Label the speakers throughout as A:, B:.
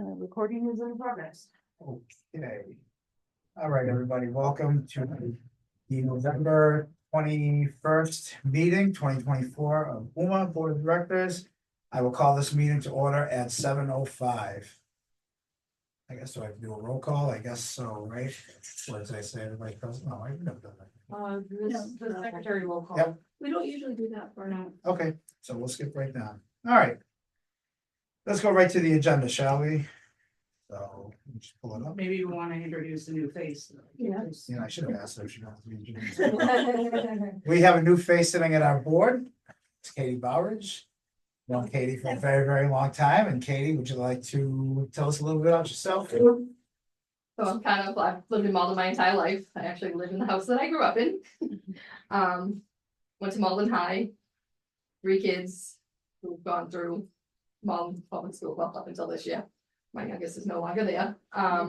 A: Recording is in progress.
B: Okay. All right, everybody, welcome to the November 21st meeting, 2024 of UMA Board of Directors. I will call this meeting to order at 7:05. I guess do I have to do a roll call? I guess so, right? What did I say? Everybody present? No, I've never done that.
A: The secretary will call.
B: Yep.
A: We don't usually do that for now.
B: Okay, so we'll skip right down. All right. Let's go right to the agenda, shall we? So, let me just pull it up.
C: Maybe we want to introduce a new face.
A: Yeah.
B: Yeah, I should have asked her if she wanted to be introduced. We have a new face sitting at our board. It's Katie Bowridge. Known Katie for a very, very long time. And Katie, would you like to tell us a little bit about yourself?
D: So I've lived in Malden my entire life. I actually live in the house that I grew up in. Went to Malden High. 3 kids who've gone through Malden Public School, well, up until this year. My youngest is no longer there. I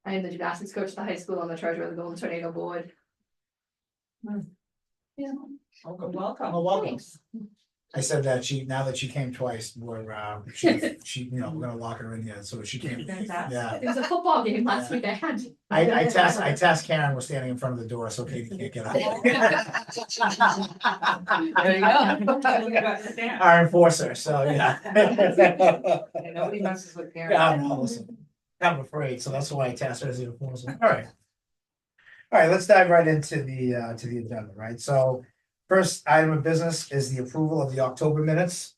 D: am the gymnastics coach at the high school. I'm the treasurer of the Golden Tornado Board. Yeah.
C: Welcome.
B: Oh, welcome. I said that now that she came twice, she, we're gonna lock her in here, so she came.
C: Fantastic.
B: Yeah,
D: It was a football game last week. I had.
B: I tasked Karen was standing in front of the door, so Katie can't get out.
C: There you go.
B: Our enforcer, so yeah.
C: And nobody messes with Karen.
B: Yeah, no, listen, I'm afraid, so that's why I tasked her as the enforcer. All right. All right, let's dive right into the agenda, right? So first item of business is the approval of the October minutes.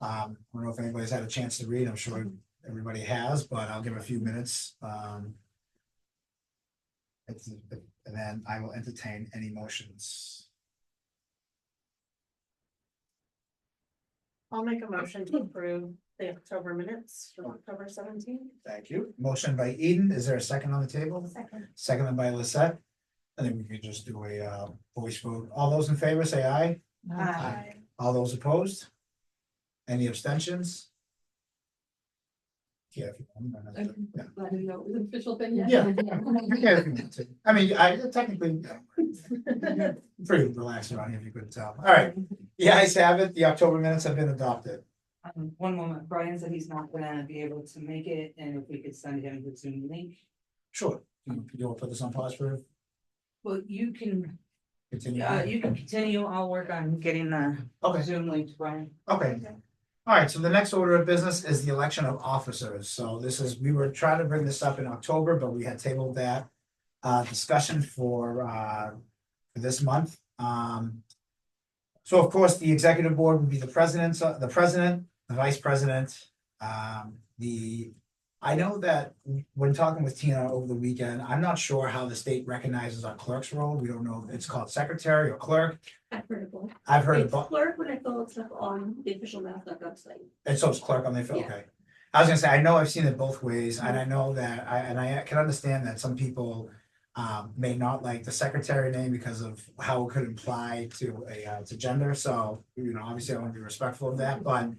B: I don't know if anybody's had a chance to read, I'm sure everybody has, but I'll give a few minutes. And then I will entertain any motions.
A: I'll make a motion to approve the October minutes from October 17th.
B: Thank you. Motion by Eden. Is there a second on the table?
A: Second.
B: Seconded by Lisette. I think we could just do a voice vote. All those in favor say aye.
C: Aye.
B: All those opposed? Any abstentions? Yeah. If you want,
D: I didn't know it was an official thing yet.
B: Yeah. Yeah, if you want to. I mean, I technically pretty relaxed around here if you couldn't tell. All right. The ayes have it. The October minutes have been adopted.
C: One moment, Brian said he's not gonna be able to make it, and if we could send him the Zoom link.
B: Sure. You want to put this on pause for
C: Well, you can
B: continue?
C: continue, I'll work on getting the
B: Okay.
C: Zoom link to Brian.
B: Okay. All right, so the next order of business is the election of officers. So we were trying to bring this up in October, but we had tabled that discussion for this month. So of course, the executive board would be the president, the vice president. I know that when talking with Tina over the weekend, I'm not sure how the state recognizes our clerk's role. We don't know if it's called secretary or clerk.
E: I've heard of both.
B: I've heard of
E: It's
B: both.
E: clerk when I fill out stuff on the official mass.gov site.
B: And so it's clerk on the,
E: Yeah.
B: okay. I was gonna say, I know I've seen it both ways, and I know that, I can understand that some people may not like the secretary name because of how it could imply to gender, so, obviously I want to be respectful of that, but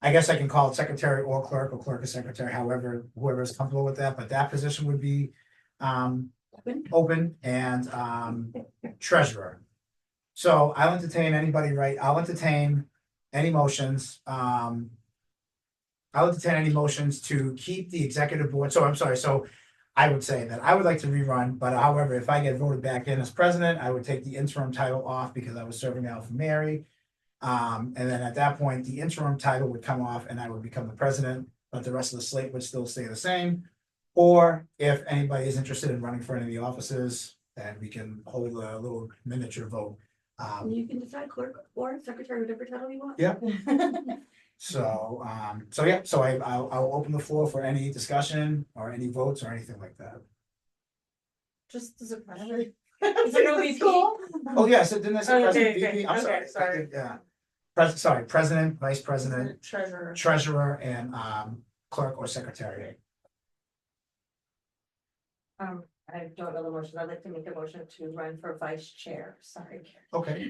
B: I guess I can call it secretary or clerk or secretary, however, whoever is comfortable with that, but that position would be open and treasurer. So I'll entertain any motions. I'll entertain any motions to keep the executive board. So I'm sorry, so I would say that I would like to rerun, but however, if I get voted back in as president, I would take the interim title off because I was serving out for Mary. And then at that point, the interim title would come off and I would become the president, but the rest of the slate would still stay the same. Or if anybody is interested in running for any of the offices, then we can hold a little miniature vote.
E: And you can decide clerk or secretary, whatever title you want.
B: Yeah. So I'll open the floor for any discussion or any votes or anything like that.
A: Just as a question.
E: Is there no VP?
B: Oh, yes, didn't I say
A: Oh,
B: president?
A: okay,
B: VP? I'm
A: okay,
B: sorry.
A: sorry.
B: Yeah. President, vice president,
A: Treasurer.
B: treasurer, and clerk or secretary.
A: I don't know the motion. I'd like to make a motion to run for vice chair. Sorry.
B: Okay,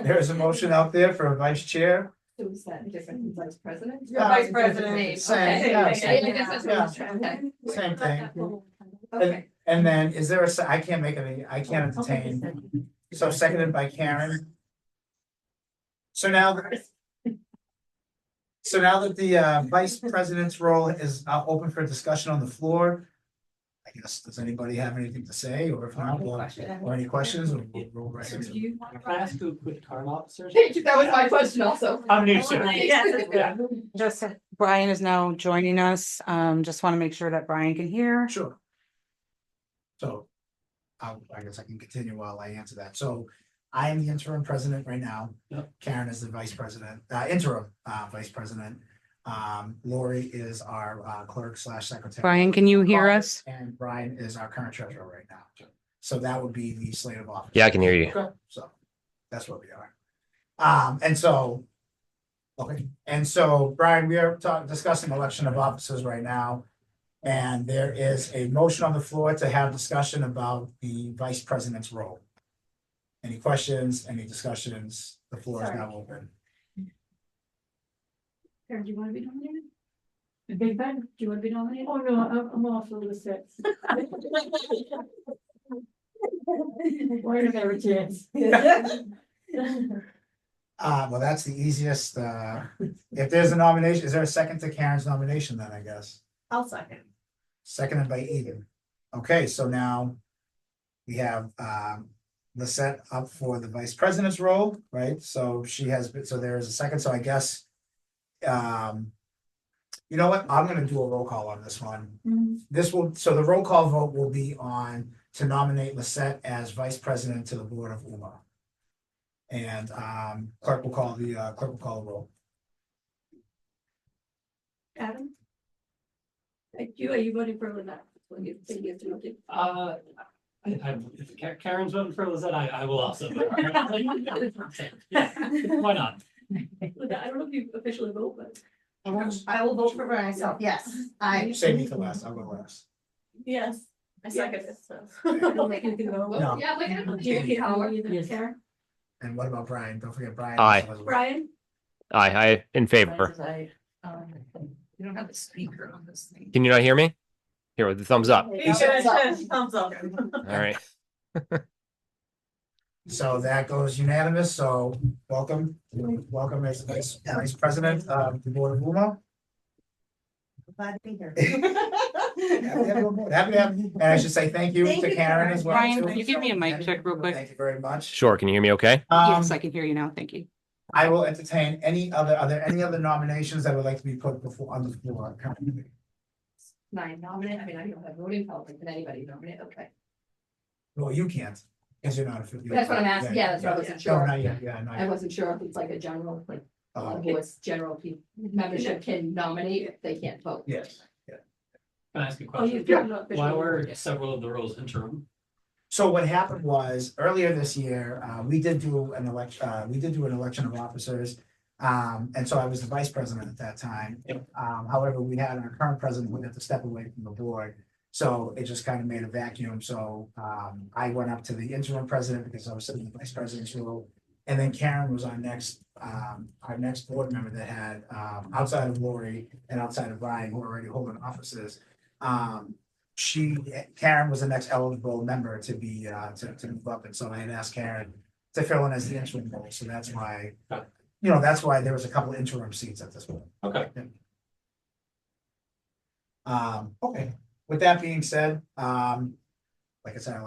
B: there's a motion out there for a vice chair.
D: So is that different than vice president?
B: Yeah,
A: Vice president.
D: Name,
B: Same,
D: okay.
B: yeah,
D: I
B: same,
D: guess that's what
B: yeah.
D: I was trying, okay.
B: Same thing.
D: Okay.
B: And then is there I can't entertain. So seconded by Karen. So now, So now that the vice president's role is open for discussion on the floor, I guess, does anybody have anything to say, or if not, or any questions? We'll roll right into it.
F: Can I ask who put card officers?
D: That was my question also.
F: I'm new, sir.
A: Yeah.
G: Just Brian is now joining us. Just want to make sure that Brian can hear.
B: Sure. So, I guess I can continue while I answer that. So, I am the interim president right now.
F: Yep.
B: Karen is the vice president, interim vice president. Lori is our clerk / secretary.
G: Brian, can you hear us?
B: And Brian is our current treasurer right now. So that would be the slate of office.
H: Yeah, I can hear you.
B: Okay, so that's where we are. And so Brian, we are discussing election of officers right now. And there is a motion on the floor to have discussion about the vice president's role. Any questions, any discussions? The floor is now open.
E: Karen, do you want to be nominated? Big Ben, do you want to be nominated? Oh, no, I'm off of the six. Wait a minute, chance.
B: Well, that's the easiest, if there's a nomination, is there a second to Karen's nomination then, I guess?
A: I'll second.
B: Seconded by Eden. Okay, so now we have Lisette up for the vice president's role, right? So she has been, so there is a second, so I guess. You know what? I'm gonna do a roll call on this one. So the roll call vote will be on to nominate Lisette as vice president to the board of UMA. And clerk will call the roll.
E: Adam? Are you voting for Lynette? When you think you have to vote?
F: If Karen's voting for Lizette, I will also. Yeah, why not?
E: Lynette, I don't know if you officially vote, but.
A: I will vote for myself, yes. I.
B: Save me for last, I'll go last.
E: Yes. I second it, so.
B: No.
D: Yeah, look at
E: Do you
D: it.
E: get power?
F: Yes.
E: Karen?
B: And what about Brian? Don't forget Brian.
H: Aye.
E: Brian?
H: I in favor.
G: You don't have the speaker on this thing.
H: Can you not hear me? Here with the thumbs up.
A: Thumbs up.
H: All right.
B: So that goes unanimous, so welcome as vice president of the board of UMA.
A: Glad to be here.
B: Happy to have you, and I should say thank you
A: Thank
B: to
A: you,
B: Karen as well.
G: Brian,
B: too.
G: can you give me a mic check real quick?
B: Thank you very much.
H: Sure. Can you hear me okay?
G: Yes, I can hear you now. Thank you.
B: I will entertain are there any other nominations that would like to be put before on the floor?
D: Nine nominate, I mean, I don't have voting power, can anybody nominate? Okay.
B: Well, you can't, because you're not a.
D: That's what I'm asking, yeah, that's what I wasn't
B: No,
D: sure.
B: not yet, yeah, not
D: I
B: yet.
D: wasn't sure if it's like a general, like,
B: Okay.
D: board's general membership can nominate if they can't vote.
B: Yes.
F: Can I ask a
E: Oh, you
F: question?
E: not
F: Why
E: officially.
F: were several of the roles interim?
B: So what happened was earlier this year, we did do an election of officers. And so I was the vice president at that time.
F: Yep.
B: However, we had our current president who had to step away from the board. So it just kind of made a vacuum. So I went up to the interim president because I was sitting in the vice president's role. And then Karen was our next board member that had, outside of Lori and outside of Brian, who were already holding offices. Karen was the next eligible member to be, to move up. And so I had asked Karen to fill in as the interim role. So that's why, that's why there was a couple interim seats at this point.
F: Okay.
B: Okay, with that being said, like I said,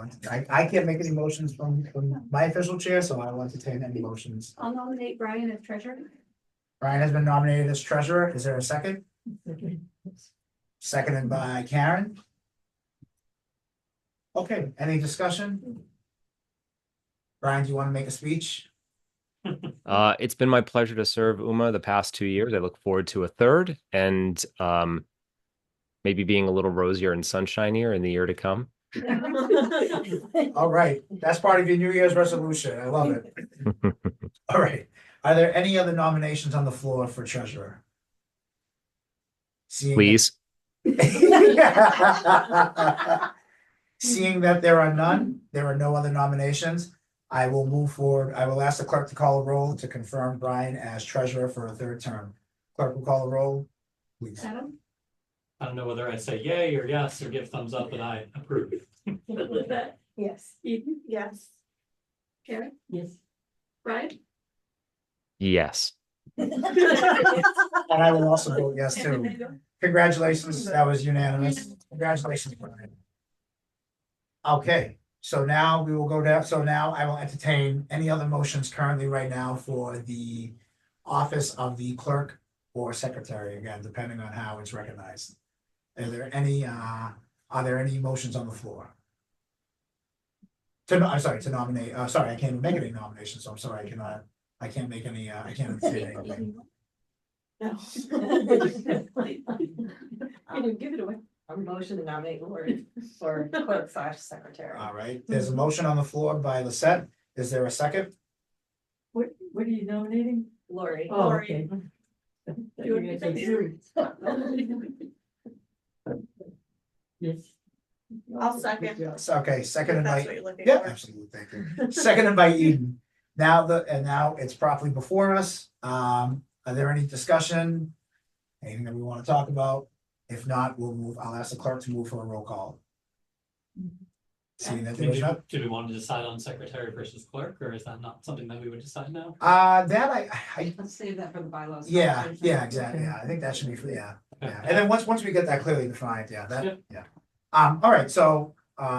B: I can't make any motions from my official chair, so I will entertain any motions.
E: I'll nominate Brian as treasurer.
B: Brian has been nominated as treasurer. Is there a second? Seconded by Karen. Okay, any discussion? Brian, do you want to make a speech?
H: It's been my pleasure to serve UMA the past 2 years. I look forward to a third and maybe being a little rosier and sunshinier in the year to come.
B: All right, that's part of your New Year's resolution. I love it. All right, are there any other nominations on the floor for treasurer?
H: Please.
B: Seeing that there are none, there are no other nominations. I will move forward. I will ask the clerk to call a roll to confirm Brian as treasurer for a third term. Clerk will call a roll, please.
E: Adam?
F: I don't know whether I say yay or yes or give thumbs up, but I approve.
E: Lynette?
A: Yes.
E: Eden?
A: Yes.
E: Karen?
F: Yes.
E: Brian?
H: Yes.
B: And I will also vote yes too. Congratulations, that was unanimous. Congratulations, Brian. Okay, so now we will go down, so now I will entertain any other motions currently right now for the office of the clerk or secretary, again, depending on how it's recognized. Are there any motions on the floor? I'm sorry, to nominate, sorry, I can't even make any nominations, so I'm sorry, I can't make any, I can't say anything.
E: No. Give it away.
A: A motion to nominate Lori for clerk / secretary.
B: All right, there's a motion on the floor by Lisette. Is there a second?
E: What are you nominating?
A: Lori.
E: Oh, okay. Yes.
A: I'll second.
B: Okay, seconded
A: That's
B: by,
A: what you're looking
B: yeah,
A: for.
B: absolutely, thank you. Seconded by Eden. Now it's properly before us. Are there any discussion? Anything that we want to talk about? If not, I'll ask the clerk to move for a roll call. Seeing that there is not,
F: Do we want to decide on secretary versus clerk, or is that not something that we would decide now?
B: that I,
C: Let's save that for the bylaws.
B: yeah,
C: conversation.
B: exactly, yeah, I think that should be, yeah.
F: Okay.
B: And then once we get that clearly defined, yeah,
F: Yep.
B: yeah. All right, so,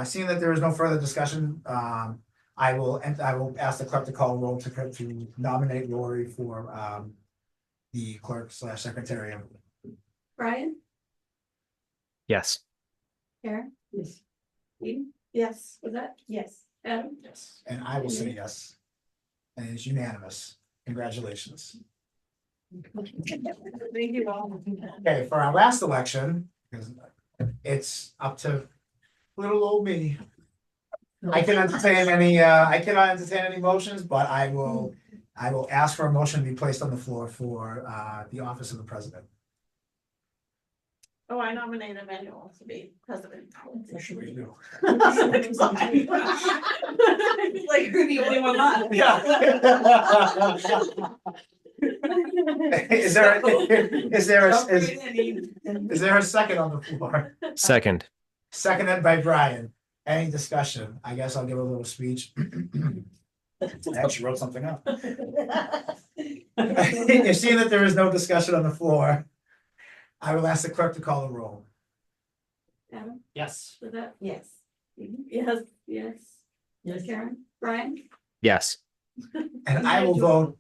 B: seeing that there is no further discussion, I will ask the clerk to call roll to nominate Lori for, the clerk / secretary.
D: Brian,
H: Yes.
D: Karen,
E: Yes.
D: Eden,
A: Yes.
D: was that
A: Yes.
D: Adam?
F: Yes.
B: And I will say yes. And it's unanimous. Congratulations.
A: Thank you all.
B: Okay, for our last election, because it's up to little old me. I cannot entertain any motions, but I will ask for a motion to be placed on the floor for the office of the president.
A: Oh, I nominate Emmanuel to be president.
B: What should we do?
A: Like you're the only one left.
B: Yeah. Is there a second on the floor?
H: Second.
B: Seconded by Brian. Any discussion? I guess I'll give a little speech. I actually wrote something up. You're seeing that there is no discussion on the floor. I will ask the clerk to call the roll.
D: Adam,
F: Yes.
D: was that
A: Yes.
D: Eden? Yes.
E: Yes.
D: Karen, Brian,
H: Yes.
B: And I will vote,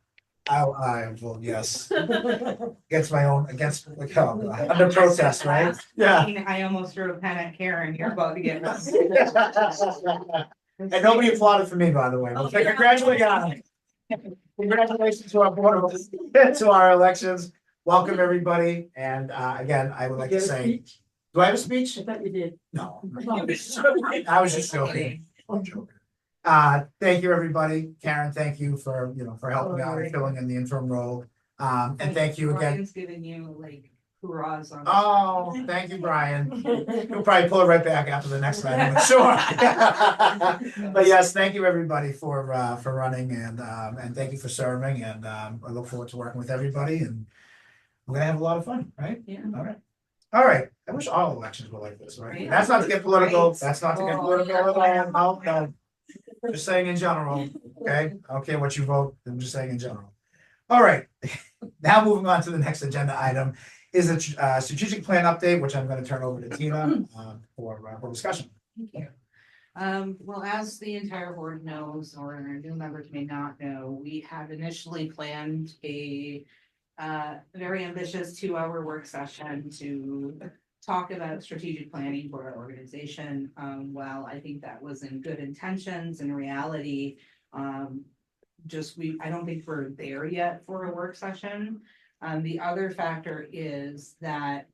B: I vote yes. Against under protest, right? Yeah.
G: I almost drew a pen at Karen, you're about to get.
B: And nobody applauded for me, by the way. Well, congratulations. Congratulations to our board, to our elections. Welcome, everybody. And again, I would like to say, do I have a speech?
E: I thought you did.
B: No. I was just joking. I'm joking. Thank you, everybody. Karen, thank you for, for helping out and filling in the interim role. And thank you again.
C: Brian's giving you like hurrahs on.
B: Oh, thank you, Brian. He'll probably pull it right back after the next item, I'm sure. But yes, thank you, everybody, for running and thank you for serving. And I look forward to working with everybody, and we're gonna have a lot of fun, right?
C: Yeah.
B: All right. All right. I wish all elections were like this, right?
C: Right.
B: That's not to get political.
C: Right.
B: That's not to get
C: Oh,
B: political
C: yeah.
B: at all. No. Just saying in general, okay? I don't care what you vote, I'm just saying in general. All right, now moving on to the next agenda item is a strategic plan update, which I'm gonna turn over to Tina for discussion.
G: Thank you. Well, as the entire board knows, or new members may not know, we had initially planned a very ambitious 2-hour work session to talk about strategic planning for our organization. While I think that was in good intentions, in reality, I don't think we're there yet for a work session. The other factor is that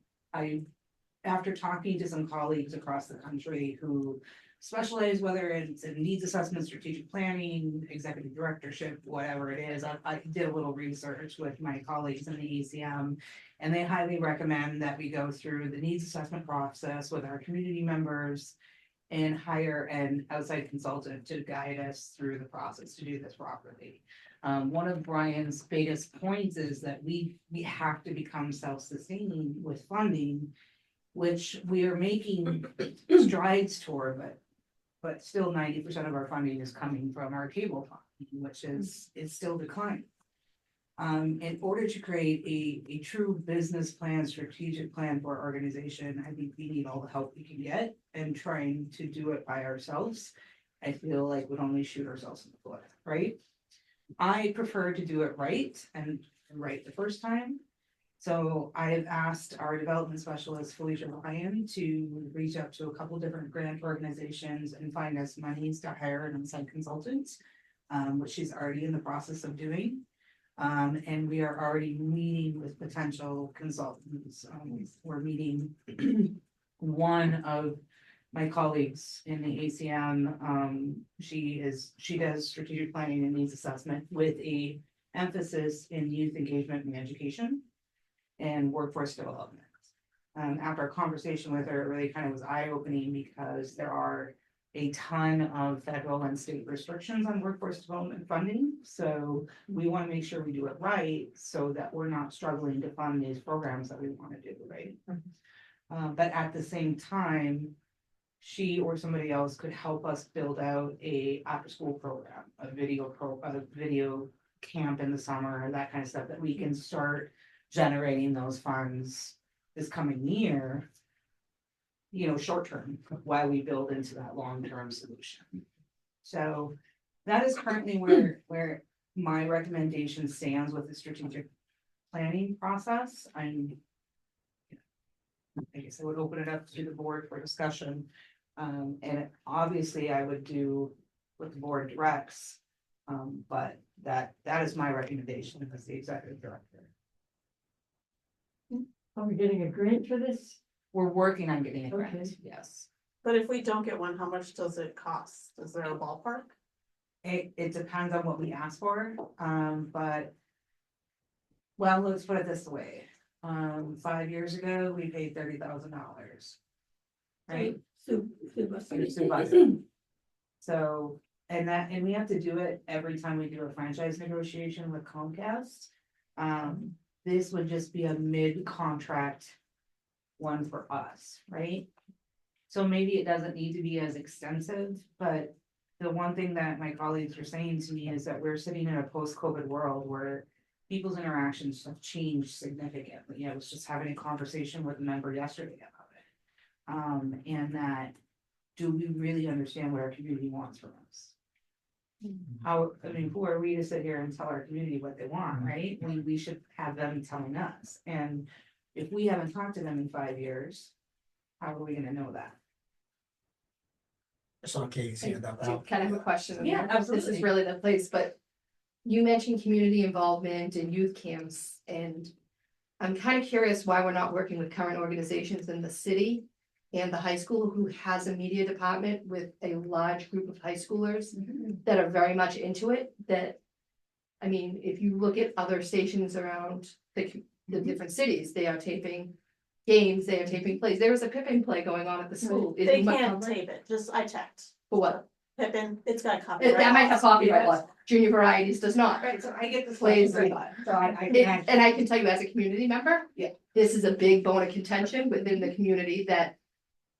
G: after talking to some colleagues across the country who specialize, whether it's in needs assessment, strategic planning, executive directorship, whatever it is, I did a little research with my colleagues in the ECM, and they highly recommend that we go through the needs assessment process with our community members and hire an outside consultant to guide us through the process to do this properly. One of Brian's biggest points is that we have to become self-sustaining with funding, which we are making strides toward, but still 90% of our funding is coming from our cable funding, which is still declining. In order to create a true business plan, strategic plan for our organization, I think we need all the help we can get, and trying to do it by ourselves, I feel like would only shoot ourselves in the foot, right? I prefer to do it right and right the first time. So I have asked our development specialist, Felicia Ryan, to reach out to a couple different grant organizations and find us monies to hire an outside consultant, which she's already in the process of doing. And we are already meeting with potential consultants. We're meeting one of my colleagues in the ACM. She does strategic planning and needs assessment with a emphasis in youth engagement and education and workforce development. After a conversation with her, it really kind of was eye-opening because there are a ton of federal and state restrictions on workforce development funding. So we want to make sure we do it right so that we're not struggling to fund these programs that we want to do, right? But at the same time, she or somebody else could help us build out a after-school program, a video camp in the summer, that kind of stuff, that we can start generating those funds this coming year, short term, while we build into that long-term solution. So that is currently where my recommendation stands with the strategic planning process. I guess I would open it up to the board for discussion. And obviously I would do what the board directs. But that is my recommendation as the executive director.
E: Are we getting a grant for this?
G: We're working on getting a grant,
E: Okay.
G: yes.
I: But if we don't get one, how much does it cost? Is there a ballpark?
G: It depends on what we ask for, but. Well, let's put it this way, 5 years ago, we paid $30,000. Right? So, and we have to do it every time we do a franchise negotiation with Comcast. This would just be a mid-contract one for us, right? So maybe it doesn't need to be as extensive, but the one thing that my colleagues were saying to me is that we're sitting in a post-COVID world where people's interactions have changed significantly. I was just having a conversation with a member yesterday about it. And that, do we really understand what our community wants from us? Who are we to sit here and tell our community what they want, right? We should have them telling us. And if we haven't talked to them in 5 years, how are we gonna know that?
B: I saw Katie's hand up. Al.
D: Kind of a question.
G: Yeah,
D: This
G: absolutely.
D: is really the place, but you mentioned community involvement and youth camps, and I'm kind of curious why we're not working with current organizations in the city and the high school who has a media department with a large group of high schoolers that are very much into it. That, I mean, if you look at other stations around the different cities, they are taping games, they are taping plays. There was a Pippin play going on at the school. Is
I: They
D: it much
I: can't
D: covered?
I: tape it, just I checked.
D: For what?
I: Pippin, it's got copyright.
D: That might have copyright
G: Yes.
D: laws. Junior Varieties does not.
G: Right, so I get the
D: Plays
G: question,
D: are not.
G: so I
D: It-
G: can
D: And I can tell you as a community member.
G: Yeah.
D: This is a big bone of contention within the community that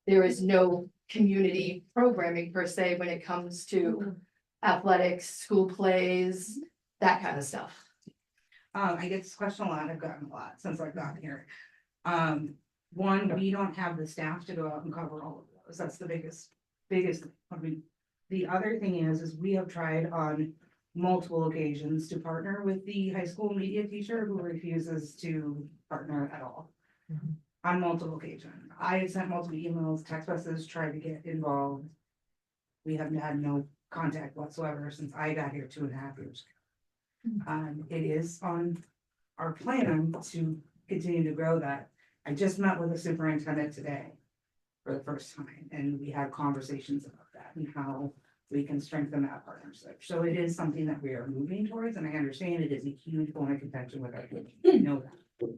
D: there is no community programming per se when it comes to athletics, school plays, that kind of stuff.
G: I get this question a lot, I've gotten a lot since I've gotten here. One, we don't have the staff to go out and cover all of those, that's the biggest, I mean. The other thing is we have tried on multiple occasions to partner with the high school media teacher who refuses to partner at all. On multiple occasions, I have sent multiple emails, text messages, tried to get involved. We have had no contact whatsoever since I got here 2.5 years ago. It is on our plan to continue to grow that. I just met with the superintendent today for the first time, and we had conversations about that and how we can strengthen that partnership. So it is something that we are moving towards, and I understand it is a huge point of contention with our community. I know that.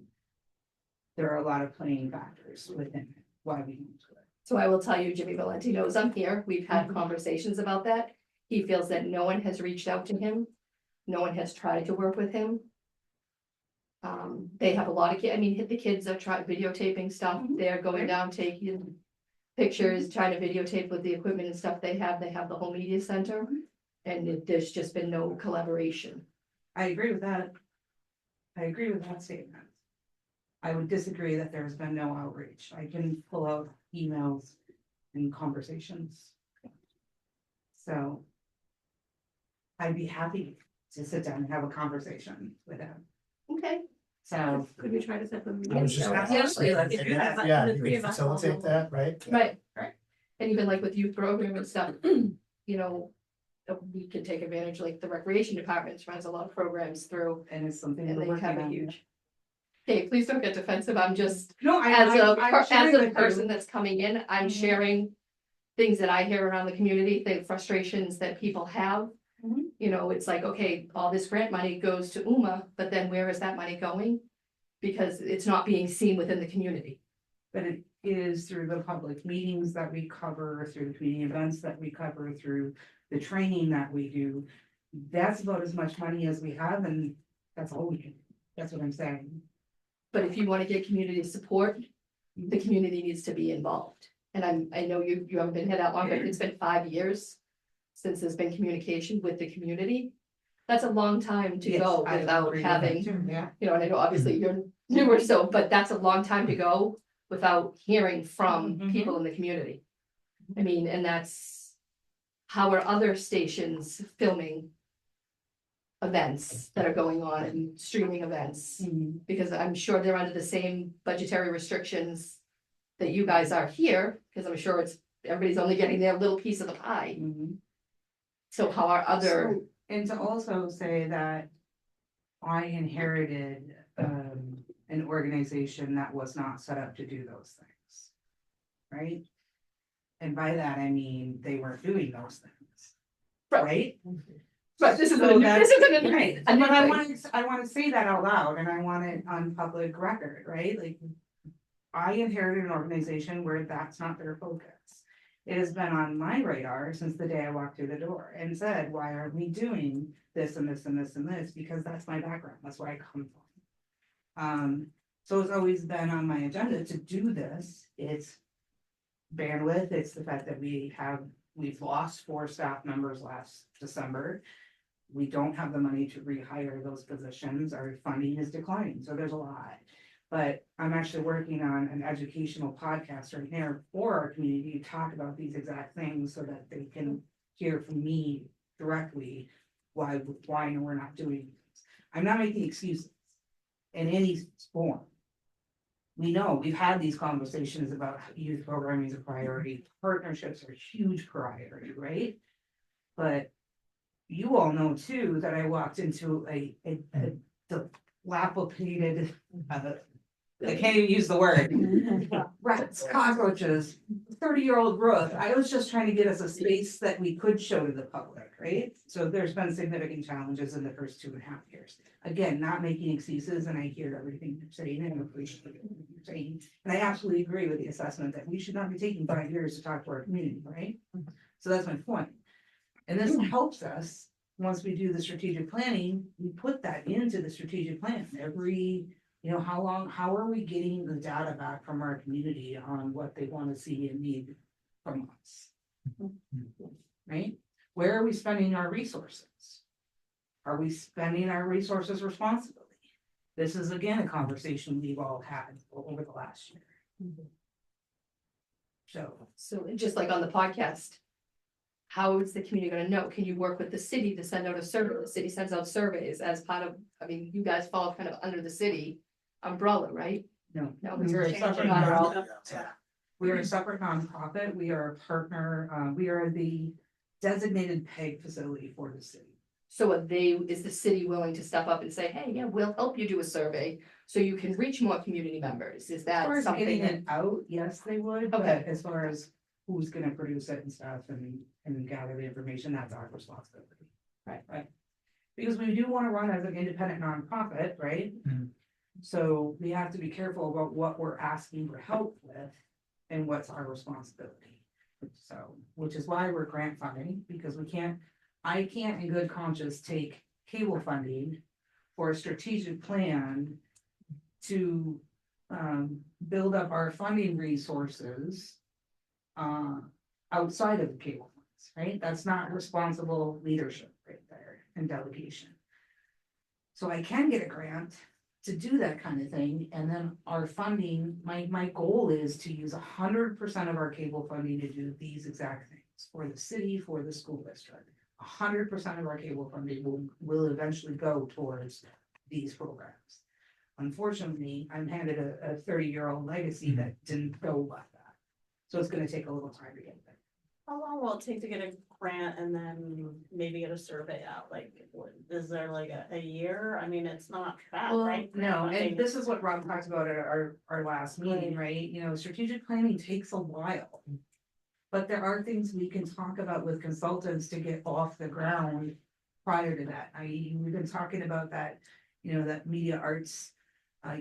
G: There are a lot of playing factors within why we move to it.
D: So I will tell you, Jimmy Valenti knows I'm here. We've had conversations about that. He feels that no one has reached out to him. No one has tried to work with him. They have a lot of kids. I mean, the kids are trying videotaping stuff. They're going down, taking pictures, trying to videotape with the equipment and stuff they have. They have the whole media center. And there's just been no collaboration.
G: I agree with that. I agree with that statement. I would disagree that there's been no outreach. I can pull out emails and conversations. So. I'd be happy to sit down and have a conversation with him.
D: Okay,
G: So,
D: could we try to set them?
B: I was just gonna
G: Yeah,
B: ask if-
G: let's
B: if
G: do
B: that-
G: that.
B: Yeah,
E: The
B: you
E: three
B: could
E: of us all
B: facilitate
E: know.
B: that, right?
D: Right.
G: Right.
D: And even like with youth program and stuff, you know, we can take advantage, like the recreation department runs a lot of programs through,
G: and it's something.
D: and
G: we're
D: they
G: working
D: have a
G: on.
D: huge. Okay, please don't get defensive, I'm just,
G: No,
D: as
G: I'm sharing
D: as a
G: with
D: person
G: you.
D: that's coming in, I'm
G: Mhm.
D: sharing. Things that I hear around the community, the frustrations that people have.
G: Mhm.
D: You know, it's like, okay, all this grant money goes to UMA, but then where is that money going? Because it's not being seen within the community.
G: But it is through the public meetings that we cover, through the community events that we cover, through the training that we do. That's about as much money as we have, and that's all we can, that's what I'm saying.
D: But if you want to get community support, the community needs to be involved. And I know you haven't been here that long, but it's been 5 years since there's been communication with the community. That's a long time to
G: Yes,
D: go
G: I
D: without
G: agree with that
D: having,
G: too, Yeah.
D: you know, and I know obviously you're newer, so, but that's a long time to go without hearing from
G: Mhm.
D: people in the community. I mean, and that's how are other stations filming events that are going on and streaming events?
G: Mhm.
D: Because I'm sure they're under the same budgetary restrictions that you guys are here, because I'm sure everybody's only getting their little piece of the pie.
G: Mhm.
D: So how are other,
G: So, and to also say that I inherited an organization that was not set up to do those things. Right? And by that, I mean, they weren't doing those things.
D: Right.
G: Right?
D: but this isn't,
G: So
D: a-
G: that's-
D: this isn't,
G: Right,
D: a
G: but
D: new
G: I
D: thing.
G: want to say that out loud, and I want it on public record, right? Like. I inherited an organization where that's not their focus. It has been on my radar since the day I walked through the door and said, why aren't we doing this and this and this and this? Because that's my background, that's where I come from. So it's always been on my agenda to do this. It's bandwidth, it's the fact that we've lost 4 staff members last December. We don't have the money to rehire those positions, our funding is declining, so there's a lot. But I'm actually working on an educational podcast right now for our community to talk about these exact things so that they can hear from me directly why we're not doing things. I'm not making excuses in any form. We know, we've had these conversations about youth programming is a priority, partnerships are a huge priority, right? But you all know too that I walked into a dilapidated, I can't even use the word. Rats, cockroaches, 30-year-old roof. I was just trying to get us a space that we could show to the public, right? So there's been significant challenges in the first 2.5 years. Again, not making excuses, and I hear everything you're saying and appreciate everything you're saying. And I absolutely agree with the assessment that we should not be taking 5 years to talk to our community, right? So that's my point. And this helps us, once we do the strategic planning, we put that into the strategic plan every. You know, how are we getting the data back from our community on what they want to see and need from us? Right? Where are we spending our resources? Are we spending our resources responsibly? This is again a conversation we've all had over the last year.
D: So just like on the podcast. How is the community gonna know? Can you work with the city to send out a survey? The city sends out surveys as part of, I mean, you guys fall kind of under the city umbrella, right?
G: No.
D: No,
G: We're a separate
D: not at all.
G: We are a separate nonprofit. We are a partner. We are the designated PEG facility for the city.
D: So is the city willing to step up and say, hey, yeah, we'll help you do a survey so you can reach more community members? Is
G: As
D: that
G: far as
D: something
G: getting
D: that?
G: it out, yes, they would, but
D: Okay.
G: as far as who's gonna produce it and stuff and gather the information, that's our responsibility. Right. Because we do wanna run as an independent nonprofit, right?
B: Mhm.
G: So we have to be careful about what we're asking for help with and what's our responsibility. So, which is why we're grant funding, because I can't in good conscience take cable funding for a strategic plan to build up our funding resources outside of the cable funds, right? That's not responsible leadership right there and delegation. So I can get a grant to do that kind of thing, and then our funding, my goal is to use 100% of our cable funding to do these exact things for the city, for the school district. 100% of our cable funding will eventually go towards these programs. Unfortunately, I'm handed a 30-year-old legacy that didn't go like that. So it's gonna take a little time to get there.
I: How long will it take to get a grant and then maybe get a survey out? Like, is there like a year? I mean, it's not bad, right?
G: No,
I: I mean,
G: and this is what Rob talked about at our last meeting, right? You know, strategic planning takes a while. But there are things we can talk about with consultants to get off the ground prior to that. We've been talking about that, you know, that media arts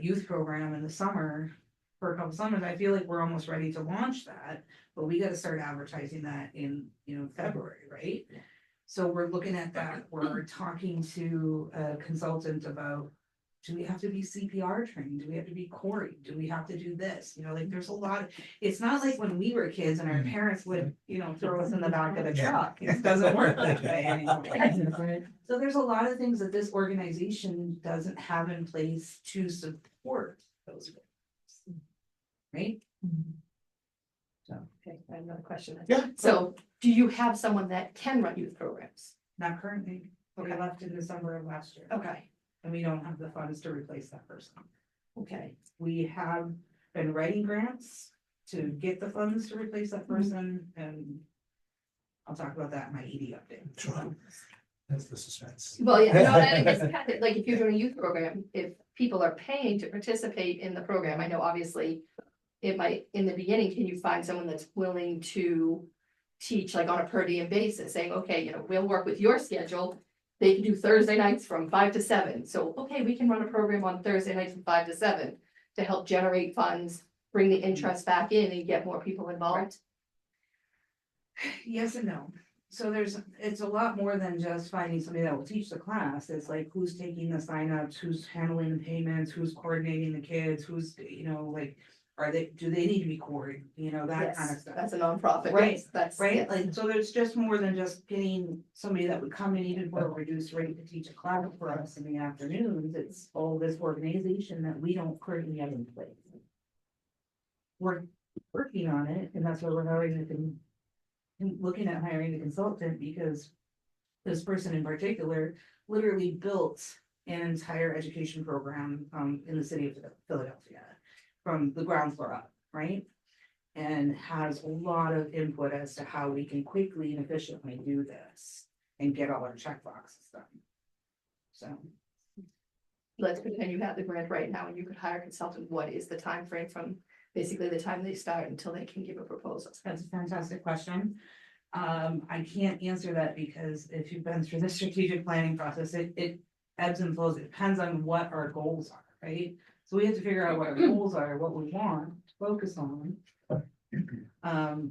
G: youth program in the summer for a couple summers. I feel like we're almost ready to launch that, but we gotta start advertising that in, you know, February, right? So we're looking at that. We're talking to a consultant about, do we have to be CPR trained? Do we have to be Corey? Do we have to do this? You know, like there's a lot, it's not like when we were kids and our parents would, you know, throw us in the back of the truck. It doesn't work that way anymore. So there's a lot of things that this organization doesn't have in place to support those programs. Right? So,
D: Okay, I have another question.
B: Yeah.
D: So do you have someone that can run youth programs?
G: not currently, but we left in December of last year.
D: Okay,
G: And we don't have the funds to replace that person.
D: okay.
G: We have been writing grants to get the funds to replace that person, and I'll talk about that in my ED update.
B: Sure. That's the suspense.
D: Well, yeah, no, and it's kind of like if you're doing a youth program, if people are paying to participate in the program, I know obviously it might, in the beginning, can you find someone that's willing to teach like on a per diem basis, saying, okay, you know, we'll work with your schedule. They can do Thursday nights from 5 to 7. So, okay, we can run a program on Thursday nights from 5 to 7 to help generate funds, bring the interest back in and get more people involved.
G: Yes and no. So it's a lot more than just finding somebody that will teach the class. It's like who's taking the signups, who's handling the payments, who's coordinating the kids, who's, you know, like, do they need to be coordinated, you know, that kind of
D: Yes,
G: stuff.
D: that's a nonprofit.
G: Right,
D: Yes, that's
G: Right,
D: yes.
G: like, so there's just more than just getting somebody that would come in even for a reduced rate to teach a class for us in the afternoons. It's all this organization that we don't currently have in place. We're working on it, and that's why we're looking at hiring a consultant, because this person in particular literally built an entire education program in the city of Philadelphia from the ground floor up, right? And has a lot of input as to how we can quickly and efficiently do this and get all our checkboxes done. So,
D: Let's pretend you have the grant right now and you could hire a consultant. What is the time frame from basically the time they start until they can give a proposal?
G: that's a fantastic question. I can't answer that because if you've been through the strategic planning process, it ebbs and flows. It depends on what our goals are, right? So we have to figure out what our goals are, what we want to focus on.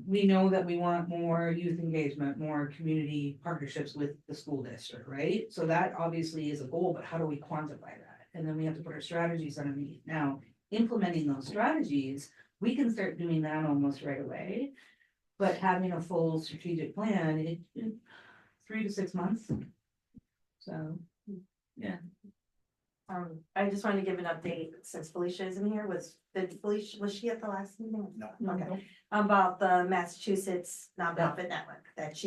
G: We know that we want more youth engagement, more community partnerships with the school district, right? So that obviously is a goal, but how do we quantify that? And then we have to put our strategies underneath. Now, implementing those strategies, we can start doing that almost right away. But having a full strategic plan, it 3 to 6 months. So, yeah.
A: I just wanted to give an update since Felicia isn't here. Was she at the last meeting?
B: No.
A: Okay, about the Massachusetts Nonprofit Network, that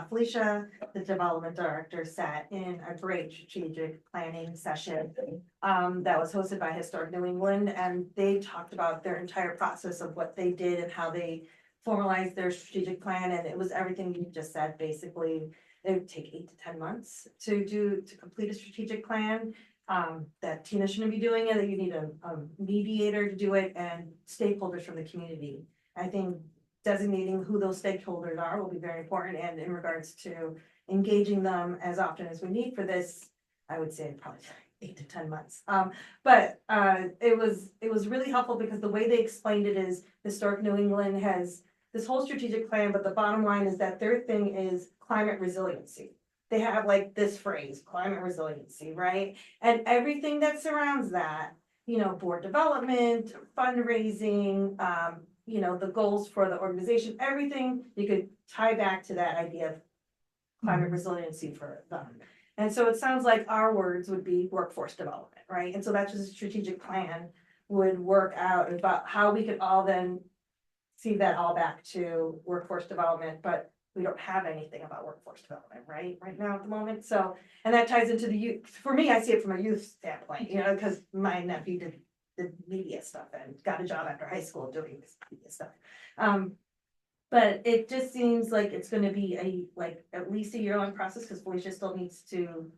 A: Felicia, the development director, sat in a great strategic planning session that was hosted by Historic New England, and they talked about their entire process of what they did and how they formalized their strategic plan, and it was everything you just said. Basically, it would take 8 to 10 months to complete a strategic plan. That Tina shouldn't be doing it, that you need a mediator to do it, and stakeholders from the community. I think designating who those stakeholders are will be very important, and in regards to engaging them as often as we need for this, I would say probably 8 to 10 months. But it was really helpful because the way they explained it is Historic New England has this whole strategic plan, but the bottom line is that their thing is climate resiliency. They have like this phrase, climate resiliency, right? And everything that surrounds that, you know, board development, fundraising, you know, the goals for the organization, everything you could tie back to that idea of climate resiliency for them. And so it sounds like our words would be workforce development, right? And so that's just a strategic plan would work out about how we could all then see that all back to workforce development, but we don't have anything about workforce development, right now at the moment. So, and that ties into the youth. For me, I see it from a youth standpoint, you know, because my nephew did media stuff and got a job after high school doing this media stuff. But it just seems like it's gonna be at least a year-long process, because Felicia still needs to,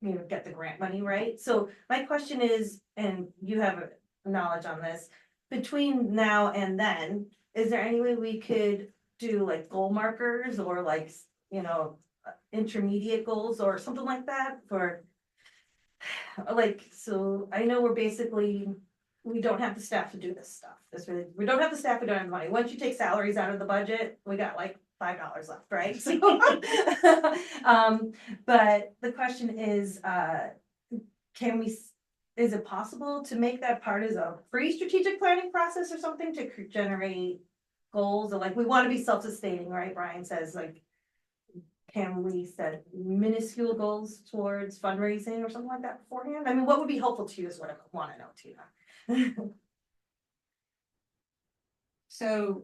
A: you know, get the grant money, right? So my question is, and you have knowledge on this, between now and then, is there any way we could do like goal markers or like, you know, intermediate goals or something like that for, like, so I know we're basically, we don't have the staff to do this stuff. We don't have the staff, we don't have the money. Once you take salaries out of the budget, we got like $5 left, right? So, but the question is, is it possible to make that part as a free strategic planning process or something to generate goals? Or like, we want to be self-sustaining, right? Brian says, like, can we set minuscule goals towards fundraising or something like that beforehand? I mean, what would be helpful to you is what I want to know, Tina.
G: So,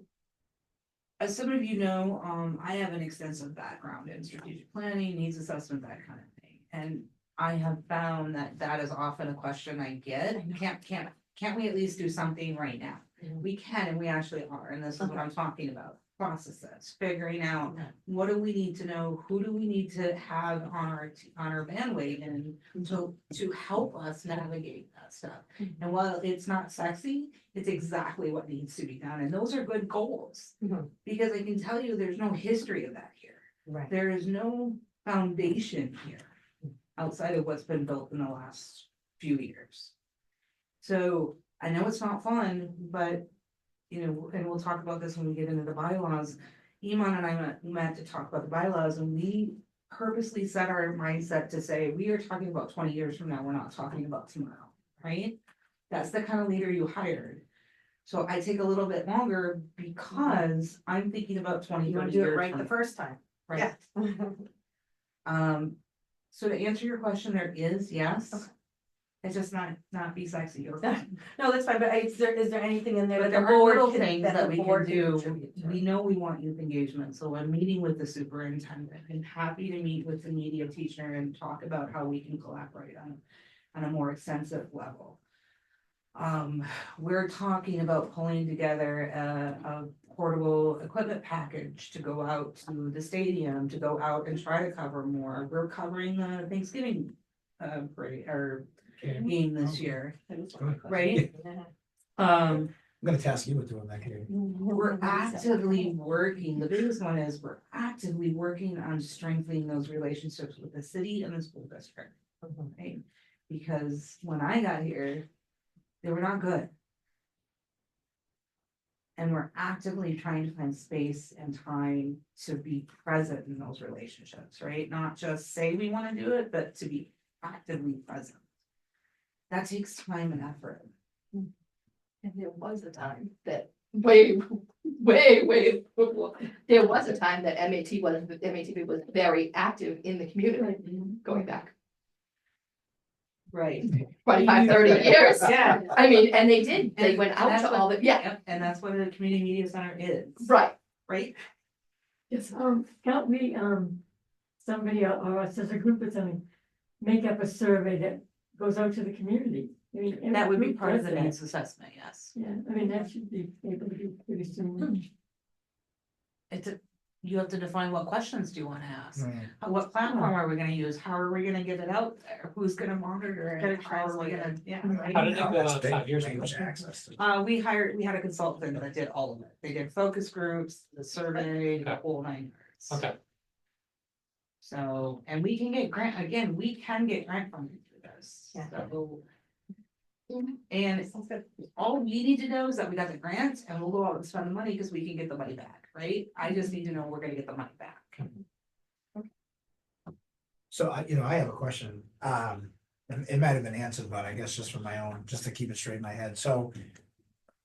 G: as some of you know, I have an extensive background in strategic planning, needs assessment, that kind of thing. And I have found that that is often a question I get, can't we at least do something right now? We can, and we actually are, and this is what I'm talking about. Processes, figuring out what do we need to know, who do we need to have on our bandwagon to help us navigate that stuff. And while it's not sexy, it's exactly what needs to be done, and those are good goals. Because I can tell you, there's no history of that here.
A: Right.
G: There is no foundation here outside of what's been built in the last few years. So I know it's not fun, but you know, and we'll talk about this when we get into the bylaws. Iman and I met to talk about the bylaws, and we purposely set our mindset to say, we are talking about 20 years from now, we're not talking about tomorrow, right? That's the kind of leader you hired. So I take a little bit longer because I'm thinking about 20,
A: You want
G: 30
A: to do it
G: years
A: right
G: from
A: the
G: now,
A: first time.
G: right?
A: Yeah.
G: So to answer your question, there is, yes.
A: Okay.
G: It's just not be sexy or
A: No, that's fine, but is there anything in there
G: But
A: that the
G: there are
A: board
G: little
A: can,
G: things
A: that
G: that
A: the
G: we can
A: board can
G: do.
A: contribute to?
G: We know we want youth engagement, so I'm meeting with the superintendent and happy to meet with the media teacher and talk about how we can collaborate on a more extensive level. We're talking about pulling together a portable equipment package to go out to the stadium, to go out and try to cover more. We're covering the Thanksgiving parade or game this year, right?
A: Yeah.
B: I'm gonna task you with doing that, Katie.
G: We're actively working, the biggest one is we're actively working on strengthening those relationships with the city and the school district. Right? Because when I got here, they were not good. And we're actively trying to find space and time to be present in those relationships, right? Not just say we want to do it, but to be actively present. That takes time and effort.
D: And there was a time that way, there was a time that MATP was very active in the community, going back
G: Right.
D: 25, 30 years.
G: Yeah.
D: I mean, and they went out
G: that's
D: to
G: what-
D: all the, yeah,
G: Yep, and that's what a community media center is.
D: right.
G: Right?
E: Yes, help me, somebody or us as a group or something, make up a survey that goes out to the community. I mean, every
G: That would be
E: group
G: part of
E: does
G: the
E: that.
G: needs assessment, yes.
E: Yeah, I mean, that should be able to be pretty soon.
G: You have to define what questions do you want to ask?
B: Right.
G: What platform are we gonna use? How are we gonna get it out there? Who's gonna monitor it?
A: Gotta
G: How are we
A: translate
G: gonna,
A: it.
G: yeah,
F: How did
G: right?
F: it go about 5 years ago?
B: Language access to-
G: We had a consultant that did all of it. They did focus groups, the survey, the whole 9 yards.
F: Okay,
G: So, and we can get grant funding for this.
A: Yeah.
G: So, and all we need to know is that we got the grants and we'll go out and spend the money because we can get the money back, right? I just need to know we're gonna get the money back.
B: So I have a question. And it might have been answered, but I guess just for my own, just to keep it straight in my head. So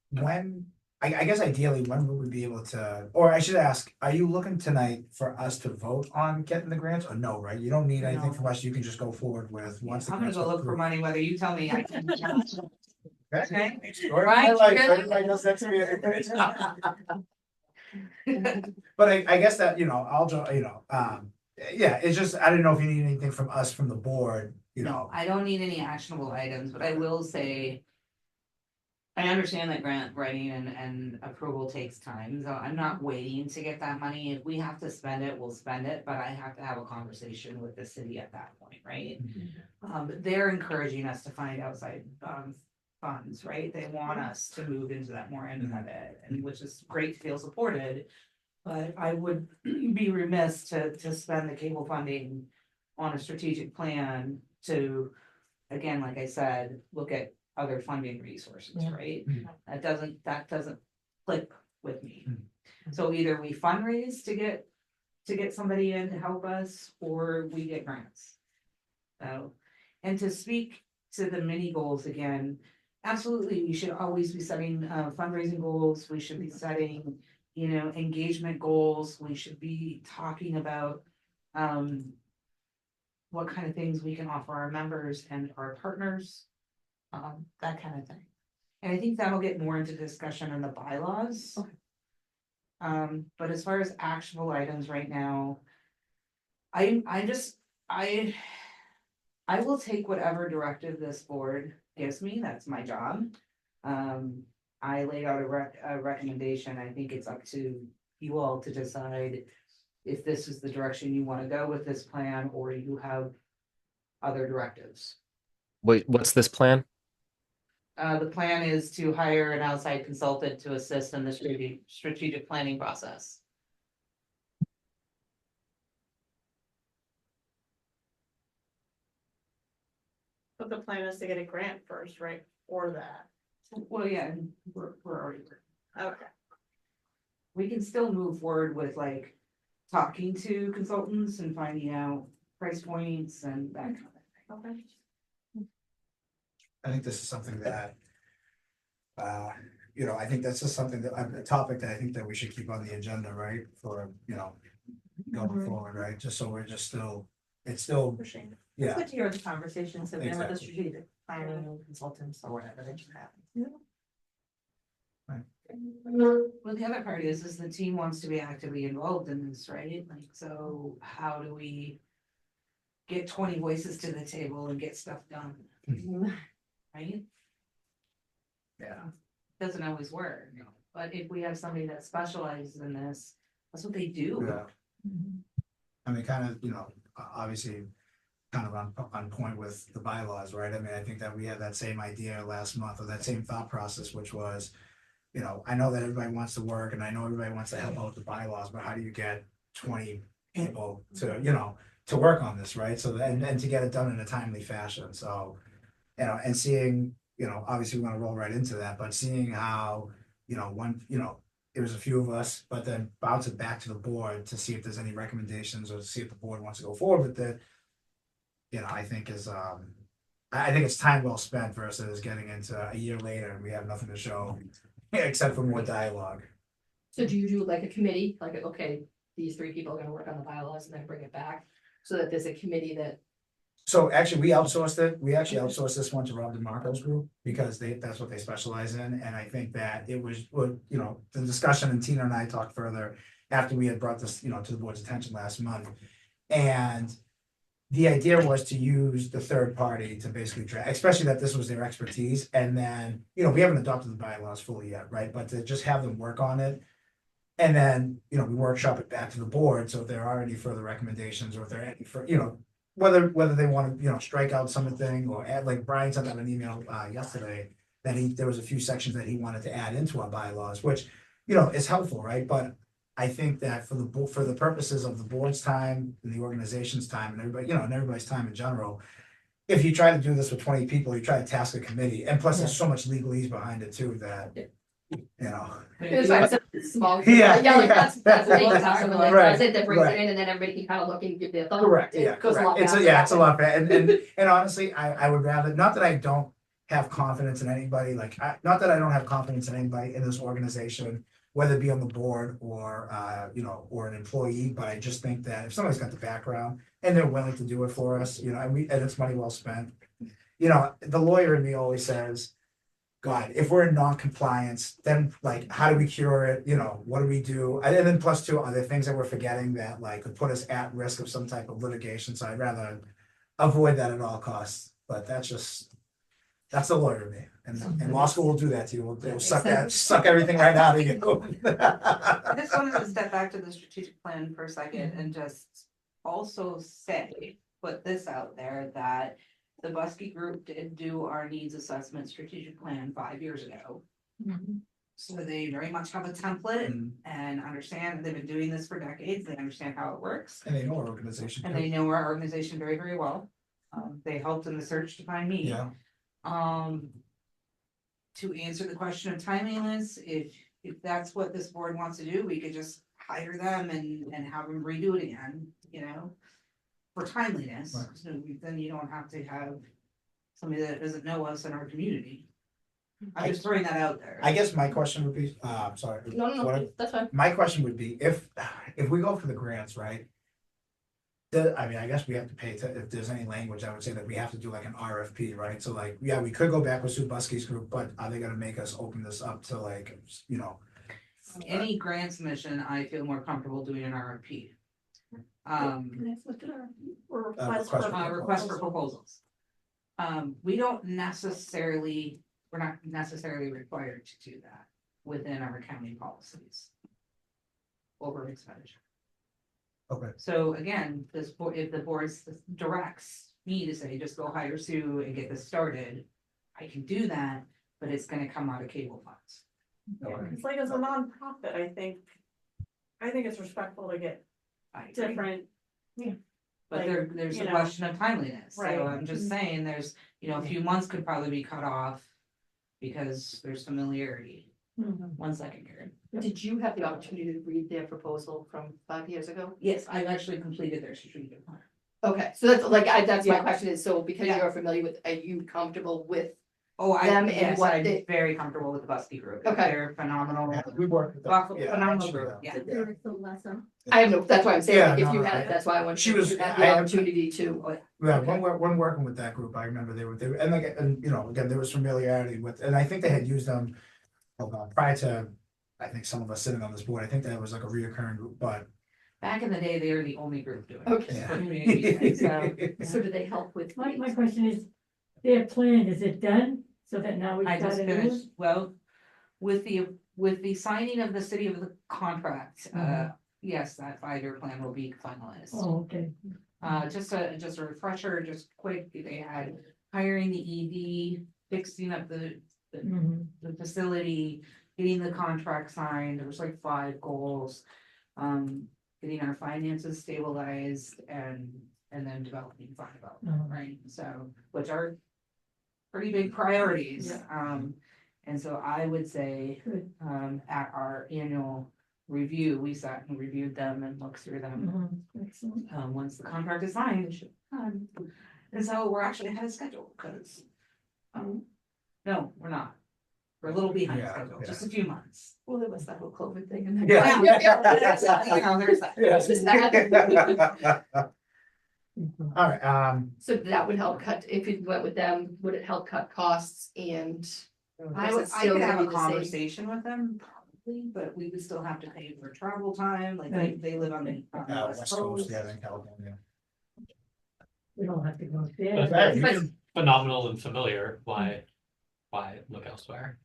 B: when I guess ideally, when would we be able to, or I should ask, are you looking tonight for us to vote on getting the grants or no, right? You don't need anything
G: No.
B: from us, you can just go forward with once the
G: I'm gonna
B: grants
G: go
B: are
G: look for
B: approved.
G: money, whether you tell me I can.
B: Okay.
G: Okay.
B: Story of
G: Right,
B: my life,
G: good.
B: everybody else that's me. But I guess that, yeah, it's just, I didn't know if you need anything from us, from the board,
G: No, I don't need any actionable items, but I will say. I understand that grant writing and approval takes time, so I'm not waiting to get that money. If we have to spend it, we'll spend it, but I have to have a conversation with the city at that point, right? But they're encouraging us to find outside funds, right? They want us to move into that more end of it, and which is great to feel supported. But I would be remiss to spend the cable funding on a strategic plan to, again, like I said, look at other funding resources, right?
B: Mhm.
G: That doesn't click with me. So either we fundraise to get somebody in to help us, or we get grants. So, and to speak to the mini goals again, absolutely, we should always be setting fundraising goals, we should be setting, engagement goals, we should be talking about what kind of things we can offer our members and our partners, that kind of thing. And I think that'll get more into discussion in the bylaws. But as far as actionable items right now, I will take whatever directive this board gives me, that's my job. I laid out a recommendation, I think it's up to you all to decide if this is the direction you wanna go with this plan, or you have other directives.
H: Wait, what's this plan?
G: The plan is to hire an outside consultant to assist in the strategic planning process.
I: But the plan is to get a grant first, right, for that,
G: Well, yeah, and we're already,
I: okay.
G: we can still move forward with like talking to consultants and finding out price points and that kind of thing.
I: Okay.
B: I think this is something that, I think that's just something that, a topic that I think that we should keep on the agenda, right? For, going forward, right? Just so we're just still, it's still,
A: Pushing. It's
B: yeah,
A: good to hear the conversations and then with the
B: Exactly.
A: strategic planning consultants or whatever that just happened.
G: Well, the other part is the team wants to be actively involved in this, right? Like, so how do we get 20 voices to the table and get stuff done, right?
B: yeah.
G: Doesn't always work, but if we have somebody that specializes in this, that's what they do.
B: Yeah. I mean, kind of, obviously, kind of on point with the bylaws, right? I mean, I think that we had that same idea last month, or that same thought process, which was, I know that everybody wants to work, and I know everybody wants to help out with the bylaws, but how do you get 20 people to work on this, right? So, and to get it done in a timely fashion, so, and seeing, obviously we want to roll right into that, but seeing how, it was a few of us, but then bounce it back to the board to see if there's any recommendations, or to see if the board wants to go forward with it. I think is, I think it's time well spent versus getting into a year later and we have nothing to show, except for more dialogue.
D: So do you do like a committee, like, okay, these 3 people are gonna work on the bylaws and then bring it back, so that there's a committee that,
B: So actually, we outsourced it. We actually outsourced this one to Rob DeMarco's group because that's what they specialize in. And I think that it was, the discussion, and Tina and I talked further after we had brought this, to the board's attention last month. And the idea was to use the third party to basically draft, especially that this was their expertise. And then, we haven't adopted the bylaws fully yet, right? But to just have them work on it. And then, we workshop it back to the board. So if there are any further recommendations, or if there are any whether they want to, strike out something or add, like Brian sent out an email yesterday that there was a few sections that he wanted to add into our bylaws, which, is helpful, right? But I think that for the purposes of the board's time and the organization's time and everybody, and everybody's time in general, if you try to do this with 20 people, you try to task a committee, and plus there's so much legalese behind it too that,
D: it's like a small.
B: Yeah,
D: Like
B: yeah.
D: that's the thing, someone like
B: Right,
D: does it, that brings
B: right.
D: it in, and then everybody can kind of look and give their thoughts.
B: Correct,
D: It
B: yeah,
D: goes a lot
B: correct. It's
D: faster
B: a
D: that way.
B: lot, and honestly, I would rather, not that I don't, have confidence in anybody, like, not that I don't have confidence in anybody in this organization, whether it be on the board or, you know, or an employee, but I just think that if somebody's got the background and they're willing to do it for us, you know, and it's money well spent. You know, the lawyer in me always says, God, if we're in non-compliance, then like, how do we cure it? You know, what do we do? And then plus two, are there things that we're forgetting that like could put us at risk of some type of litigation? So I'd rather avoid that at all costs, but that's the lawyer in me. And law school will do that to you. They'll suck everything right out of you.
G: I just wanted to step back to the strategic plan for a second and just also say, put this out there, that the Buskey Group did do our needs assessment strategic plan 5 years ago. So they very much have a template and understand, they've been doing this for decades, they understand how it works.
B: And they know our organization.
G: And they know our organization very, very well. They helped in the search to find me.
B: Yeah,
G: To answer the question of timeliness, if that's what this board wants to do, we could just hire them and have them redo it again, you know? For timeliness,
B: Right.
G: so then you don't have to have somebody that doesn't know us in our community. I'm just throwing that out there.
B: I guess my question would be, sorry.
D: No,
B: What-
D: that's fine.
B: My question would be, if we go for the grants, right? I mean, I guess we have to pay, if there's any language, I would say that we have to do like an RFP, right? So like, yeah, we could go back with Sue Buskey's group, but are they gonna make us open this up to like, you know?
G: Any grant submission, I feel more comfortable doing an RFP.
I: Can I flip it or
B: request
G: Request for proposals. We don't necessarily, we're not necessarily required to do that within our accounting policies. Over expenditure.
B: Okay.
G: So again, this board, if the board directs me to say, just go hire Sue and get this started, I can do that, but it's gonna come out of cable funds.
I: It's like as a nonprofit, I think it's respectful to get
G: I agree.
I: different.
G: But
I: like,
G: there's
I: you
G: a
I: know,
G: question of timeliness, so
I: right.
G: I'm just saying, there's, you know, a few months could probably be cut off. Because there's familiarity. 1 second, Karen.
D: Did you have the opportunity to read their proposal from 5 years ago?
G: Yes, I've actually completed their strategic plan.
D: Okay, so that's like, that's my
G: Yeah.
D: question is, so because
G: Yeah.
D: you're familiar with, are you comfortable with?
G: Oh,
D: Them and
G: yes,
D: what
G: I'm
D: they-
G: very comfortable with the Buskey group.
D: Okay.
G: They're phenomenal.
B: Yeah, we work with
G: Buff-
B: them. Yeah,
G: phenomenal
B: actually,
G: group, yeah.
D: I have no, that's why I'm saying,
B: Yeah,
D: like, if
B: no,
D: you
B: no,
D: had it, that's why I wanted
B: She
D: to,
B: was-
D: you had
B: I
D: the
B: have-
D: opportunity to.
B: Yeah, when working with that group, I remember they were, and like, and you know, again, there was familiarity with, and I think they had used them. Prior to, I think some of us sitting on this board, I think that was like a reoccurring group, but.
G: Back in the day, they were the only group doing it.
D: Okay.
G: for community, so
D: So do they help with?
E: My question is, their plan, is it done? So that now we
G: I
E: start
G: just
E: a new one?
G: finished, well, with the signing of the city of the contract, yes, that 5-year plan will be finalized.
E: Oh, okay.
G: Just a refresher, just quick, they had hiring the ED, fixing up the facility, getting the contract signed, there was like 5 goals. Getting our finances stabilized and then developing fund development, right? So, which are pretty big priorities. And so I would say,
E: Good.
G: at our annual review, we sat and reviewed them and looked through them.
E: Excellent.
G: Once the contract is signed, it should be done. And so we're actually ahead of schedule, because, no, we're not. We're a little behind
B: Yeah,
G: schedule,
B: yeah.
G: just a few months.
D: Well, there was that whole COVID thing. And
B: Yeah.
G: You know, there's that.
D: It's just that.
B: All right,
D: So that would help cut, if you went with them, would it help cut costs and?
G: I
D: is
G: would,
D: it
G: I
D: still
G: could
D: gonna
G: have
D: be
G: a
D: the same?
G: conversation with them, probably, but we would still have to pay for travel time, like they live on the
B: West Coast, yeah, in California.
E: We don't have to go
B: Okay.
E: there.
B: you
D: But-
B: can-
F: Phenomenal and familiar, why look elsewhere?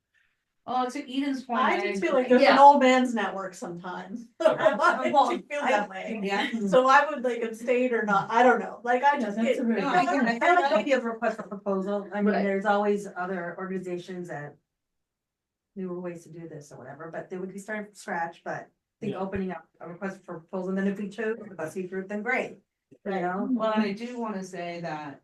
G: Oh, to Eden's point.
I: I just feel like there's
D: Yeah.
I: an old man's network sometimes. I just feel that way.
G: Yeah.
I: So I would like abstain or not, I don't know, like I
E: Yeah,
I: just.
E: that's a very
G: No,
E: good
G: I get
E: point.
G: it.
A: I like the idea of request for proposal. I mean,
D: Right.
A: there's always other organizations that newer ways to do this or whatever, but they would be starting from scratch, but I think
F: Yeah.
A: opening up a request for proposal, and then if we chose the BuzzFeed group, then great. You know,
G: Well, and I do wanna say that,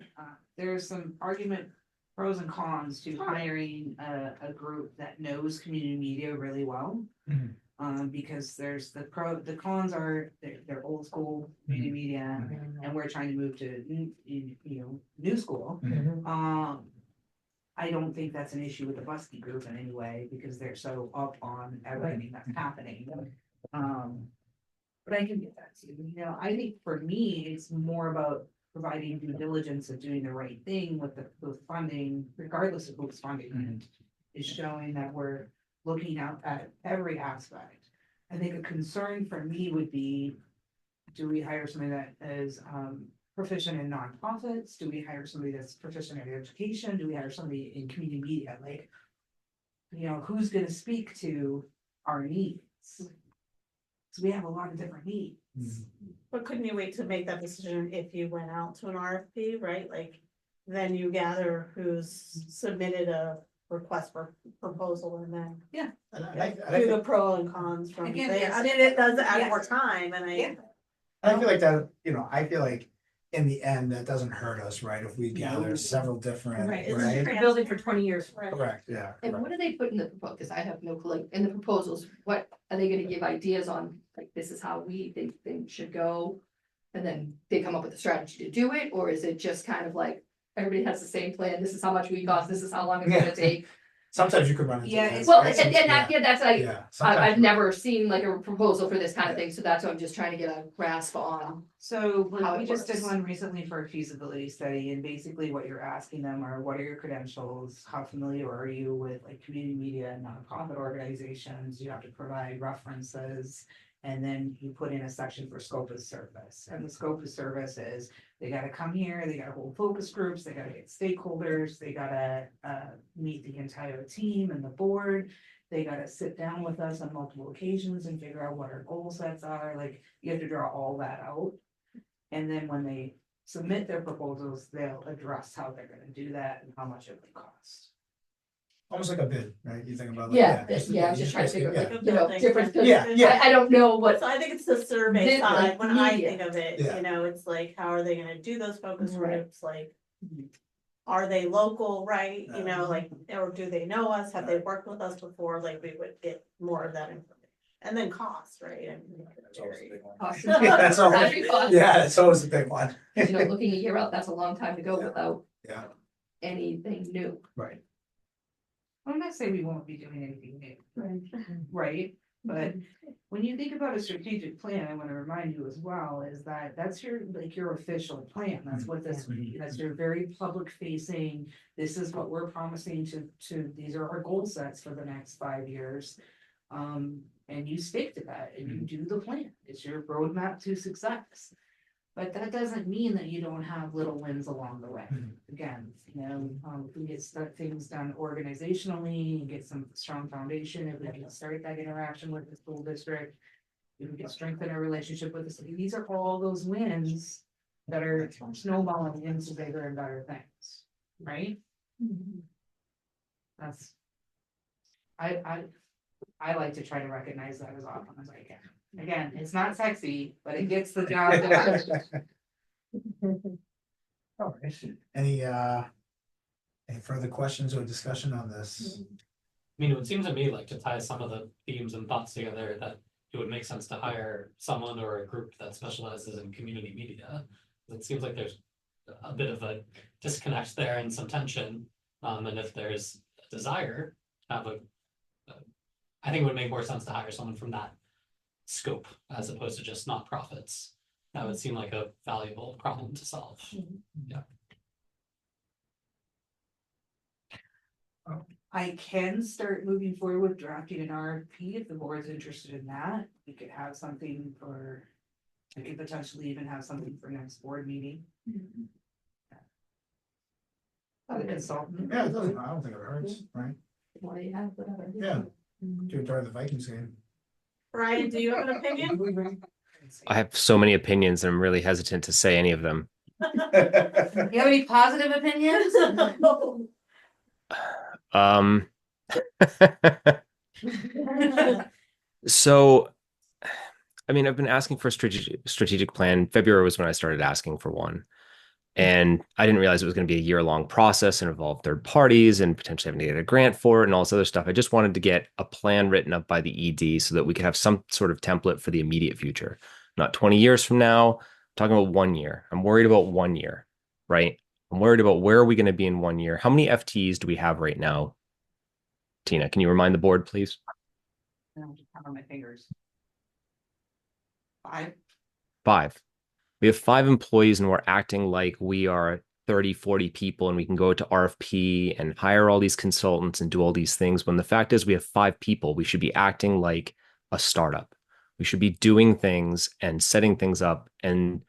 G: there's some argument, pros and cons to hiring a group that knows community media really well.
B: Mhm.
G: Because there's the cons are, they're old school community media, and we're trying to move to, new school.
B: Mhm.
G: I don't think that's an issue with the Busky group in any way, because they're so up on everything that's happening. But I can get that too, you know, I think for me, it's more about providing due diligence of doing the right thing with the funding, regardless of who's funding it. Is showing that we're looking out at every aspect. I think a concern for me would be, do we hire somebody that is proficient in nonprofits? Do we hire somebody that's proficient in education? Do we hire somebody in community media? Like, you know, who's gonna speak to our needs? So we have a lot of different needs.
I: But couldn't you wait to make that decision if you went out to an RFP, right? Like, then you gather who's submitted a request for proposal and then do the pro and cons from
G: Again,
I: there.
G: yes.
I: I mean, it does add
G: Yes.
I: more time and
G: Yeah.
B: I feel like that, you know, I feel like in the end, that doesn't hurt us, right? If we gather several different,
I: Right, it's
B: right?
I: trans-
A: building for 20 years.
I: Right.
B: Correct, yeah.
D: And
B: correct.
D: what do they put in the proposal? Because I have no clue, like, in the proposals, what are they gonna give ideas on, like, this is how we think things should go? And then they come up with a strategy to do it, or is it just kind of like, everybody has the same plan, this is how much we cost, this is how long it's
B: Yeah.
D: gonna take?
B: Sometimes you could run into.
G: Yeah,
B: that,
G: it's-
D: Well,
B: right?
D: and that, yeah, that's like,
B: Yeah.
D: I've
B: sometimes-
D: never seen like a proposal for this kind of thing, so that's what I'm just trying to get a grasp on.
G: So
D: How
G: we
D: it
G: just did
D: works.
G: one recently for a feasibility study, and basically what you're asking them are, what are your credentials? How familiar are you with like community media and nonprofit organizations? You have to provide references. And then you put in a section for scope of service, and the scope of service is, they gotta come here, they gotta hold focus groups, they gotta get stakeholders, they gotta meet the entire team and the board. They gotta sit down with us on multiple occasions and figure out what our goal sets are, like, you have to draw all that out. And then when they submit their proposals, they'll address how they're gonna do that and how much it would cost.
B: Almost like a bid, right? You think about. Like,
D: Yeah,
B: just-
D: yeah, I was just trying to figure,
B: yeah.
D: like, you know,
I: Building
D: different, 'cause
B: Yeah, yeah.
D: I don't know what,
I: So I think it's the survey
D: This,
I: side,
D: like,
I: when I
D: media.
I: think of it,
B: Yeah.
I: you know, it's like, how are they gonna do those focus
D: Right.
I: groups, like. Are they local, right, you know, like, or do they know us, have they worked with us before, like, we would get more of that information. And then cost, right, and.
B: That's always a big one.
D: cost.
B: Yeah, that's always,
D: Every cost.
B: yeah, it's always a big one.
D: You know, looking a year out, that's a long time to go
B: Yeah.
D: without
B: Yeah,
D: anything new.
B: right.
G: I'm not saying we won't be doing anything new,
E: Right.
G: right? But when you think about a strategic plan, I wanna remind you as well, is that that's your, like, your official plan, that's what this, that's your very public facing. This is what we're promising to, these are our goal sets for the next 5 years. And you stick to that and you do the plan, it's your roadmap to success. But that doesn't mean that you don't have little wins along the way.
B: Mhm.
G: Again, you know, if we get things done organizationally and get some strong foundation, if we can start that interaction with the school district. If we can strengthen our relationship with the city, these are all those wins that are snowballing into bigger and better things, right? That's. I like to try to recognize that as often as I can. Again, it's not sexy, but it gets the job done.
B: All right. Any further questions or discussion on this?
F: I mean, it would seem to me like to tie some of the themes and thoughts together that it would make sense to hire someone or a group that specializes in community media. It seems like there's a bit of a disconnect there and some tension. And if there's a desire to have I think it would make more sense to hire someone from that scope as opposed to just nonprofits. That would seem like a valuable problem to solve.
G: I can start moving forward with drafting an RFP if the board's interested in that. We could have something for, I could potentially even have something for next board meeting. The consultant.
B: Yeah, it doesn't, I don't think it hurts, right?
D: What do you have, whatever.
B: Yeah. Do it during the Vikings game.
I: Brian, do you have an opinion?
H: I have so many opinions and I'm really hesitant to say any of them.
G: You have any positive opinions?
H: So, I mean, I've been asking for a strategic plan. February was when I started asking for one. And I didn't realize it was going to be a year-long process and involve third parties and potentially having to get a grant for it and all this other stuff. I just wanted to get a plan written up by the ED so that we could have some sort of template for the immediate future. Not 20 years from now, I'm talking about 1 year. I'm worried about 1 year, right? I'm worried about where are we going to be in 1 year? How many FTEs do we have right now? Tina, can you remind the board, please?
G: I'll just count on my fingers. 5.
H: 5. We have 5 employees and we're acting like we are 30, 40 people and we can go to RFP and hire all these consultants and do all these things. When the fact is we have 5 people, we should be acting like a startup. We should be doing things and setting things up and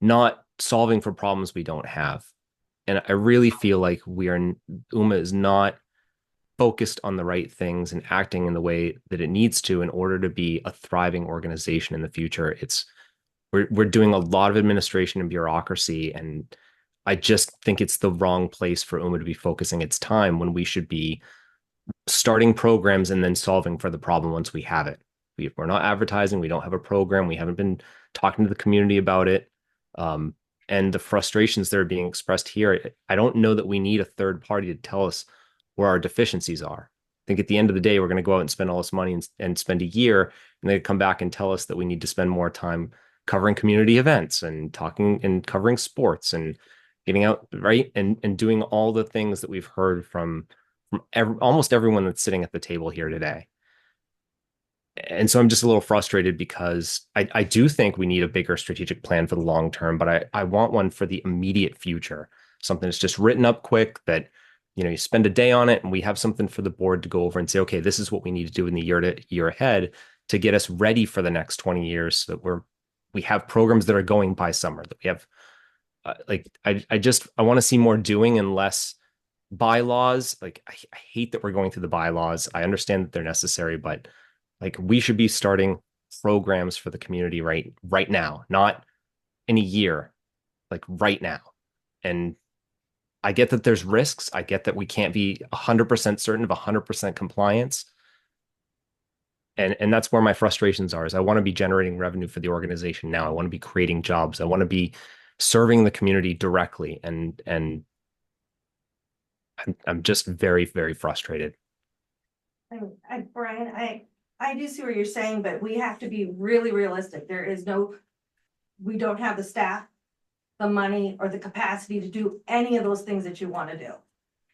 H: not solving for problems we don't have. And I really feel like UMA is not focused on the right things and acting in the way that it needs to in order to be a thriving organization in the future. We're doing a lot of administration and bureaucracy, and I just think it's the wrong place for UMA to be focusing its time when we should be starting programs and then solving for the problem once we have it. We're not advertising, we don't have a program, we haven't been talking to the community about it. And the frustrations that are being expressed here, I don't know that we need a third party to tell us where our deficiencies are. I think at the end of the day, we're going to go out and spend all this money and spend a year, and they come back and tell us that we need to spend more time covering community events and talking and covering sports and getting out, right, and doing all the things that we've heard from almost everyone that's sitting at the table here today. And so I'm just a little frustrated because I do think we need a bigger strategic plan for the long term, but I want one for the immediate future, something that's just written up quick that, you spend a day on it and we have something for the board to go over and say, okay, this is what we need to do in the year ahead to get us ready for the next 20 years so that we have programs that are going by summer, that we have I want to see more doing and less bylaws. Like I hate that we're going through the bylaws. I understand that they're necessary, but like we should be starting programs for the community right now, not in a year, like right now. And I get that there's risks. I get that we can't be 100% certain of 100% compliance. And that's where my frustrations are, is I want to be generating revenue for the organization now. I want to be creating jobs. I want to be serving the community directly. And I'm just very, very frustrated.
A: Brian, I do see what you're saying, but we have to be really realistic. We don't have the staff, the money, or the capacity to do any of those things that you want to do.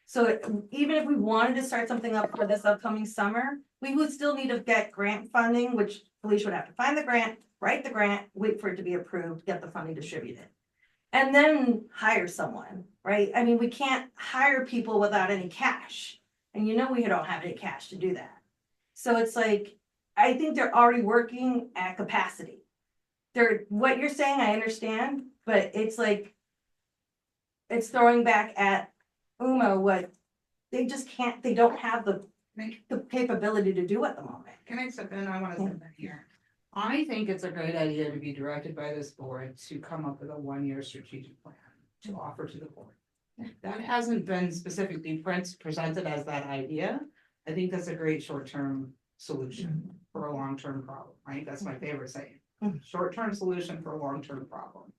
A: So even if we wanted to start something up for this upcoming summer, we would still need to get grant funding, which Felicia would have to find the grant, write the grant, wait for it to be approved, get the funding distributed. And then hire someone, right? I mean, we can't hire people without any cash. And we don't have any cash to do that. So it's like, I think they're already working at capacity. What you're saying, I understand, but it's like, it's throwing back at UMA what they just can't, they don't have the capability to do at the moment.
G: Can I step in? I want to step in here. I think it's a great idea to be directed by this board to come up with a 1-year strategic plan to offer to the board. That hasn't been specifically presented as that idea. I think that's a great short-term solution for a long-term problem, right? That's my favorite saying. Short-term solution for a long-term problem.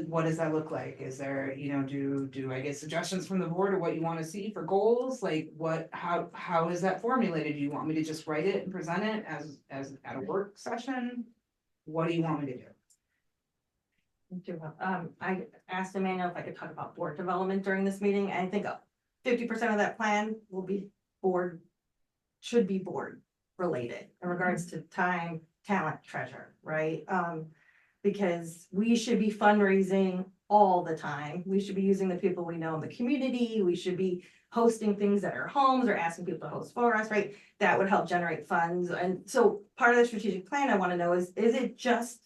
G: What does that look like? Is there, do I get suggestions from the board of what you want to see for goals? Like how is that formulated? Do you want me to just write it and present it as at a work session? What do you want me to do?
A: I asked Emmanuel if I could talk about board development during this meeting. I think 50% of that plan should be board related in regards to time, talent, treasure, right? Because we should be fundraising all the time. We should be using the people we know in the community. We should be hosting things at our homes or asking people to host for us, right? That would help generate funds. And so part of the strategic plan I want to know is it just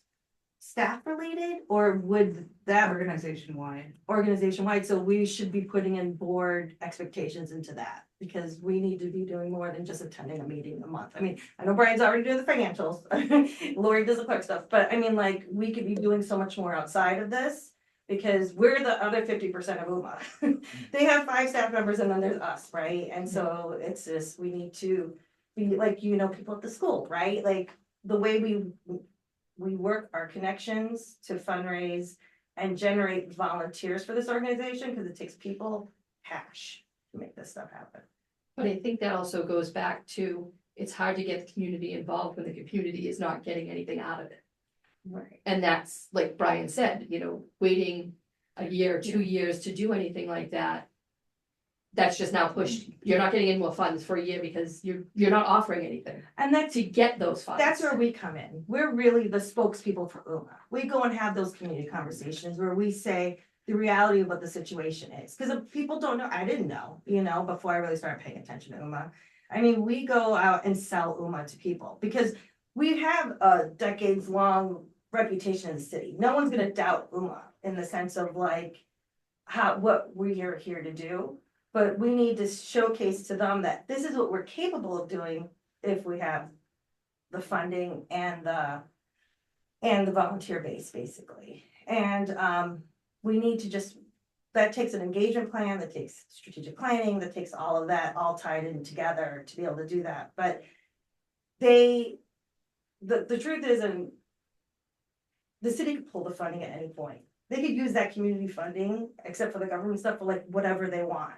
A: staff related, or would that
G: Organization wide.
A: So we should be putting in board expectations into that, because we need to be doing more than just attending a meeting a month. I mean, I know Brian's already doing the financials. Lori does the clerk stuff, but I mean, like, we could be doing so much more outside of this, because we're the other 50% of UMA. They have 5 staff members and then there's us, right? And so it's just, we need to be like, people at the school, right? Like the way we work our connections to fundraise and generate volunteers for this organization, because it takes people, cash to make this stuff happen.
D: But I think that also goes back to, it's hard to get the community involved when the community is not getting anything out of it.
A: Right.
D: And that's, like Brian said, you know, waiting a year, 2 years to do anything like that. That's just now pushed, you're not getting any more funds for a year because you're not offering anything
A: And that's,
D: to get those funds.
A: that's where we come in. We're really the spokespeople for UMA. We go and have those community conversations where we say the reality of what the situation is. Because people don't know, I didn't know, you know, before I really started paying attention to UMA. I mean, we go out and sell UMA to people because we have a decades-long reputation in the city. No one's gonna doubt UMA in the sense of like what we are here to do. But we need to showcase to them that this is what we're capable of doing if we have the funding and the volunteer base, basically. And we need to just, that takes an engagement plan, that takes strategic planning, that takes all of that all tied in together to be able to do that. But the truth is, the city could pull the funding at any point. They could use that community funding, except for the government stuff, for like whatever they want,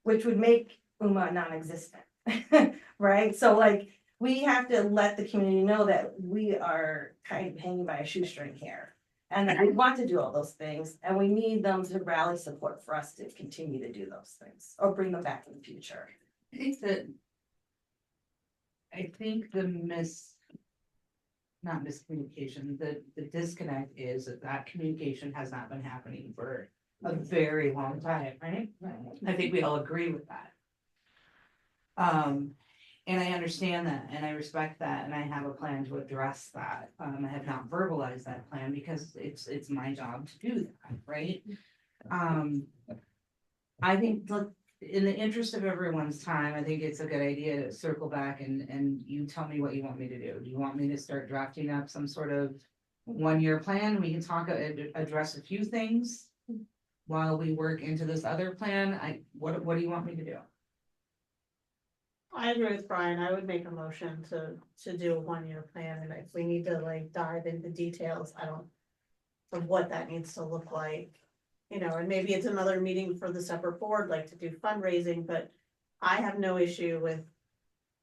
A: which would make UMA non-existent, right? So like, we have to let the community know that we are kind of hanging by a shoestring here. And that we want to do all those things, and we need them to rally support for us to continue to do those things, or bring them back in the future.
G: I think not miscommunication, the disconnect is that communication has not been happening for a very long time, right? I think we all agree with that. And I understand that, and I respect that, and I have a plan to address that. I have not verbalized that plan because it's my job to do that, right? I think, look, in the interest of everyone's time, I think it's a good idea to circle back and you tell me what you want me to do. Do you want me to start drafting up some sort of 1-year plan? We can talk, address a few things while we work into this other plan. What do you want me to do?
I: I agree with Brian. I would make a motion to do a 1-year plan, and if we need to like dive into details, of what that needs to look like. You know, and maybe it's another meeting for the separate board, like to do fundraising, but I have no issue with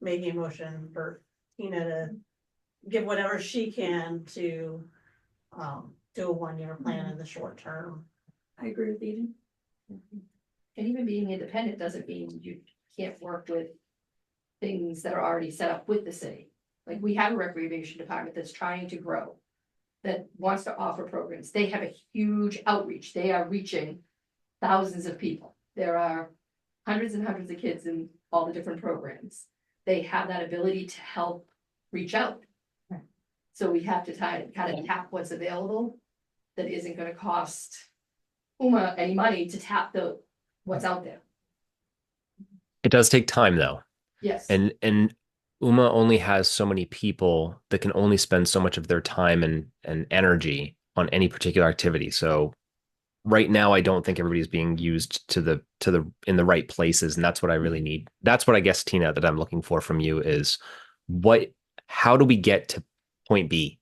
I: making a motion for Tina to give whatever she can to do a 1-year plan in the short term.
D: I agree with Eden. And even being independent doesn't mean you can't work with things that are already set up with the city. Like, we have a recreation department that's trying to grow, that wants to offer programs. They have a huge outreach. They are reaching thousands of people. There are hundreds and hundreds of kids in all the different programs. They have that ability to help reach out. So we have to kind of tap what's available that isn't going to cost UMA any money to tap what's out there.
H: It does take time though.
D: Yes.
H: And UMA only has so many people that can only spend so much of their time and energy on any particular activity. So right now, I don't think everybody's being used in the right places. And that's what I really need. That's what I guess, Tina, that I'm looking for from you is how do we get to point B?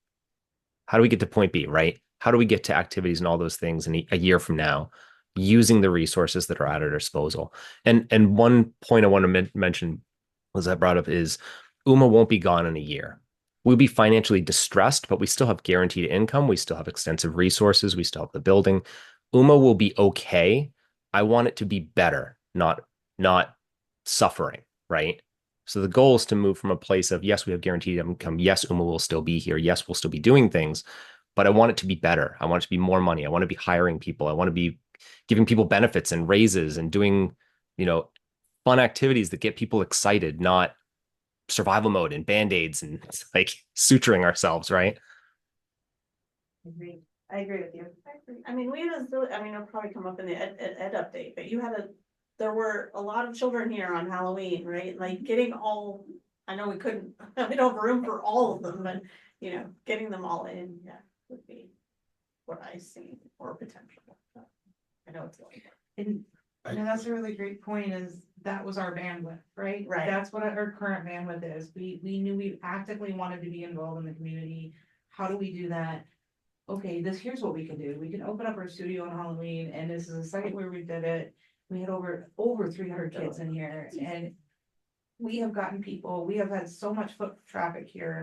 H: How do we get to point B, right? How do we get to activities and all those things in a year from now, using the resources that are at our disposal? And one point I want to mention was I brought up is UMA won't be gone in a year. We'll be financially distressed, but we still have guaranteed income. We still have extensive resources. We still have the building. UMA will be okay. I want it to be better, not suffering, right? So the goal is to move from a place of, yes, we have guaranteed income. Yes, UMA will still be here. Yes, we'll still be doing things, but I want it to be better. I want it to be more money. I want to be hiring people. I want to be giving people benefits and raises and doing, fun activities that get people excited, not survival mode and band-aids and like suturing ourselves, right?
A: I agree with you.
I: I mean, it'll probably come up in the ed update, but there were a lot of children here on Halloween, right? Like I know we don't have room for all of them, but getting them all in, would be what I see or potential. I know it's going.
G: And that's a really great point, is that was our bandwidth, right?
I: Right.
G: That's what our current bandwidth is. We knew we actively wanted to be involved in the community. How do we do that? Okay, here's what we can do. We can open up our studio on Halloween, and this is the second where we did it. We had over 300 kids in here, and we have had so much foot traffic here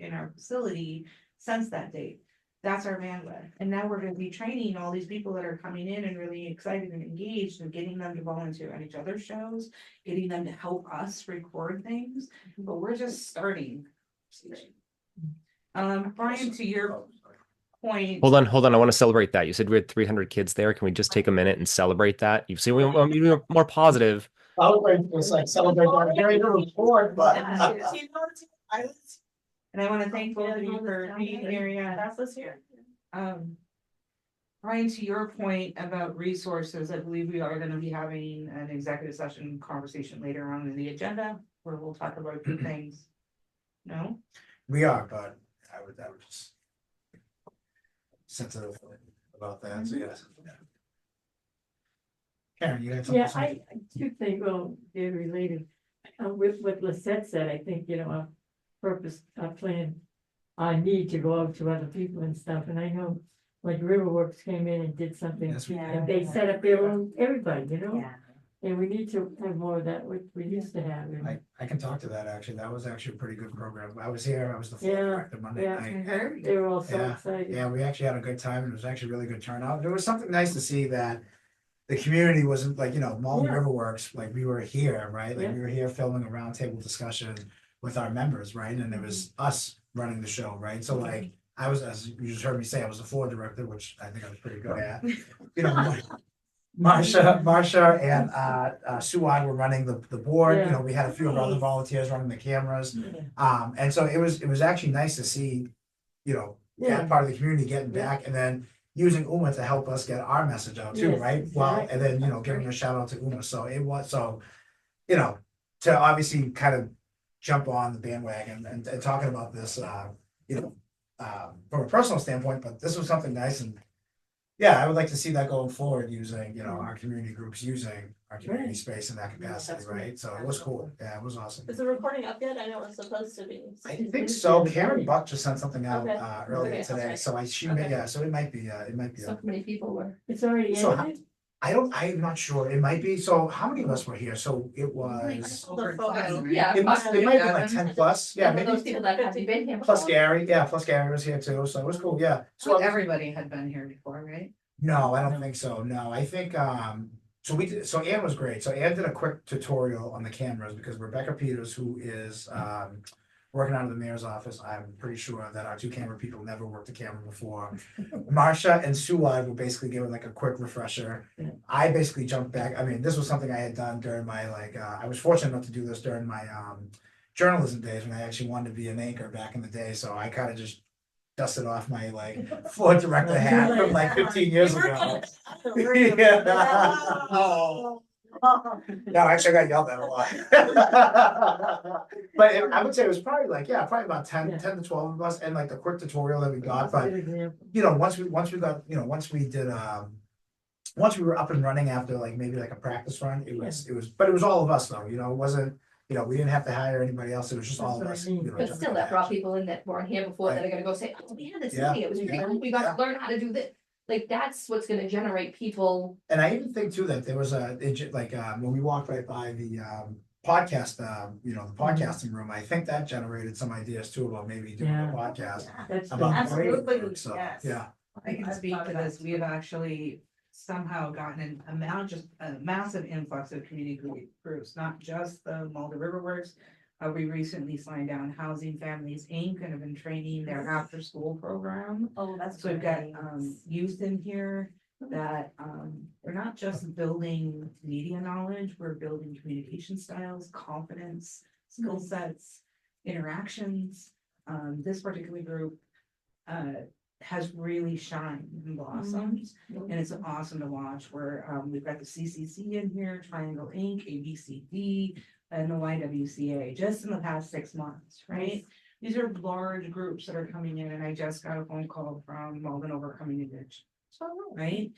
G: in our facility since that date. That's our bandwidth. And now we're gonna be training all these people that are coming in and really excited and engaged and getting them to volunteer on each other's shows, getting them to help us record things, but we're just starting. Brian, to your point.
H: Hold on. I want to celebrate that. You said we had 300 kids there. Can we just take a minute and celebrate that? You see, we're more positive.
B: It's like celebrate that very little sport, but.
G: And I wanna thank both of you for being here, yeah.
I: That's us here.
G: Ryan, to your point about resources, I believe we are gonna be having an executive session conversation later on in the agenda, where we'll talk about a few things. No?
B: We are, but I would just. Sensitive about that, so yes. Karen, you had something?
E: Yeah,
B: to say?
E: I do think, well, they're related, with what Lisette said, I think, our purpose, our plan, our need to go out to other people and stuff, and I know, like Riverworks came in and did something,
B: Yes, we did.
E: and they set up their own, everybody,
A: Yeah.
E: and we need to have more of that, what we used to have. and-
B: I can talk to that, actually, that was actually a pretty good program, I was here, I was the floor
E: Yeah,
B: director Monday
E: yeah.
B: night.
E: They were all so
B: Yeah,
E: excited.
B: Yeah, we actually had a good time, and it was actually a really good turnout, there was something nice to see that. The community wasn't like, Malden
E: Yeah.
B: Riverworks, like we were here, right, like
E: Yeah.
B: we were here filming a roundtable discussion with our members, right, and it was us running the show, right, so like. I was, as you just heard me say, I was the floor director, which I think I was pretty good at. Marsha and Suad were running the board,
E: Yeah.
B: we had a few of our other volunteers running the cameras. And so it was actually nice to see,
E: Yeah.
B: that part of the community getting
E: Yeah.
B: back and then using Uma to help us get our message out too,
E: Yes,
B: right? Well, and
E: exactly.
B: then, giving a shout out to Uma, so it was, to obviously kind of jump on the bandwagon and talking about this, from a personal standpoint, but this was something nice and yeah, I would like to see that going forward using, our community groups using our community
E: Right.
B: space in that capacity,
I: that's great.
B: right? So it was cool. Yeah, it was awesome.
I: Is the recording up yet? I know it's supposed to be.
B: I think so. Karen Buck just sent something out
I: Okay.
B: earlier
I: Okay,
B: today,
I: okay.
B: so she
I: Okay.
B: yeah, so it might be
D: So many people were.
E: It's already
B: So
E: ended?
B: I'm not sure. It might be. So how many of us were here? So it was
I: The photo.
D: Yeah.
B: it might be like 10 plus. Yeah,
D: Some of those
B: maybe
D: people that haven't been here.
B: plus
D: before.
B: Gary. Yeah, plus Gary was here too. So it was cool. Yeah.
G: So
B: So
G: everybody had been here before, right?
B: no, I don't think so. No, I think so Ann was great. So Ann did a quick tutorial on the cameras because Rebecca Peters, who is working out of the mayor's office, I'm pretty sure that our two camera people never worked a camera before. Marsha and Suad were basically giving like a quick refresher.
E: Yeah.
B: I basically jumped back. I mean, this was something I had done during my I was fortunate enough to do this during my journalism days when I actually wanted to be an anchor back in the day. So I kind of just dusted off my floor director hat from 15 years ago. Yeah.
A: Oh.
B: No, actually, I got yelled at a lot. But I would say it was probably probably about 10
E: Yeah.
B: to 12 of us, and the quick tutorial that we got,
E: That's a
B: but
E: good example.
B: once we got, once we did, once we were up and running after maybe a practice run, but it was all of us though, it wasn't, we didn't have to hire anybody else, it was just all of
E: That's
B: us.
E: what I mean.
D: But still, that brought people in that weren't here before that are gonna go say, oh, we had this
B: Yeah,
D: thing, it was
B: yeah,
D: fun, we got to learn how to do this. Like, that's what's gonna generate people.
B: And I even think too that there was when we walked right by the podcast, the podcasting room, I think that generated some ideas too about maybe doing a
E: Yeah.
B: podcast
E: That's
B: about
A: Absolutely,
B: work, so,
A: yes.
B: yeah.
G: I can speak to this. We have actually somehow gotten a massive influx of community groups, not just the Malden Riverworks. We recently signed down Housing Families Inc. and have been training their after-school program.
A: Oh, that's.
G: So we've got
A: great.
G: youth in here that we're not just building media knowledge, we're building communication styles, confidence, skill sets, interactions. This particular group has really shined and blossomed, and it's awesome to watch. Where we've got the CCC in here, Triangle Inc., ABCD, and the YWCA just in the past 6 months, right? These are large groups that are coming in, and I just got a phone call from Malden Overcoming Addiction, right?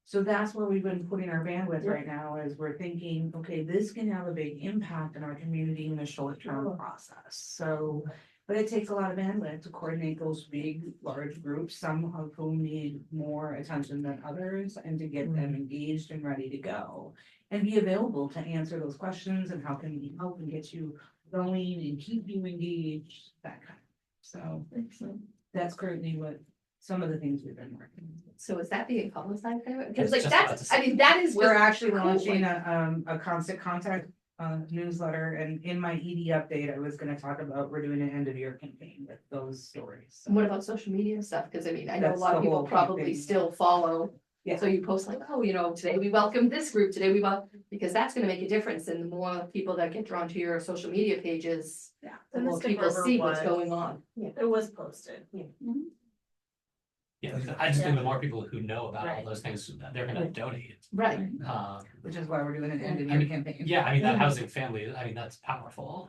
G: So that's where we've been putting our bandwidth right now, is we're thinking, okay, this can have a big impact in our community in a short-term process. So, but it takes a lot of bandwidth to coordinate those big, large groups, some of whom need more attention than others, and to get them engaged and ready to go. And be available to answer those questions, and how can we help and get you going and keep you engaged, that kind of. So
E: excellent.
G: that's currently what some of the things we've been working on.
D: So is that being publicized there?
F: I
D: Because
F: was
D: like
F: just about
D: that's,
F: to
D: I mean, that is.
G: We're
D: just
G: actually
D: cool,
G: launching
D: like-
G: a constant contact newsletter, and in my ED update, I was gonna talk about, we're doing an end of year campaign with those stories. So
D: And what about social media stuff? Because I mean, I know a
G: That's
D: lot
G: the
D: of people
G: whole
D: probably
G: campaign.
D: still follow.
G: Yeah.
D: So you post like, oh, you know, today we welcome this group, today we because that's gonna make a difference. And the more people that get drawn to your social media pages,
I: Yeah.
D: the
I: The
D: more
I: Mystic
D: people
I: River
D: see what's
I: was-
D: going on. Yeah.
I: It was posted.
F: Yeah, I just
I: Yeah.
F: think the more people who know about all
I: Right.
F: those things, they're gonna donate.
D: Right.
G: which is why we're doing an end of
F: I
G: year
F: mean,
G: campaign.
F: Yeah, I mean, that housing family, I mean, that's powerful.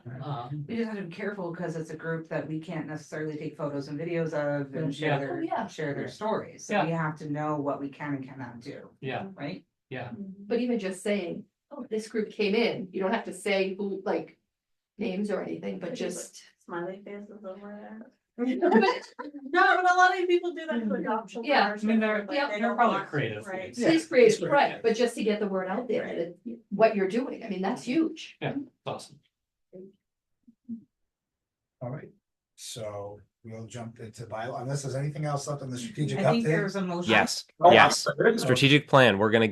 G: We just have to be careful because it's a group that we can't necessarily take photos and videos of and
F: Yeah.
G: share
D: Oh, yeah.
G: their stories. So
F: Yeah.
G: we have to know what we can and cannot do,
F: Yeah,
G: right?
F: yeah.
D: But even just saying, oh, this group came in, you don't have to say who, like, names or anything, but
I: Could you
D: just.
I: Smiley faces over there.
D: But-
I: No, but a lot of people do that for adoption.
D: Yeah.
I: partnership,
F: I mean, they're-
I: like,
D: yeah,
I: they
F: they're
I: don't
F: probably
I: want-
F: creative
I: Right.
F: leads.
D: Please
F: it's
D: create,
F: great,
D: right,
F: yeah.
D: but just to get the word out there, that what you're doing, I mean, that's huge.
F: Yeah, it's awesome.
B: All right, so we'll jump into bylaw, unless there's anything else left on the strategic
G: I think
B: update.
G: there's a motion.
H: Yes,
B: Oh,
H: yes.
B: sorry.
H: Strategic plan, we're gonna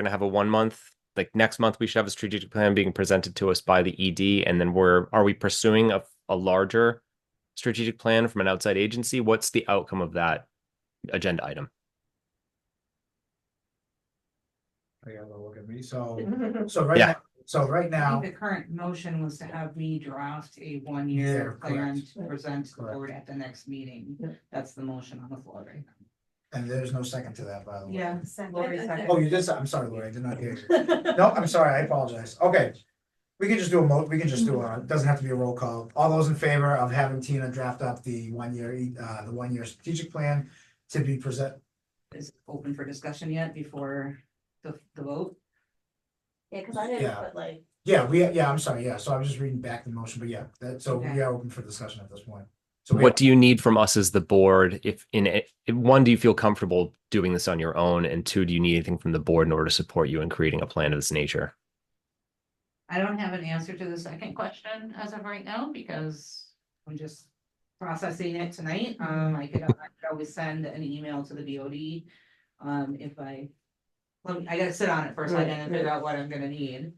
H: have a 1 month, like next month, we should have a strategic plan being presented to us by the ED, and then are we pursuing a larger strategic plan from an outside agency? What's the outcome of that agenda item?
B: I gotta look at me, so right
H: Yeah.
B: now, so right
G: I
B: now,
G: think the current motion was to have me draft a
B: Yeah,
G: one-year plan
B: correct.
G: to present to the
B: Correct.
G: board at the next meeting.
E: Yeah.
G: That's the motion on the floor right now.
B: and there's no second to that, by the way.
G: Yeah.
A: Second.
G: Lori seconded.
B: Oh, you did, I'm sorry, Lori, I did not hear you. No, I'm sorry, I apologize. Okay. We can just do it doesn't have to be a roll call. All those in favor of having Tina draft up the 1 year strategic plan to be
G: Is it open for discussion yet before the vote?
I: Yeah, cause I didn't
B: Yeah.
I: put like,
B: yeah, I'm sorry, yeah, so I'm just reading back the motion, but yeah, so
G: Okay.
B: we are open for discussion at this point. So we
H: What do you need from us as the board? If one, do you feel comfortable doing this on your own? And two, do you need anything from the board in order to support you in creating a plan of this nature?
G: I don't have an answer to the second question as of right now because I'm just processing it tonight. I could always send an email to the BOD. If I gotta sit on it for a second and figure out what I'm gonna need.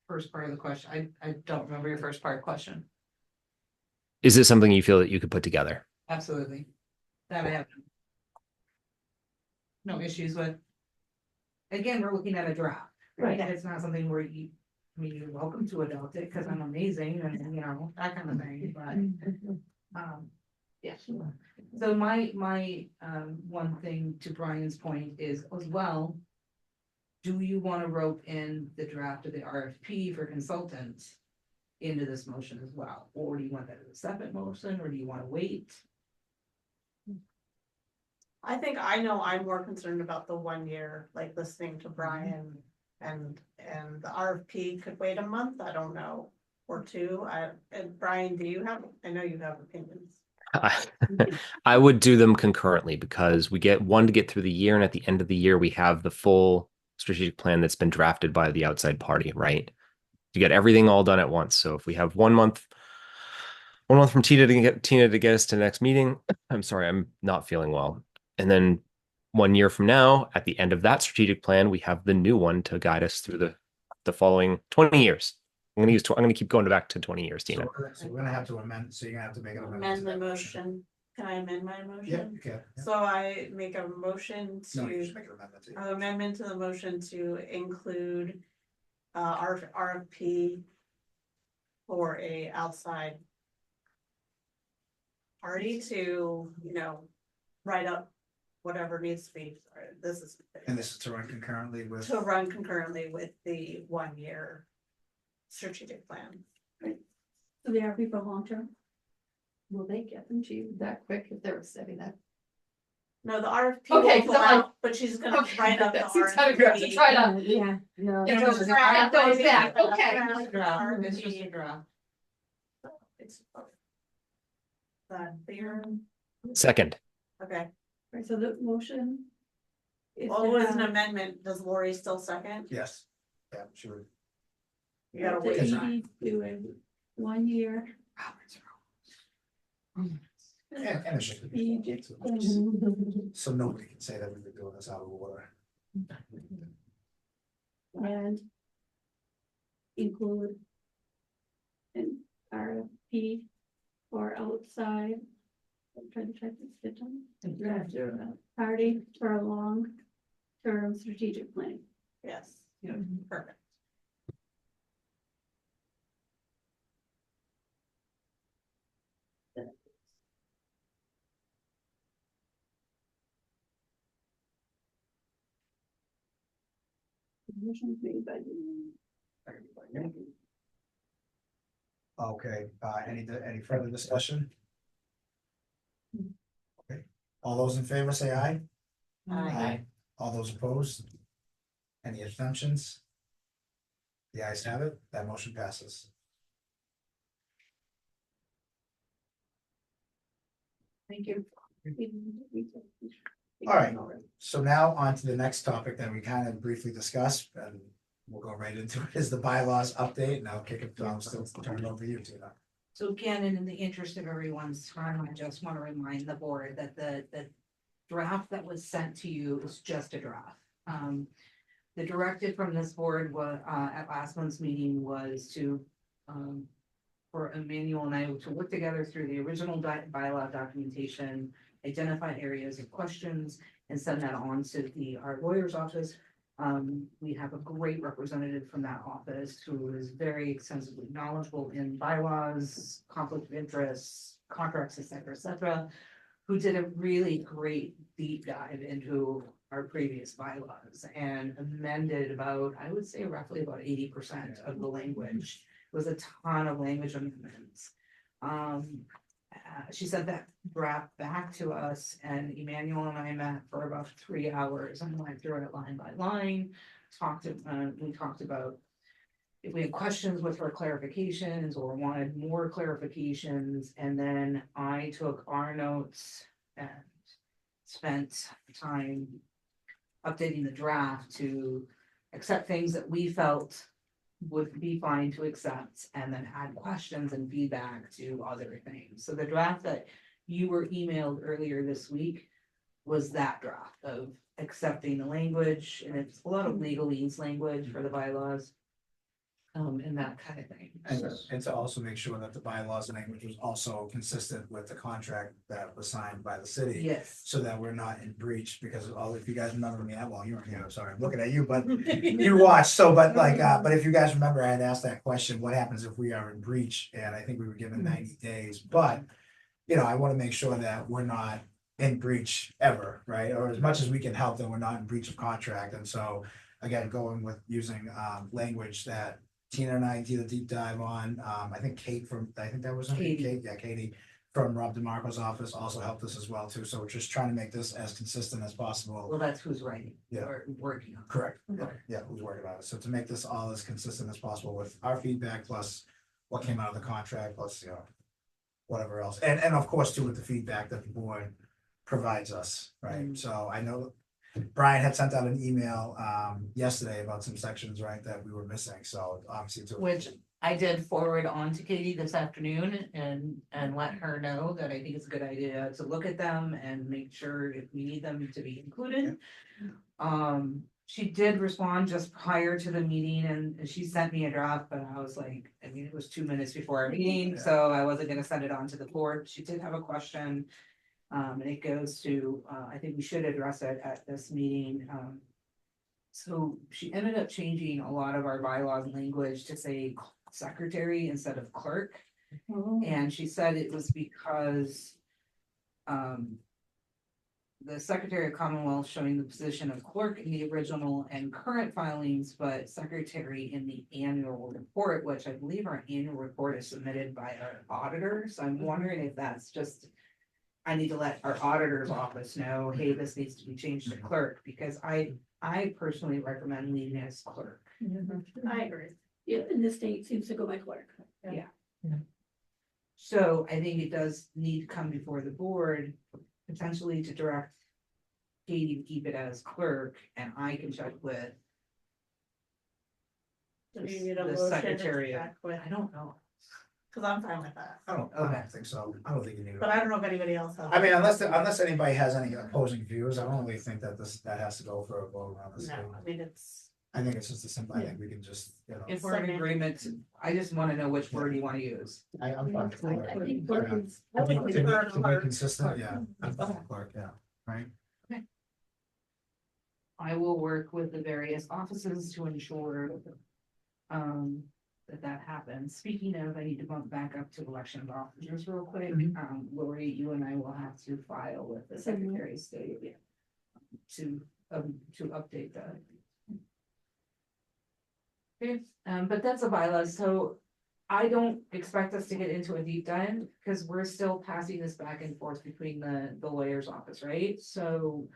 G: First part of the question, I don't remember your first part question.
H: Is this something you feel that you could put together?
G: Absolutely. That I have. No issues with. Again, we're looking at a draft.
E: Right.
G: It's not something where you're welcome to adopt it because I'm amazing and that kind of thing, but. Yeah. So my one thing to Brian's point is as well. Do you want to rope in the draft of the RFP for consultants? Into this motion as well, or do you want that as a separate motion, or do you want to wait?
I: I think I know I'm more concerned about the 1 year, like listening to Brian. And the RFP could wait a month, I don't know, or two, and Brian, I know you have opinions.
H: I would do them concurrently because we get one to get through the year, and at the end of the year, we have the full strategic plan that's been drafted by the outside party, right? To get everything all done at once. So if we have 1 month, 1 month from Tina to get us to the next meeting, I'm sorry, I'm not feeling well. And then 1 year from now, at the end of that strategic plan, we have the new one to guide us through the following 20 years. I'm going to keep going back to 20 years, Tina.
B: So we're gonna have to amend, so you're gonna have to make an amendment.
I: Amend
B: to
I: the
B: that
I: motion, can I amend my motion?
B: Yeah, you can. Yeah.
I: So I make a motion
B: No, you
I: to,
B: just make an amendment to it.
I: amendment to the motion to include. RFP. For a outside. Party to, write up whatever needs to be, this is.
B: And this is to run concurrently with.
I: To run concurrently with the 1 year. Strategic plan.
D: So they are people long term? Will they get them to you that quick if they're setting that?
I: No, the RFP
D: Okay,
I: will go
D: 'cause I'm
I: out, but she's gonna
D: Okay,
I: write up the
D: that seems kind of aggressive.
I: RFP.
D: Try to.
A: Yeah, no.
D: It
G: No,
D: goes
G: it's a
D: back,
G: draft.
D: goes back,
G: It's
D: okay.
G: just a draft. It's just a draft.
I: It's. That clear?
H: Second,
I: Okay,
D: Right, so the motion.
I: well, it was an amendment, does Lori still second?
B: Yes, yeah, sure.
I: You gotta
B: Yes,
I: wait.
B: I-
D: Do a 1 year.
B: And it should be. So nobody can say that we've been doing this out of order.
J: And include an RFP for outside. I'm trying to check this, get done. Party for a long-term strategic plan.
I: Yes,
G: Perfect.
J: Motion made by
B: Okay, any further discussion? Okay, all those in favor say aye.
I: Aye.
B: All those opposed? Any abstentions? The ayes have it, that motion passes.
J: Thank you.
B: All right. So now on to the next topic that we kind of briefly discussed, and we'll go right into it, is the bylaws update, and I'll kick it, I'll still turn it over to you, Tina.
G: So again, and in the interest of everyone's time, I just want to remind the board that the draft that was sent to you is just a draft. The directive from this board was, at last month's meeting was to, for Emmanuel and I to work together through the original bylaw documentation, identify areas of questions, and send that on to our lawyer's office. We have a great representative from that office who is very extensively knowledgeable in bylaws, conflict of interest, contracts, et cetera, who did a really great deep dive into our previous bylaws and amended about, I would say roughly about 80% of the language. It was a ton of language amendments. She sent that draft back to us, and Emmanuel and I met for about 3 hours and went through it line by line. We talked about if we had questions with her clarifications or wanted more clarifications, and then I took our notes and spent time updating the draft to accept things that we felt would be fine to accept, and then add questions and feedback to other things. So the draft that you were emailed earlier this week was that draft of accepting the language, and it's a lot of legalese language for the bylaws. And that kind of thing.
B: And to also make sure that the bylaws language was also consistent with the contract that was signed by the city.
G: Yes.
B: So that we're not in breach, because if you guys remember me, well, you weren't here, I'm sorry, I'm looking at you, but you watched, so, but if you guys remember, I had asked that question, what happens if we are in breach? And I think we were given 90 days, but, I want to make sure that we're not in breach ever, right? Or as much as we can help, that we're not in breach of contract, and so, again, going with using, language that Tina and I did a deep dive on, I think Kate I think that was her name,
G: Katie.
B: Katie from Rob DeMarco's office also helped us as well too, so we're just trying to make this as consistent as possible.
G: Well, that's who's writing.
B: Yeah.
G: Or working on it.
B: Correct, yeah, who's working on it, so to make this all as consistent as possible with our feedback plus what came out of the contract, plus, whatever else, and of course too with the feedback that the board provides us, right? So I know Brian had sent out an email yesterday about some sections, right, that we were missing, so obviously.
G: Which I did forward on to Katie this afternoon and let her know that I think it's a good idea to look at them and make sure if we need them to be included. She did respond just prior to the meeting, and she sent me a draft, but I was like, it was 2 minutes before our meeting, so I wasn't gonna send it on to the board. She did have a question. And it goes to, I think we should address it at this meeting. So she ended up changing a lot of our bylaws language to say secretary instead of clerk. And she said it was because the Secretary of Commonwealth showing the position of clerk in the original and current filings, but secretary in the annual report, which I believe our annual report is submitted by our auditor. So I'm wondering if that's just, I need to let our auditor's office know, hey, this needs to be changed to clerk, because I personally recommend leaving as clerk.
J: I agree. Yeah, and the state seems to go by clerk.
G: So I think it does need to come before the board, potentially to direct Katie to keep it as clerk, and I can check with
I: Do you need a
G: the
I: motion to
G: secretary.
I: check with?
G: I don't know.
I: cause I'm fine with that,
B: I don't think so. I don't think you need
I: but
B: it.
I: I don't know if anybody else has.
B: I mean, unless anybody has any opposing views, I don't really think that that has to go for a vote on this.
I: No, I mean, it's,
B: I think it's just a simple, I think we can just,
G: If we're in agreement, I just wanna know which word you wanna use.
B: I'm fine.
E: I think
B: Yeah.
E: Perkins-
I: I think
B: To
I: we
B: be
I: prefer
B: to be
I: clerk.
B: consistent, yeah, I'm fine, clerk, yeah, right?
G: I will work with the various offices to ensure that happens. Speaking of, I need to bump back up to election of officers real quick. Lori, you and I will have to file with the Secretary of State to update that. Okay, but that's a bylaw, so I don't expect us to get into a deep dive, because we're still passing this back and forth between the lawyer's office, right? So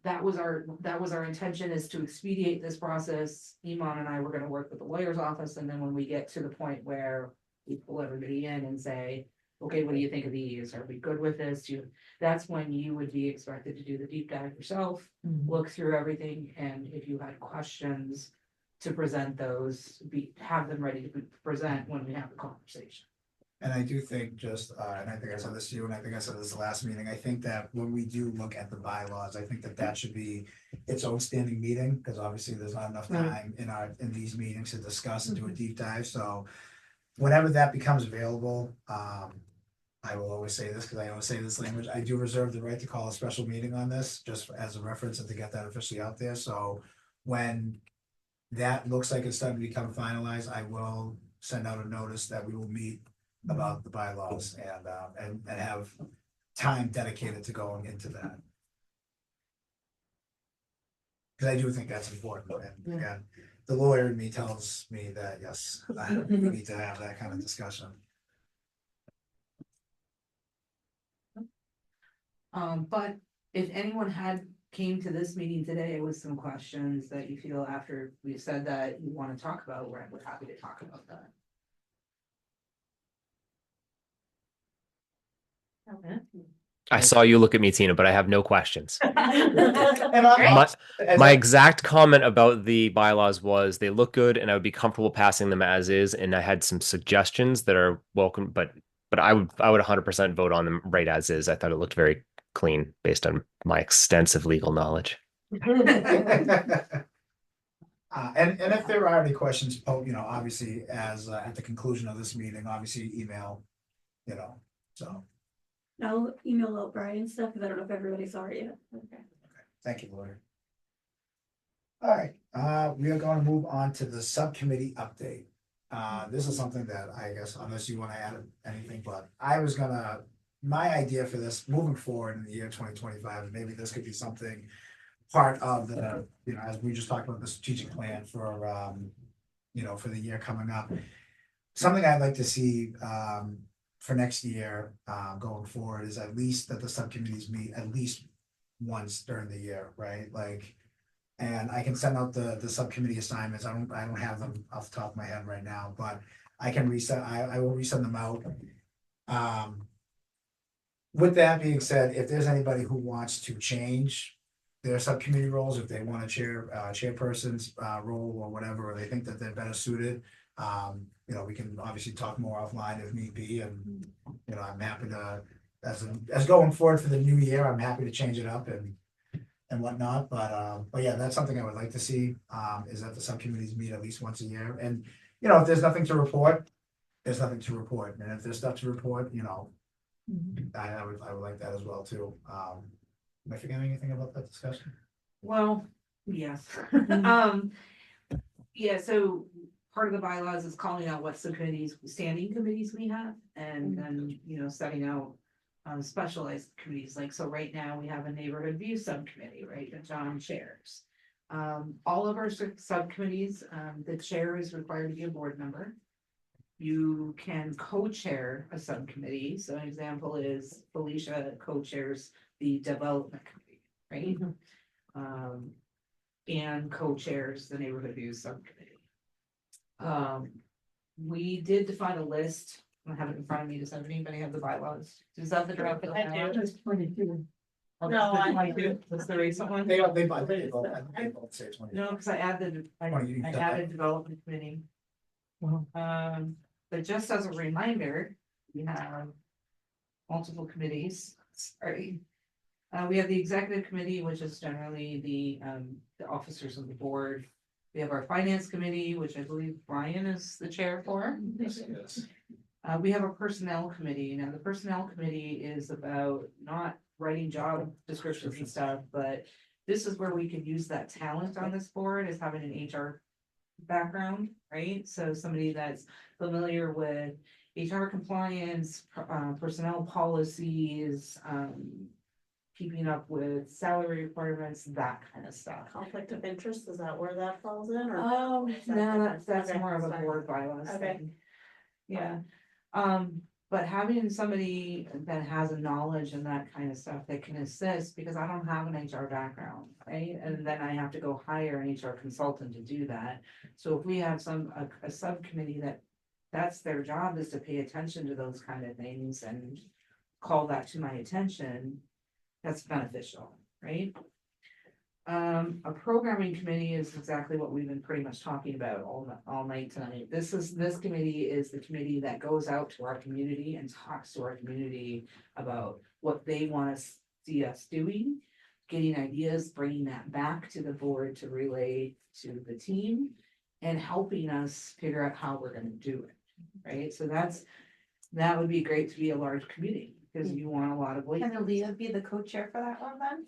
G: that was our intention, is to expedite this process. Iman and I were gonna work with the lawyer's office, and then when we get to the point where we pull everybody in and say, okay, what do you think of these? Are we good with this? That's when you would be expected to do the deep dive yourself, look through everything, and if you had questions to present those, have them ready to present when we have the conversation.
B: And I do think just, and I think I said this to you, and I think I said this last meeting, I think that when we do look at the bylaws, I think that should be its own standing meeting, because obviously there's not enough time in these meetings to discuss and do a deep dive, so whenever that becomes available, I will always say this, because I always say this language, I do reserve the right to call a special meeting on this, just as a reference and to get that officially out there, so when that looks like it's starting to become finalized, I will send out a notice that we will meet about the bylaws and have time dedicated to going into that. Cause I do think that's important, and again, the lawyer in me tells me that, yes, we need to have that kind of discussion.
G: But if anyone came to this meeting today with some questions that you feel after we said that you wanna talk about, we're happy to talk about that.
H: I saw you look at me, Tina, but I have no questions.
B: And I,
H: My exact comment about the bylaws was they look good and I would be comfortable passing them as is. And I had some suggestions that are welcome, but I would 100% vote on them right as is. I thought it looked very clean based on my extensive legal knowledge.
B: and if there are any questions, obviously as at the conclusion of this meeting, obviously email, so.
J: I'll email out Brian stuff, because I don't know if everybody saw it yet. Okay.
B: Thank you, Lori. All right, we are going to move on to the subcommittee update. This is something that I guess, unless you want to add anything, but my idea for this moving forward in the year 2025, and maybe this could be something part of the, as we just talked about the strategic plan for, for the year coming up. Something I'd like to see, for next year, going forward, is at least that the subcommittees meet at least once during the year, right? Like, and I can send out the subcommittee assignments. I don't have them off the top of my head right now, but I can I will resend them out. With that being said, if there's anybody who wants to change their subcommittee roles, if they want a chairperson's role or whatever, or they think that they're better suited, we can obviously talk more offline if need be, and I'm happy to, as going forward for the new year, I'm happy to change it up and whatnot, but yeah, that's something I would like to see, is that the subcommittees meet at least once a year, and if there's nothing to report, there's nothing to report, and if there's stuff to report, I would like that as well too. Am I forgetting anything about that discussion?
G: Well, yes. Yeah, so part of the bylaws is calling out what standing committees we have, and then, setting out specialized committees, like, so right now we have a neighborhood view subcommittee, right, that John chairs. All of our subcommittees, the chair is required to be a board member. You can co-chair a subcommittee, so an example is Felicia co-chairs the development committee, right? And co-chairs the neighborhood views subcommittee. We did define a list. I have it in front of me. Does anybody have the bylaws? Is that the draft?
I: I do.
E: It's 22.
G: Oh,
I: No,
G: that's the
I: I-
G: 22? That's the recent one?
B: They both say 20.
G: No, because I added
B: Oh, you-
G: development committee.
E: Wow.
G: But just as a reminder, we have multiple committees, sorry. We have the executive committee, which is generally the officers of the board. We have our finance committee, which I believe Brian is the chair for. We have a personnel committee. Now, the personnel committee is about not writing job descriptions and stuff, but this is where we could use that talent on this board, is having an HR background, right? So somebody that's familiar with HR compliance, personnel policies, keeping up with salary requirements, that kind of stuff.
I: Conflict of interest, is that where that falls in, or?
G: Oh, no, that's
I: Okay,
G: more of a
I: sorry.
G: board bylaws
I: Okay.
G: thing. Yeah, but having somebody that has a knowledge and that kind of stuff that can assist, because I don't have an HR background, right? And then I have to go hire an HR consultant to do that. So if we have a subcommittee that's their job, is to pay attention to those kind of things and call that to my attention, that's beneficial, right? A programming committee is exactly what we've been pretty much talking about all night tonight. This committee is the committee that goes out to our community and talks to our community about what they want to see us doing, getting ideas, bringing that back to the board to relay to the team, and helping us figure out how we're gonna do it, right? So that would be great to be a large committee, because you want a lot of voices.
A: Can Aaliyah be the co-chair for that one then?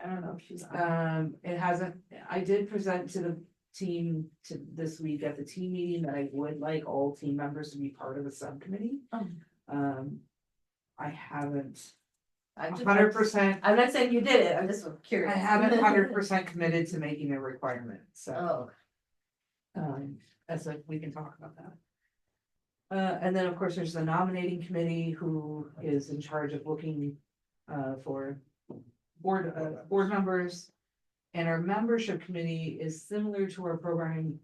A: I don't know if she's on.
G: It hasn't, I did present to the team this week at the team meeting that I would like all team members to be part of the subcommittee.
A: Oh.
G: I haven't
A: I'm just-
G: 100%,
A: I'm not saying you did it, I'm just curious.
G: I haven't 100% committed to making a requirement, so,
A: Oh,
G: that's like, we can talk about that. And then, of course, there's the nominating committee, who is in charge of looking, for board members. And our membership committee is similar to our programming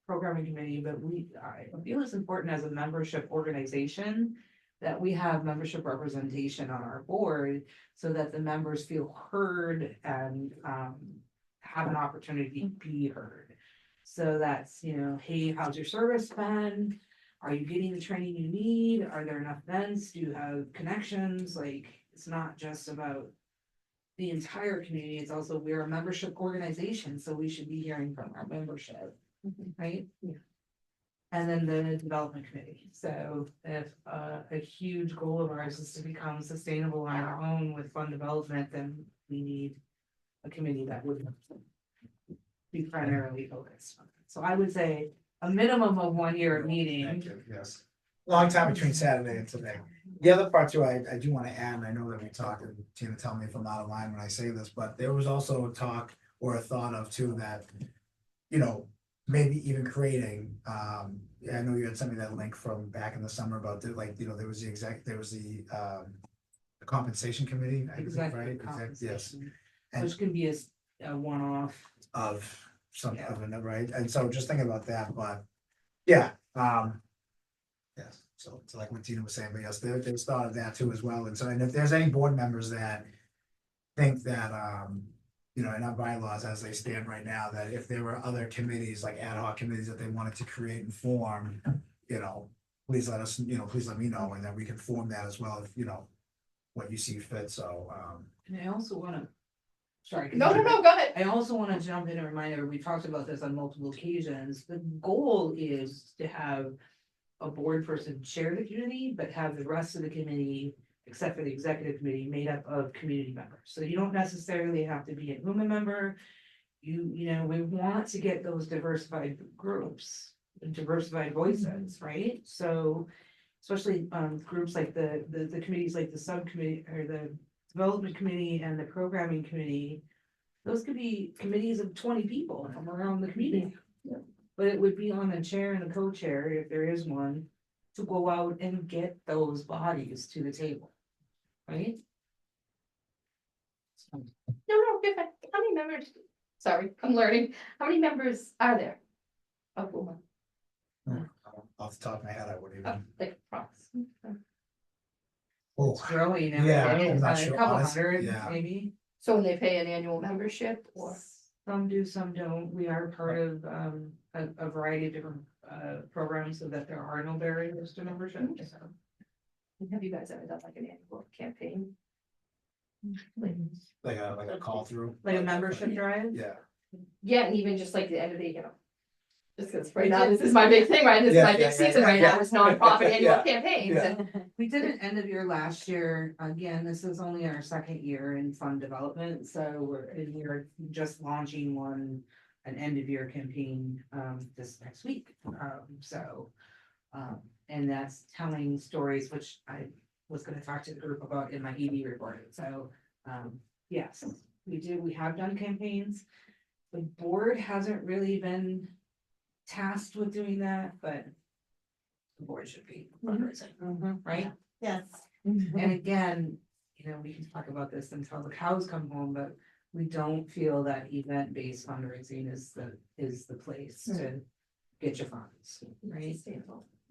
G: committee, but I feel it's important as a membership organization that we have membership representation on our board, so that the members feel heard and have an opportunity to be heard. So that's, hey, how's your service been? Are you getting the training you need? Are there enough events? Do you have connections? Like, it's not just about the entire community, it's also, we're a membership organization, so we should be hearing from our membership, right?
A: Yeah.
G: And then the development committee, so if a huge goal of ours is to become sustainable on our own with fund development, then we need a committee that would be primarily focused on it. So I would say a minimum of 1 year of meeting.
B: Thank you, yes. Long time between Saturday and today. The other part too, I do want to add, and I know that we talked, and Tina, tell me if I'm out of line when I say this, but there was also a talk or a thought of too that, maybe even creating, I know you had sent me that link from back in the summer about there was the compensation committee, I think, right? Yes. And
G: Which can be a one-off.
B: of something,
G: Yeah.
B: right? And so just thinking about that, but yeah, yes, so it's like what Tina was saying, but yes, there's thought of that too as well. And so, and if there's any board members that think that, in our bylaws as they stand right now, that if there were other committees, like ad hoc committees that they wanted to create and form, please let us, please let me know, and then we can form that as well, if, what you see fit, so,
G: And I also wanna, sorry.
D: No, go ahead.
G: I also wanna jump in and remind everybody, we talked about this on multiple occasions, the goal is to have a board person chair the committee, but have the rest of the committee, except for the executive committee, made up of community members. So you don't necessarily have to be a human member. We want to get those diversified groups, diversified voices, right? So especially groups like the committees like the subcommittee or the development committee and the programming committee, those could be committees of 20 people from around the community. But it would be on a chair and a co-chair, if there is one, to go out and get those bodies to the table, right?
D: No, you're fine. How many members? Sorry, I'm learning. How many members are there? Of women,
B: off the top of my head, I wouldn't even.
D: like props.
B: Oh,
G: It's growing every
B: Yeah,
G: day.
B: I'm
G: It's
B: not
G: a
B: sure,
G: couple
B: honestly,
G: hundred,
B: yeah.
G: maybe.
D: So when they pay an annual membership or?
G: Some do, some don't. We are part of a variety of different program so that there are no barriers to membership. So,
D: Have you guys ever done like an annual campaign?
B: Like a call through.
G: like a membership drive?
B: Yeah.
D: Yeah, and even just like the end of the, just because right now, this is my big thing, right? This is
B: Yeah,
D: my
B: yeah,
D: big
B: yeah,
D: season
B: yeah,
D: right
B: yeah.
D: now, is nonprofit annual
B: Yeah,
D: campaigns.
B: yeah.
D: And
G: We did an end of year last year. Again, this is only our second year in fund development, so we're just launching an end of year campaign, this next week. And that's telling stories, which I was gonna talk to the group about in my ED report. So, yes, we have done campaigns. The board hasn't really been tasked with doing that, but the board should be fundraising, right?
A: Yes.
G: And again, we can talk about this until the cows come home, but we don't feel that event-based fundraising is the place to get your funds, right?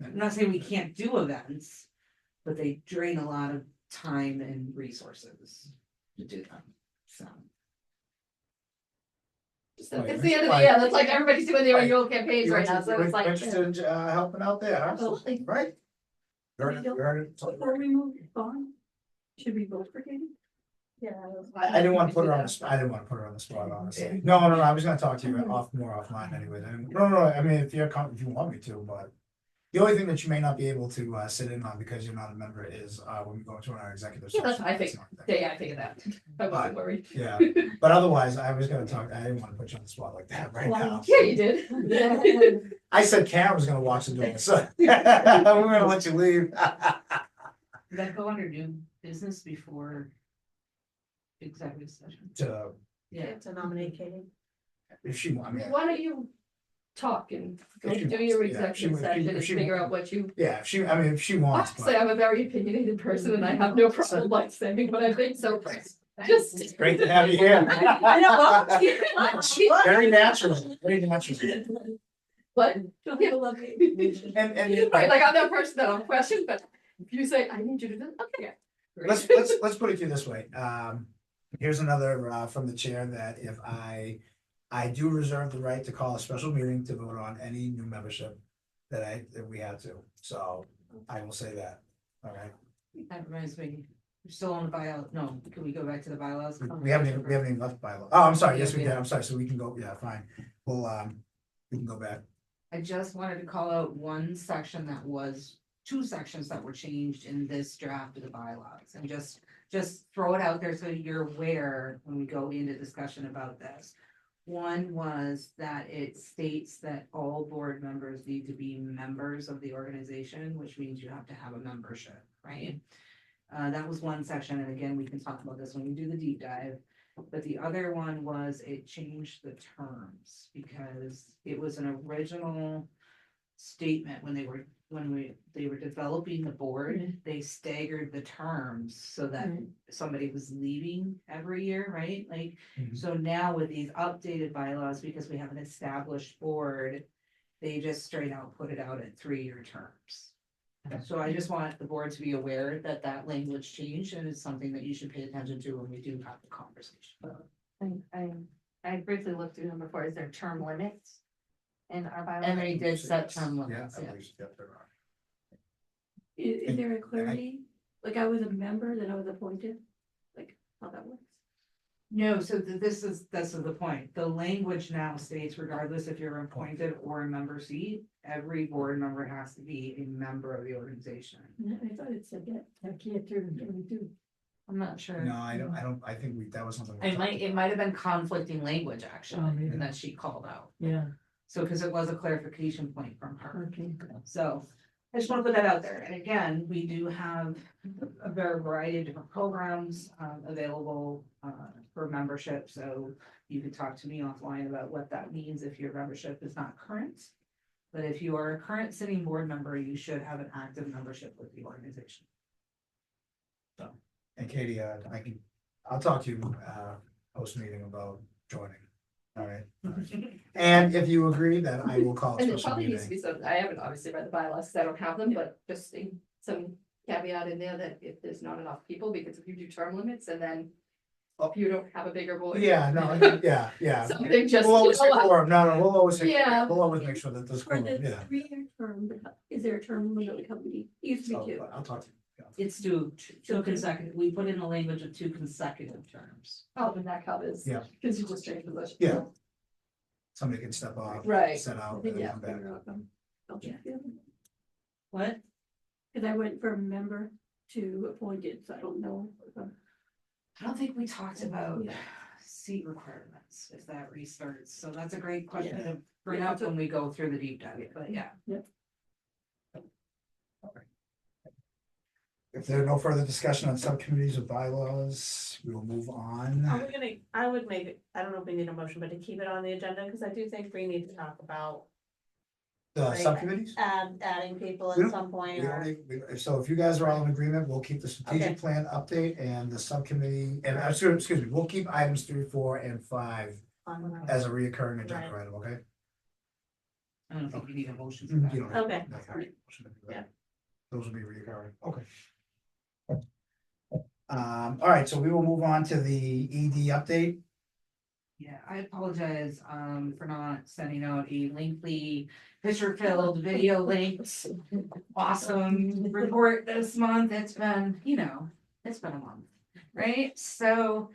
G: I'm not saying we can't do events, but they drain a lot of time and resources to do them, so.
D: it's the end of the year, that's like everybody's doing their annual campaigns right now, so it's like.
B: Interested in helping out there, huh?
D: Absolutely.
B: Right? Heard it.
J: Before we move on, should we vote for Katie?
I: Yeah.
B: I didn't want to put her on the spot. I didn't want to put her on the spot, honestly. No, I was gonna talk to you more offline anyway. No, I mean, if you want me to, but. The only thing that you may not be able to sit in on because you're not a member is when we go into our executive.
D: Yeah, that's
B: session.
D: what I think.
B: the only thing.
D: Yeah, I figured that. I wasn't worried.
B: Yeah, but otherwise, I was gonna talk, I didn't want to put you on the spot like that right now.
D: Yeah, you did.
B: I said Karen was gonna watch the door, so we're gonna let you leave.
G: Did that go under new business before executive session?
B: To,
G: Yeah.
I: To nominate Katie.
B: if she, I mean,
D: Why don't you talk and go
B: If she
D: do your
B: wants, yeah, if she-
D: executive
B: if she-
D: session
B: if
D: and
B: she
D: figure
B: wants.
D: out what you.
B: yeah, if she wants,
D: Honestly,
B: but
D: I'm a very opinionated person and I have no problem like saying what I think, so just.
B: it's great to have you here.
D: I know, well, thank you very much.
B: Very natural, very natural.
D: But
J: People love me.
B: And
D: right, like I'm that person that I'll question, but if you say, I need you to do, okay.
B: let's put it to you this way. Here's another from the chair that if I do reserve the right to call a special meeting to vote on any new membership that we had to. So I will say that. All right.
G: That reminds me, we're still on the bylaw. No, can we go back to the bylaws?
B: We haven't even left bylaw. Oh, I'm sorry. Yes, we
G: Yeah.
B: did. I'm sorry. So we can go. Yeah, fine. Well, we can go back.
G: I just wanted to call out two sections that were changed in this draft of the bylaws and just throw it out there so you're aware when we go into discussion about this. One was that it states that all board members need to be members of the organization, which means you have to have a membership, right? That was one section, and again, we can talk about this when we do the deep dive. But the other one was it changed the terms because it was an original statement when they were developing the board, they staggered the terms so that somebody was leaving every year, right? Like,
B: Mhm.
G: so now with these updated bylaws, because we have an established board, they just straight out put it out at 3-year terms. So I just want the board to be aware that that language changed and it's something that you should pay attention to when we do have the conversation.
A: I briefly looked through them before. Is there term limits in our bylaws?
G: And they did set term
B: Yeah,
G: limits,
B: I
G: yeah.
B: believe, yep, there are.
J: Is there a clarity? Like I was a member, then I was appointed, like how that works?
G: No, so this is the point. The language now states regardless if you're appointed or a member seat, every board member has to be a member of the organization.
J: I thought it said that, I can't do.
G: I'm not sure.
B: No, I don't, I think that was something. we
G: It
B: talked
G: might have been conflicting language actually,
E: Oh, maybe.
G: and that she called out.
E: Yeah,
G: So, because it was a clarification point from her.
E: okay.
G: So I just want to put that out there. And again, we do have a very variety of different programs available for membership. So you can talk to me offline about what that means if your membership is not current. But if you are a current sitting board member, you should have an active membership with the organization.
B: And Katie, I'll talk to you post meeting about joining. All right. And if you agree, then I will call a
D: And there
B: special
D: probably needs to
B: meeting.
D: be some, I haven't obviously read the bylaws, because I don't have them, but just some caveat in there that if there's not enough people, because if you do term limits and then if you don't have a bigger voice.
B: Yeah, no, yeah.
D: Something just.
B: We'll always
D: you know
B: take
D: what?
B: quorum. No, we'll always take,
D: Yeah.
B: we'll always make sure that there's
J: For
B: quorum,
J: the
B: yeah.
J: 3-year term, is there a term limit on the company? It used to be 2.
B: I'll talk to you.
G: It's two consecutive, we put in the language of 2 consecutive terms.
D: Oh, then that covers.
B: Yeah.
D: Cause you just change position.
B: Yeah. Somebody can step off.
D: Right.
B: Set out.
J: I
B: and
J: think, yeah,
B: come back.
J: figure out, I'll check it.
G: What?
J: Cause I went from member to appointed, so I don't know.
G: I don't think we talked about
J: Yeah.
G: seat requirements if that restarts, so that's a great question
J: Yeah.
G: to bring
J: Yeah,
G: up when we go through the deep dive, but yeah.
B: If there are no further discussion on subcommittees or bylaws, we will move on.
I: Are we gonna, I would make it, I don't know if we need a motion, but to keep it on the agenda, because I do think we need to talk about
B: The subcommittees?
I: adding people
B: We
I: at
B: don't-
I: some point
B: We
I: or.
B: only, so if you guys are all in agreement, we'll keep the
I: Okay.
B: strategic plan update and the subcommittee, and excuse me, we'll keep items 3, 4, and 5 as a reoccurring agenda
I: Right.
B: item, okay?
G: I don't think you need a motion for
B: You
G: that.
B: don't have-
I: Okay.
B: no,
I: Alright.
B: yeah. Those will be reoccurring, okay. All right, so we will move on to the ED update.
G: Yeah, I apologize, for not sending out a lengthy picture-filled video links. Awesome report this month. It's been, it's been a month, right? So,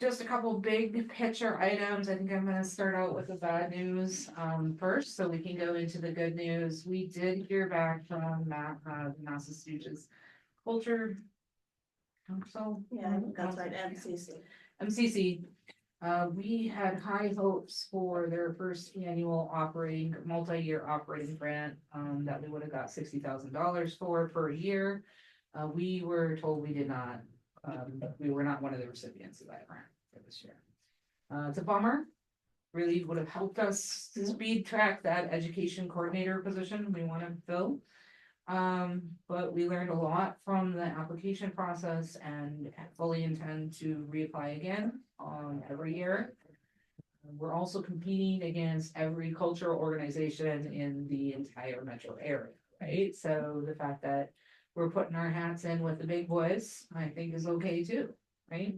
G: just a couple big picture items. I think I'm gonna start out with the bad news, first, so we can go into the good news. We did hear back from the Massachusetts Culture Council.
I: Yeah, I think that's right, MCC.
G: MCC, we had high hopes for their first annual multi-year operating grant, that we would have got $60,000 for per year. We were told we did not, we were not one of the recipients of that grant for this year. It's a bummer, really would have helped us speed track that education coordinator position we want to fill. But we learned a lot from the application process and fully intend to reapply again, every year. We're also competing against every cultural organization in the entire metro area, right? So the fact that we're putting our hats in with the big boys, I think is okay too, right?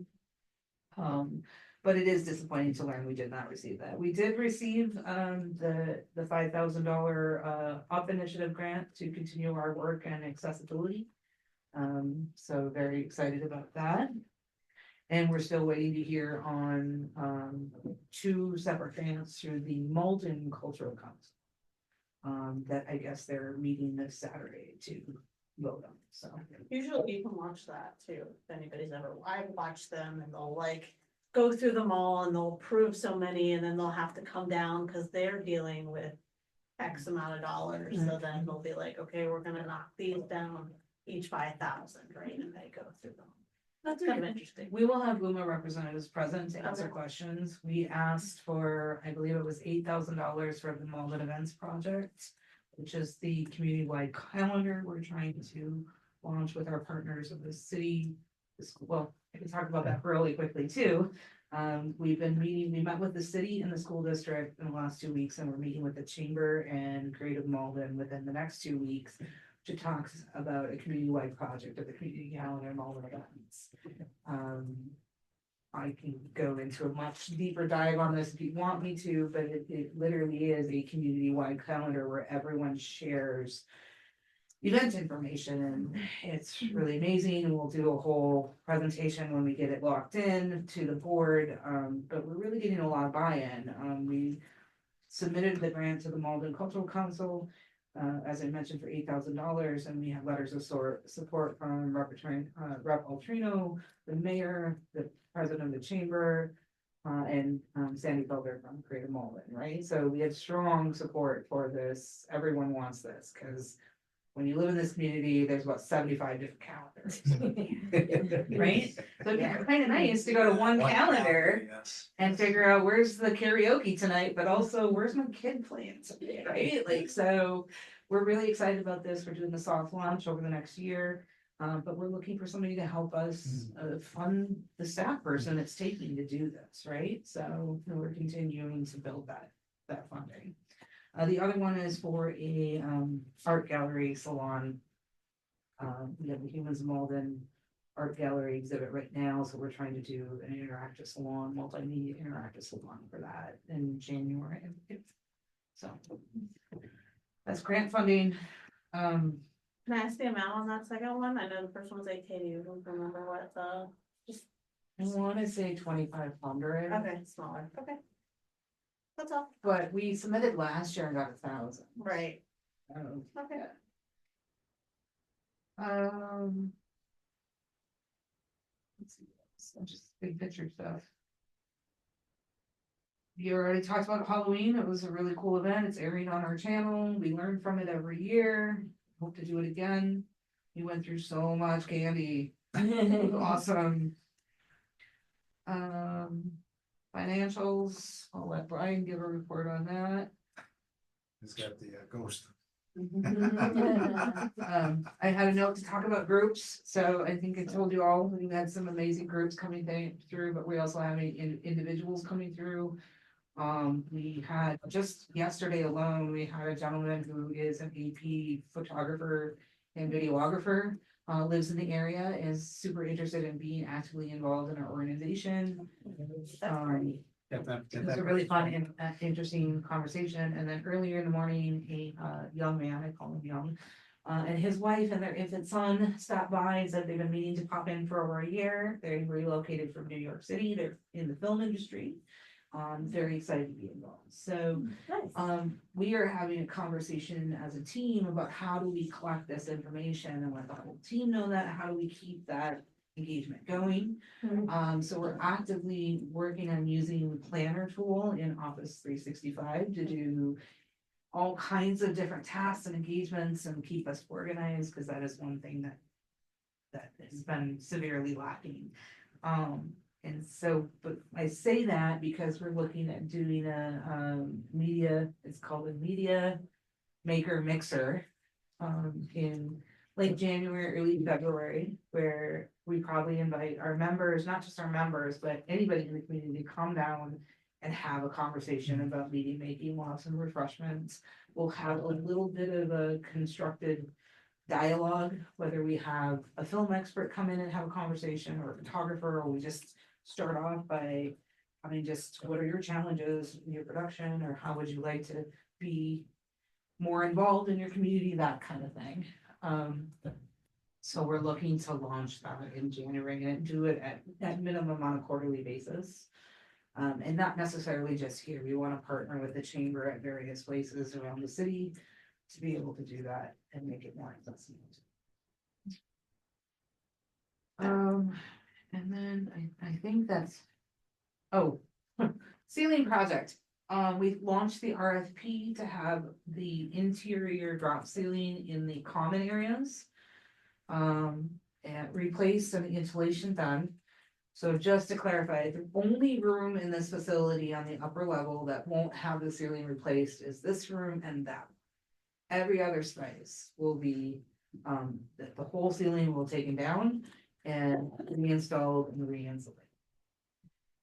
G: But it is disappointing to learn we did not receive that. We did receive the $5,000 UP initiative grant to continue our work and accessibility. So very excited about that. And we're still waiting to hear on 2 separate grants through the Malden Cultural Council. That I guess they're meeting this Saturday to vote on, so.
I: Usually you can watch that too, if anybody's ever, I've watched them and they'll go through them all and they'll approve so many and then they'll have to come down because they're dealing with X amount of dollars, so then they'll be like, okay, we're gonna knock these down each by 1,000, right, and they go through them. That's kind of interesting.
G: We will have UMA representatives present to answer
I: Okay.
G: questions. We asked for, I believe it was $8,000 for the Malden Events Project, which is the community-wide calendar we're trying to launch with our partners of the city. Well, I can talk about that really quickly too. We met with the city and the school district in the last 2 weeks, and we're meeting with the chamber and Creative Malden within the next 2 weeks to talk about a community-wide project of the community calendar and Malden events. I can go into a much deeper dive on this if you want me to, but it literally is a community-wide calendar where everyone shares event information, and it's really amazing. We'll do a whole presentation when we get it locked in to the board, but we're really getting a lot of buy-in. We submitted the grant to the Malden Cultural Council, as I mentioned, for $8,000, and we have letters of support from Rep. Altrino, the mayor, the president of the chamber, and Sandy Felder from Creative Malden, right? So we have strong support for this. Everyone wants this, because when you live in this community, there's about 75 different calendars. Right? So it's kind of nice to go to one calendar
B: Yes.
G: and figure out where's the karaoke tonight, but also where's my kid playing today, right? So we're really excited about this. We're doing the soft launch over the next year. But we're looking for somebody to help us fund the staff person it's taking to do this, right? So we're continuing to build that funding. The other one is for a art gallery salon. We have the Humans of Malden art gallery exhibit right now, so we're trying to do an interactive salon, multimedia interactive salon for that in January. So that's grant funding.
I: Can I ask the amount on that second one? I know the first one was 8K, you don't remember what the,
G: I want to say 2,500.
I: okay, smaller, okay. That's all,
G: But we submitted last year and got 1,000.
I: right,
G: Um,
I: okay.
G: let's see, just big picture stuff. You already talked about Halloween. It was a really cool event. It's airing on our channel. We learn from it every year. Hope to do it again. We went through so much candy. It was awesome. Financials, I'll let Brian give a report on that.
B: He's got the ghost.
G: I had a note to talk about groups, so I think I told you all, we had some amazing groups coming through, but we also have individuals coming through. We had, just yesterday alone, we had a gentleman who is an AP photographer and videographer, lives in the area, is super interested in being actively involved in our organization. It was a really fun and interesting conversation. And then earlier in the morning, a young man, I call him young, and his wife and their infant son stopped by and said they've been meaning to pop in for over a year. They relocated from New York City. They're in the film industry. Very excited to be involved. So we are having a conversation as a team about how do we collect this information and let the whole team know that, how do we keep that engagement going. So we're actively working on using the planner tool in Office 365 to do all kinds of different tasks and engagements and keep us organized, because that is one thing that has been severely lacking. And so, but I say that because we're looking at doing a media, it's called a media maker mixer in late January, early February, where we probably invite our members, not just our members, but anybody in the community to come down and have a conversation about media making. We'll have some refreshments. We'll have a little bit of a constructed dialogue, whether we have a film expert come in and have a conversation, or a photographer, or we just start off by, I mean, just what are your challenges in your production, or how would you like to be more involved in your community, that kind of thing. So we're looking to launch that in January and do it at minimum on a quarterly basis. And not necessarily just here. We want to partner with the chamber at various places around the city to be able to do that and make it more accessible. And then I think that's, ceiling project. We've launched the RFP to have the interior drop ceiling in the common areas. And replaced and the insulation done. So just to clarify, the only room in this facility on the upper level that won't have the ceiling replaced is this room and that. Every other space will be, the whole ceiling will be taken down and reinstalled and re-insulated.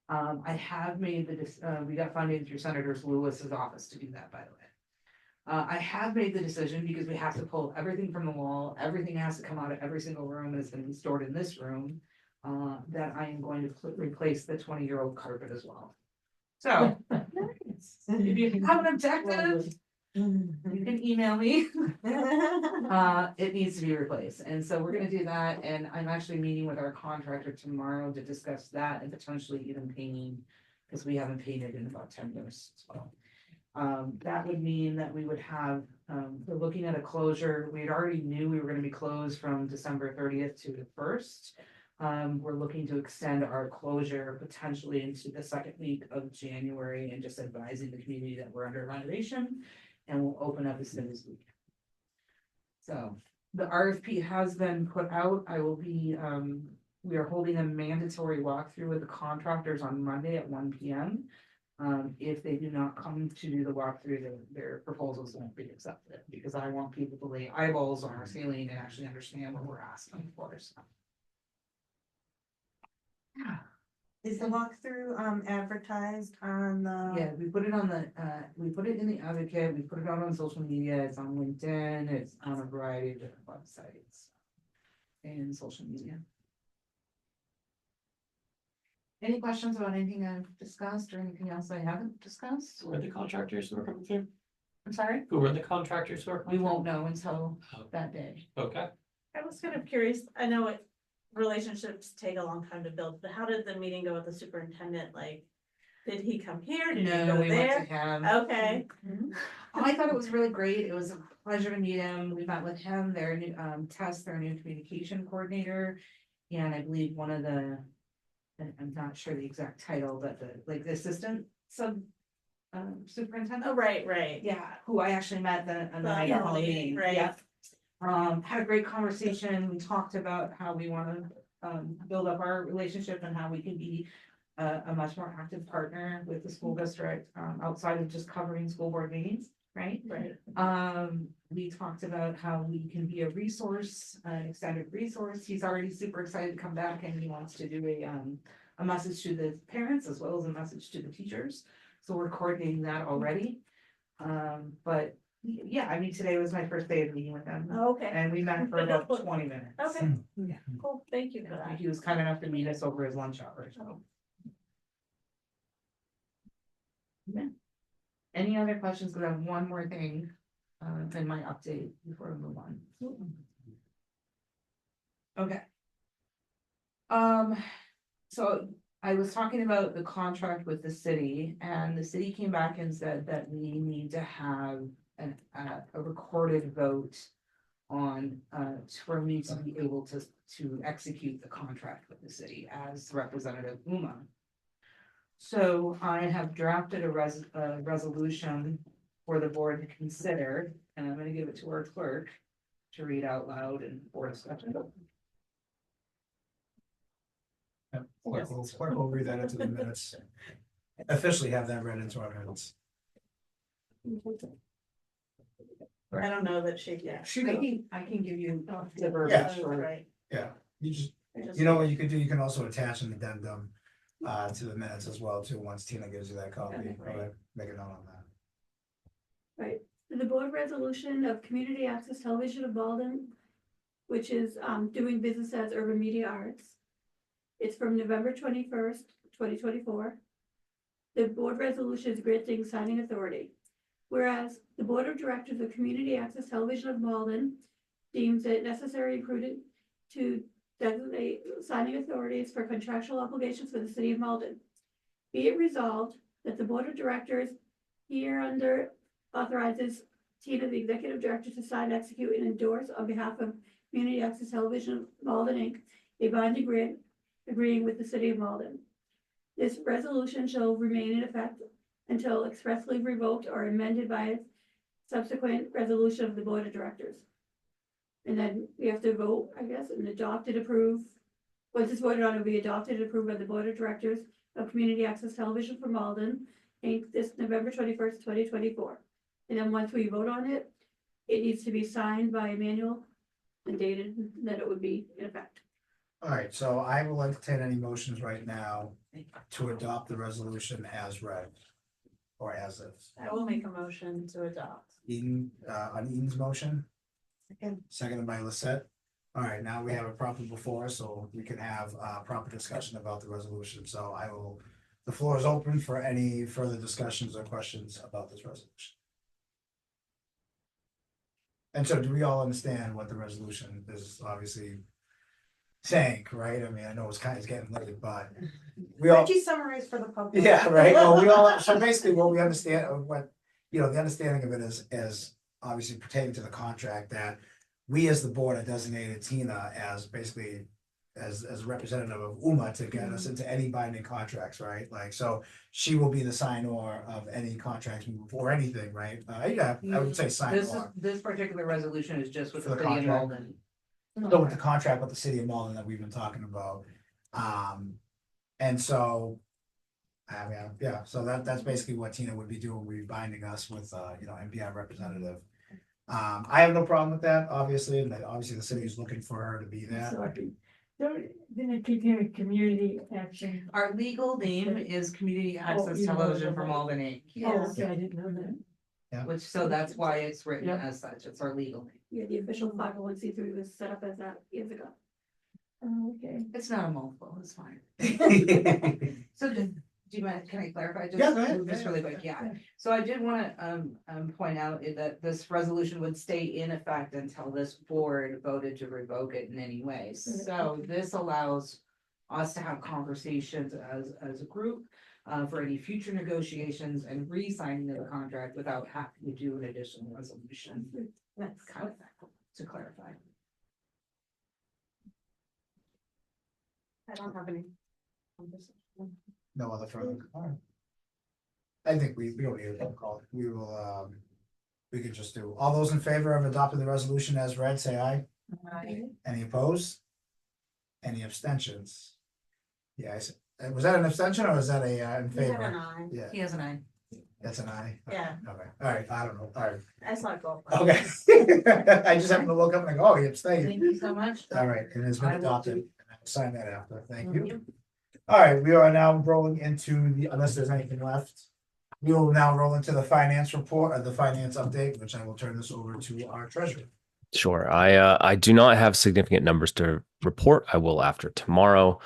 G: I have made we got funding through Senator Lewis's office to do that, by the way. I have made the decision, because we have to pull everything from the wall, everything has to come out of every single room, and it's gonna be stored in this room. That I am going to replace the 20-year-old carpet as well. So, if you have an objective, you can email me. It needs to be replaced, and so we're gonna do that, and I'm actually meeting with our contractor tomorrow to discuss that and potentially even painting, because we haven't painted in about 10 years as well. That would mean that we would have, we're looking at a closure. We had already knew we were gonna be closed from December 30th to the 1st. We're looking to extend our closure potentially into the second week of January, and just advising the community that we're under renovation and we'll open up as soon as we can. So the RFP has been put out. I will be, we are holding a mandatory walkthrough with the contractors on Monday at 1 p.m. If they do not come to do the walkthrough, their proposals won't be accepted, because I want people to lay eyeballs on our ceiling and actually understand what we're asking for. So. Yeah.
A: Is the walkthrough advertised on the?
G: Yeah, we put it on the, we put it in the Advocate, we put it out on social media, it's on LinkedIn, it's on a variety of different websites and social media. Any questions about anything I've discussed or anything else I haven't discussed?
F: Who are the contractors who are coming through?
G: I'm sorry?
F: Who are the contractors who are
G: We
F: coming
G: won't know until
F: through?
G: that day.
F: Okay.
I: I was kind of curious, I know it, relationships take a long time to build, but how did the meeting go with the superintendent? Like, did he come here? Did he
G: No,
I: go
G: we went to
I: there?
G: him.
I: Okay.
G: I thought it was really great. It was a pleasure to meet him. We met with him, their new, Tess, their new communication coordinator. And I believe one of the, I'm not sure the exact title, but the assistant superintendent.
I: Oh, right.
G: Yeah, who I actually met on the night of
I: Yeah,
G: Halloween,
I: right.
G: yeah. Had a great conversation. We talked about how we wanna, build up our relationship and how we can be a much more active partner with the school district, outside of just covering school board meetings, right?
I: Right.
G: We talked about how we can be a resource, an extended resource. He's already super excited to come back and he wants to do a message to the parents as well as a message to the teachers. So we're coordinating that already. But yeah, I mean, today was my first day of meeting with him
I: Okay,
G: and we met for about 20 minutes.
I: okay,
G: Yeah.
I: cool, thank you for that.
G: He was kind enough to meet us over his lunch hour, so. Yeah. Any other questions? Because I have one more thing in my update before we move on. Okay. So I was talking about the contract with the city and the city came back and said that we need to have a recorded vote on, for me to be able to execute the contract with the city as Representative Uma. So I have drafted a resolution for the board to consider, and I'm gonna give it to our clerk to read out loud and for discussion.
B: Clerk will read that into the minutes. Officially have that read into our minutes.
I: I don't know that she, yeah.
G: I can give you the
B: Yeah.
G: verbiage.
I: Oh, right.
B: Yeah, you just,
I: I just-
B: you know what you could do, you can also attach an addendum to the minutes as well too, once Tina gives you that copy.
I: Okay, right.
B: Alright, make a note on that.
J: The board resolution of Community Access Television of Malden, which is doing business as Urban Media Arts. It's from November 21st, 2024. The board resolution is granting signing authority. Whereas the Board of Directors of Community Access Television of Malden deems it necessary and prudent to designate signing authorities for contractual obligations for the city of Malden. Be it resolved that the Board of Directors hereunder authorizes Tina, the Executive Director, to sign, execute, and endorse on behalf of Community Access Television of Malden, Inc., a binding grant agreeing with the city of Malden. This resolution shall remain in effect until expressly revoked or amended by a subsequent resolution of the Board of Directors. And then we have to vote, I guess, and adopt and approve. Once it's voted on, it'll be adopted and approved by the Board of Directors of Community Access Television for Malden, Inc., this November 21st, 2024. And then once we vote on it, it needs to be signed by Emmanuel and dated, and then it would be in effect.
B: Alright, so I will entertain any motions right now to adopt the resolution as read. Or as is.
I: I will make a motion to adopt.
B: Eden, on Eden's motion,
I: Second.
B: seconded by Lisette. Alright, now we have it proper before us, so we can have proper discussion about the resolution, so I will. The floor is open for any further discussions or questions about this resolution. And so do we all understand what the resolution is obviously saying, right? I mean, I know it's kind of getting late, but we all.
A: Could you summarize for the public?
B: Yeah, right, well, we all, so basically what we understand, or what, you know, the understanding of it is obviously pertaining to the contract that. We as the board have designated Tina as basically as a representative of UMA to get us into any binding contracts, right? Like, so she will be the signor of any contracts or anything, right? Yeah, I would say signor.
G: This particular resolution is just with
B: For
G: the
B: the
G: city of
B: contract.
G: Malden.
B: So with the contract with the city of Malden that we've been talking about. And so. I mean, yeah, so that's basically what Tina would be doing, would be binding us with, you know, MPI representative. I have no problem with that, obviously, and obviously the city is looking for her to be that.
E: Sorry. Didn't it keep hearing community action?
G: Our legal name is Community Access
E: you know,
G: Television for Malden, Inc.
E: Oh,
G: Yes,
E: okay, I didn't know that.
G: which, so that's why it's written
E: Yeah.
G: as such, it's our legal name.
J: Yeah, the official 501c3 was set up as that years ago. Oh, okay.
G: It's not a mouthful, it's fine. So just, do you mind, can I clarify?
B: Yeah, go ahead.
G: Just really quick, yeah. So I did wanna, point out that this resolution would stay in effect until this board voted to revoke it in any way. So this allows us to have conversations as a group, for any future negotiations and re-signing of the contract without having to do an additional resolution. That's kind of to clarify.
I: I don't have any.
B: No other further. All right. I think we don't need a phone call. We will, we could just do, all those in favor of adopting the resolution as read, say aye. Any opposed? Any abstentions? Yeah, was that an abstention or was that a, in
I: You had an
B: favor?
I: eye.
B: Yeah,
G: He has an eye.
B: that's an aye.
I: Yeah.
B: Okay, all right, I don't know, all right,
I: I saw it go.
B: okay. I just happened to look up and go, oh, he abstained.
G: Thank you so much.
B: All right, and it's been
G: I will
B: adopted.
G: do.
B: I'll sign that after, thank you. All right, we are now rolling into the, unless there's anything left. We will now roll into the finance report, or the finance update, which I will turn this over to our treasurer.
H: Sure. I do not have significant numbers to report. I will after tomorrow.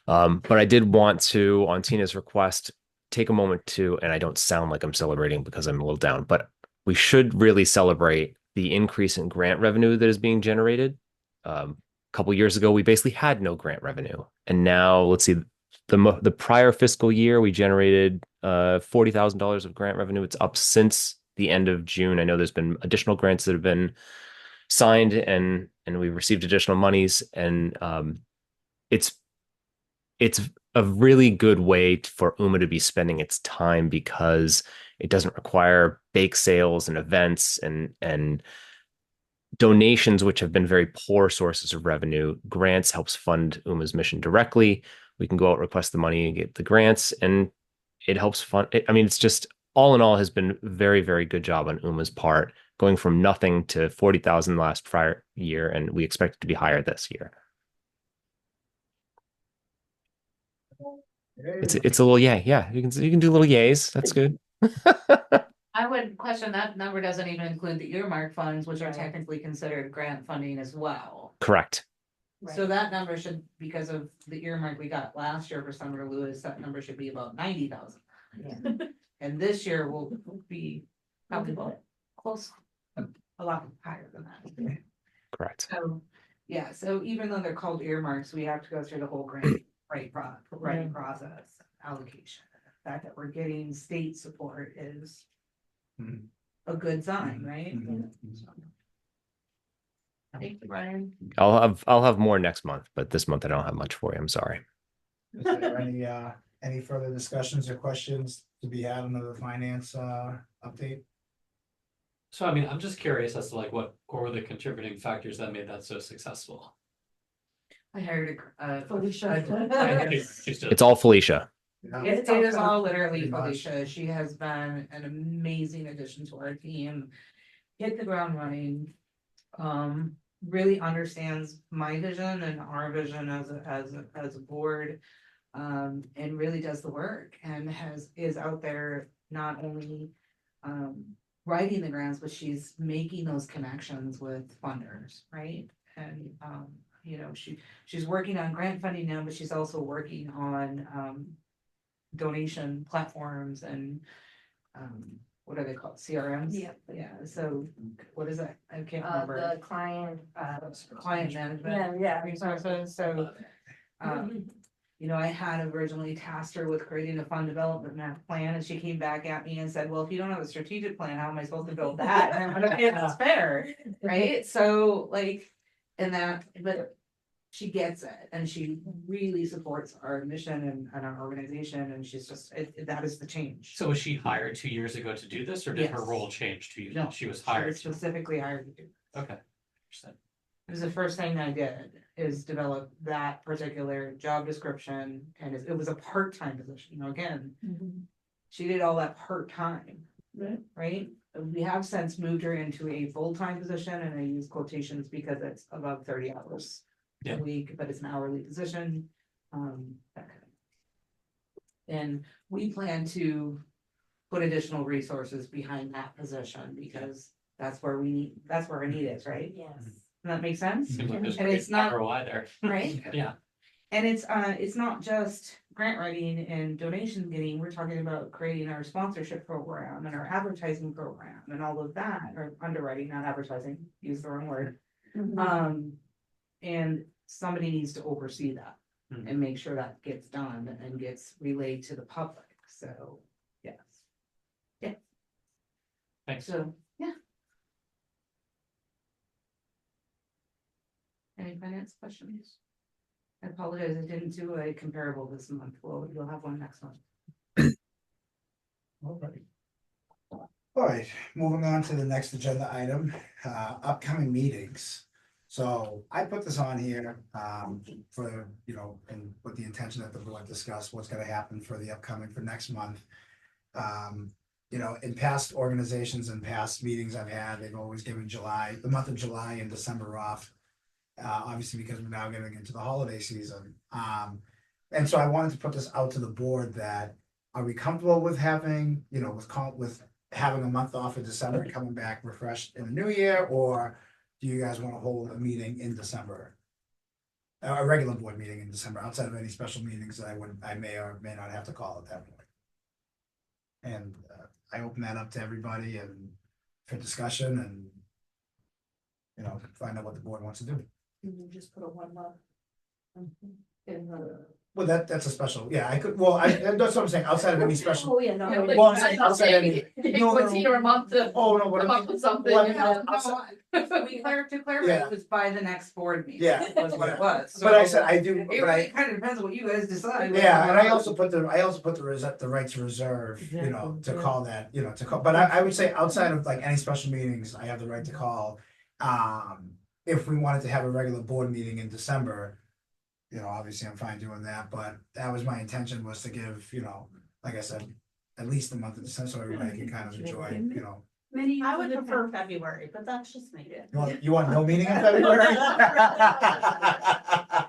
H: But I did want to, on Tina's request, take a moment to, and I don't sound like I'm celebrating because I'm a little down, but we should really celebrate the increase in grant revenue that is being generated. A couple years ago, we basically had no grant revenue, and now let's see, the prior fiscal year we generated $40,000 of grant revenue. It's up since the end of June. I know there's been additional grants that have been signed, and we've received additional monies, and it's a really good way for UMA to be spending its time because it doesn't require bake sales and events and donations, which have been very poor sources of revenue. Grants helps fund UMA's mission directly. We can go out, request the money, and get the grants, and it helps fund it. I mean, it's just all in all has been very, very good job on UMA's part, going from nothing to 40,000 last prior year, and we expect it to be higher this year. It's a little yay. Yeah, you can do little yays. That's good.
G: I would question that number doesn't even include the earmark funds, which are
I: Right.
G: technically considered grant funding as well.
H: Correct.
G: So that number should, because of the earmark we got last year for Summer Lewis, that number should be about 90,000. And this year will be probably about close, a lot higher than that.
H: Correct.
G: So, yeah, so even though they're called earmarks, we have to go through the whole grant writing process, allocation. The fact that we're getting state support is
B: Mhm.
G: a good sign, right?
B: Mhm.
G: Thank you, Brian.
H: I'll have more next month, but this month I don't have much for you. I'm sorry.
B: Is there any further discussions or questions to be had under the finance update?
F: So I mean, I'm just curious as to like what were the contributing factors that made that so successful?
G: I hired
I: Felicia.
H: It's all Felicia.
G: It is all literally
B: Pretty much.
G: Felicia. She has been an amazing addition to our team. Hit the ground running. Really understands my vision and our vision as a board. And really does the work and is out there not only writing the grants, but she's making those connections with funders, right? And you know, she's working on grant funding now, but she's also working on donation platforms and what are they called? CRMs?
A: Yep.
G: Yeah, so what is that? I can't
A: The
G: remember.
A: client,
G: Client management.
A: yeah.
G: Resources, so you know, I had originally tasked her with creating a fund development plan, and she came back at me and said, well, if you don't have a strategic plan, how am I supposed to build that? And I'm like, okay, that's fair, right? So like, but she gets it, and she really supports our mission and our organization, and she's just, that is the change.
F: So was she hired 2 years ago to do this, or did her
G: Yes.
F: role change 2 years?
G: No,
F: She was
G: She
F: hired.
G: was specifically hired to do.
F: Okay. Understood.
G: It was the first thing I did, is develop that particular job description, and it was a part-time position, you know, again. She did all that part-time, right? We have since moved her into a full-time position, and I use quotations because it's above 30 hours
F: Yeah.
G: a week, but it's an hourly position. That kind of. And we plan to put additional resources behind that position because that's where our need is, right?
A: Yes.
G: that make sense?
F: Seems like there's
G: And
F: great
G: it's not-
F: ROI there.
G: Right?
F: Yeah.
G: And it's not just grant writing and donation getting, we're talking about creating our sponsorship program and our advertising program and all of that, or underwriting, not advertising, use the wrong word. And somebody needs to oversee that
F: Mhm.
G: and make sure that gets done and gets relayed to the public, so, yes. Yeah,
F: Thanks.
G: so, yeah. Any finance questions? I apologize, I didn't do a comparable this month, well, you'll have one next month.
B: All right. All right, moving on to the next agenda item, upcoming meetings. So I put this on here, for, you know, and with the intention that the board discuss what's gonna happen for the upcoming, for next month. You know, in past organizations and past meetings I've had, they've always given July, the month of July and December off. Obviously because we're now getting into the holiday season. And so I wanted to put this out to the board that, are we comfortable with having, you know, with having a month off in December and coming back refreshed in the new year, or do you guys want to hold a meeting in December? A regular board meeting in December, outside of any special meetings that I may or may not have to call at that point. And I open that up to everybody and for discussion and, you know, find out what the board wants to do.
A: You just put a 1 month. In the.
B: Well, that's a special, yeah, I could, that's what I'm saying, outside of any special.
A: Oh, yeah, no.
D: You know,
A: I-
B: Well, I'm
D: like,
B: saying
D: I'm
B: outside
D: saying,
B: any-
D: you
B: no, no,
D: put Tina a month to
B: Oh, no, what
D: come
B: I
D: up
B: mean,
D: with something.
B: well, I mean,
D: you know.
G: To clarify,
B: Yeah.
G: it was by the next board meeting.
B: Yeah.
G: Was what it was.
B: but I
G: So
B: said, I do,
G: It
B: but
G: really
B: I,
G: kind of depends on what you guys decide.
B: yeah, and I also put the right to reserve, you know, to
E: Exactly, yeah.
B: call that, you know, to call, but I would say outside of like any special meetings, I have the right to call. If we wanted to have a regular board meeting in December, you know, obviously I'm fine doing that, but that was my intention, was to give, you know, like I said, at least a month of December, so everybody can kind of enjoy, you know.
J: Many.
I: I
J: years
I: would
J: in the
I: prefer
J: past-
I: February, but that's just me.
B: You want no meeting in February?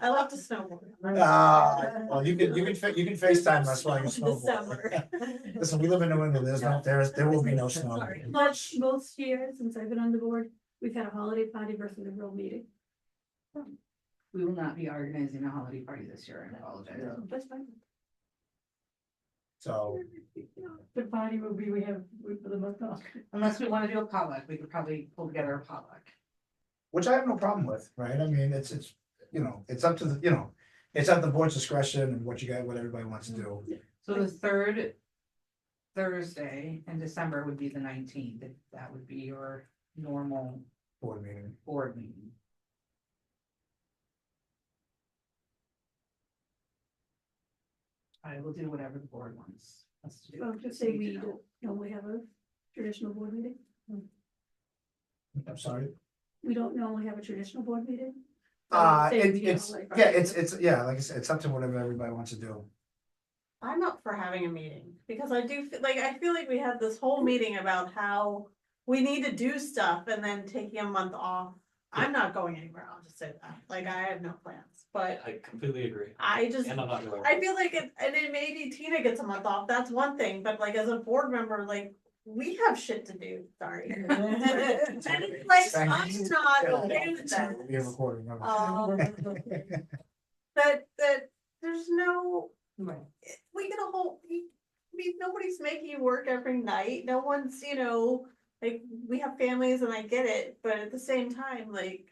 I: I love to snowboard.
B: Well, you can FaceTime us while you snowboard.
I: December.
B: Listen, we live in New England, there will be no snow.
I: Sorry.
J: Most years since I've been on the board, we've had a holiday party versus a real meeting.
G: We will not be organizing a holiday party this year, I apologize.
J: That's fine.
B: So,
E: The party will be, we for the month off.
G: Unless we want to do a potluck, we could probably pull together a potluck.
B: which I have no problem with, right? I mean, it's, you know, it's up to the, you know, it's at the board's discretion and what everybody wants to do.
G: So the third Thursday in December would be the 19th. That would be your normal
B: Board meeting.
G: board meeting. I will do whatever the board wants us to do.
J: Well, just say we don't normally have a traditional board meeting.
B: I'm sorry.
J: We don't normally have a traditional board meeting. So say we do
B: It's,
J: holiday
B: yeah,
J: party.
B: it's, yeah, like I said, it's up to whatever everybody wants to do.
I: I'm up for having a meeting, because I do, I feel like we had this whole meeting about how we need to do stuff and then taking a month off. I'm not going anywhere, I'll just say that, like, I have no plans, but
F: I completely agree.
I: I just,
F: And I'm not going.
I: I feel like it, and then maybe Tina gets a month off, that's one thing, but like as a board member, like, we have shit to do, sorry. And it's like, I'm not okay with that.
B: We have recording.
I: That there's no, we get a whole, I mean, nobody's making you work every night, no one's, you know, like, we have families and I get it, but at the same time, like,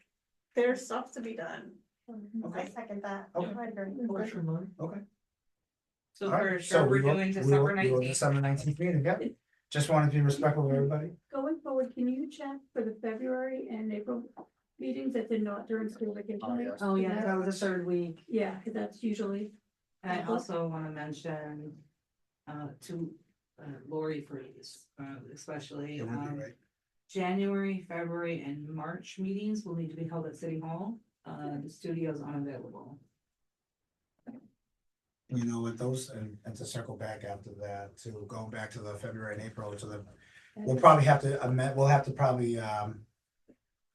I: there's stuff to be done. I
B: Okay.
I: second that.
B: Okay.
I: I agree.
E: Works for mine.
B: Okay.
G: So
B: All
G: for
B: right,
G: sure, we're
B: we will-
G: doing
B: we will-
G: December
B: we will
G: 19th.
B: December 19th meeting, yep. Just wanted to be respectful of everybody.
J: Going forward, can you check for the February and April meetings that they're not during school vacation?
F: Oh, yes.
A: Oh, yeah, that was the 3rd week.
J: Yeah, because that's usually,
G: And I also want to mention to Lori Freeze, especially
B: It would be right.
G: January, February, and March meetings will need to be held at City Hall. The studio's unavailable.
B: You know, with those, and to circle back after that, to going back to the February and April, to the, we'll probably have to amend, we'll have to probably,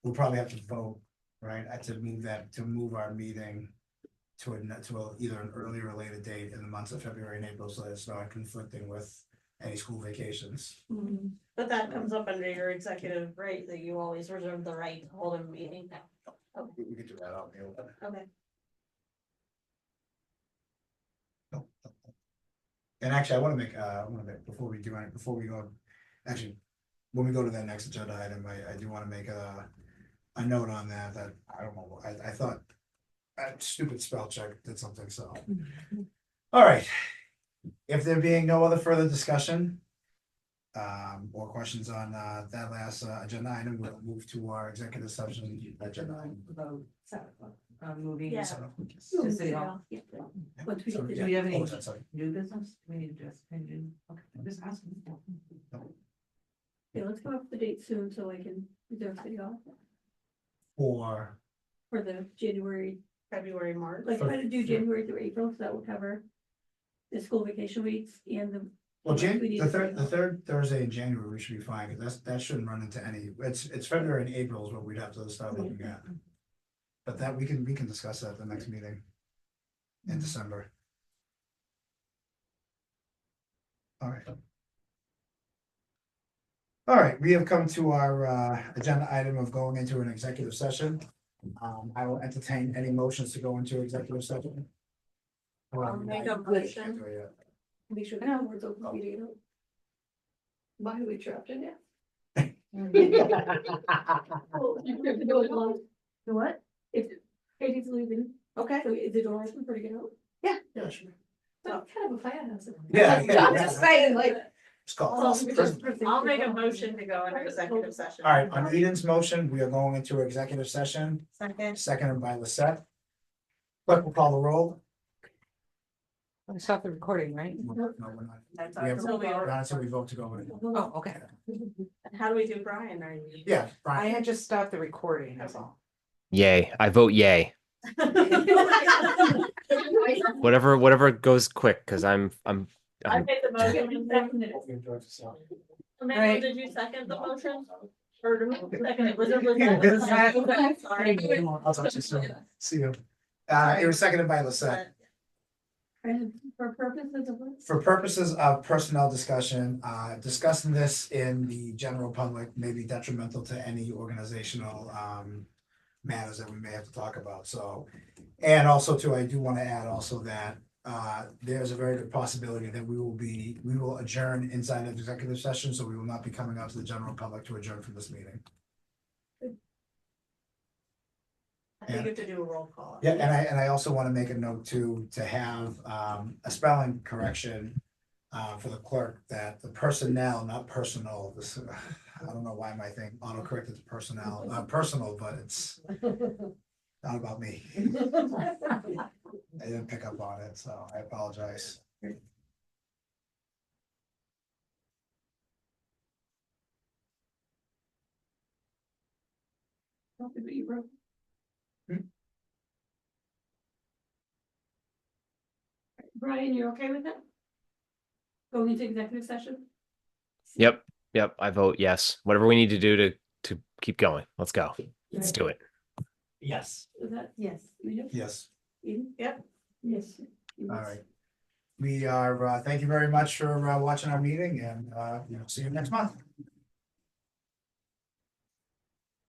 B: we'll probably have to vote, right, to move our meeting to either an earlier or later date in the months of February and April, so that it's not conflicting with any school vacations.
I: But that comes up under your executive right, that you always reserve the right to hold a meeting.
B: can do that out in the open.
I: Okay.
B: And actually, I wanna make, before we go, actually, when we go to that next agenda item, I do wanna make a note on that, I don't know, I thought a stupid spell check did something, so. All right, if there being no other further discussion, or questions on, that last, agenda item, we'll move to our executive session agenda item.
C: About moving.
I: Yeah.
C: To City Hall.
E: Yeah.
B: Yeah.
E: Once we get
B: So,
E: the-
C: Do we have any
B: Oh, that's sorry.
C: new business? We need to just, okay, I'm just asking.
E: Yeah, let's come up with the date soon so I can reserve City Hall
B: For,
E: for the January,
I: February, March.
E: like try to do January through April, so that will cover the school vacation weeks and the.
B: well,
E: we need
B: the
E: to-
B: third Thursday in January, we should be fine, because that shouldn't run into any, it's February and April is what we'd have to start looking at. But that, we can discuss that at the next meeting in December. All right. All right, we have come to our agenda item of going into an executive session. I will entertain any motions to go into executive session.
I: I'll make a motion.
E: Make sure the doors open for you to get out.
D: Why are we trapped in here?
E: Well, you have to go along.
I: The what?
E: If Katie's leaving,
I: Okay.
E: so is the door open for her to get out?
B: Yeah, sure.
D: It's kind of a firehouse.
B: Yeah,
D: I'm just saying, like.
B: It's called.
I: I'll make a motion to go into executive session.
B: All right, on Eden's motion, we are going into executive session,
I: Second.
B: seconded by Lisette. Clerk will call the roll.
C: Stop the recording, right?
B: No, we're not.
I: That's
B: We have,
I: until we-
B: not until we vote to go in.
C: Oh, okay.
I: How do we do Brian? Are you?
B: Yeah,
G: I
B: Brian.
G: had just stopped the recording, that's all.
H: Yay. I vote yay. Whatever goes quick, because I'm
I: I made the motion. You seconded it. Amanda,
C: Right.
I: did you second the motion? Or second it? Was it? Sorry.
B: I'll talk to you soon. See you. It was seconded by Lisette.
E: And for purposes of what?
B: For purposes of personnel discussion, discussing this in the general public may be detrimental to any organizational matters that we may have to talk about, so. And also too, I do want to add also that there's a very good possibility that we will adjourn inside of executive session, so we will not be coming out to the general public to adjourn from this meeting.
I: I think you have to do a roll call.
B: Yeah, and I also want to make a note to have a spelling correction for the clerk, that the personnel, not personal, this, I don't know why my thing autocorrected to personnel, personal, but it's not about me. I didn't pick up on it, so I apologize.
E: Something that you wrote. Brian, you're okay with that? Going into executive session?
H: Yep. I vote yes. Whatever we need to do to keep going. Let's go. Let's do it.
F: Yes.
E: Is that?
A: Yes.
B: Yes,
E: Eden?
I: Yep.
E: Yes.
B: all right. We are, thank you very much for watching our meeting, and see you next month.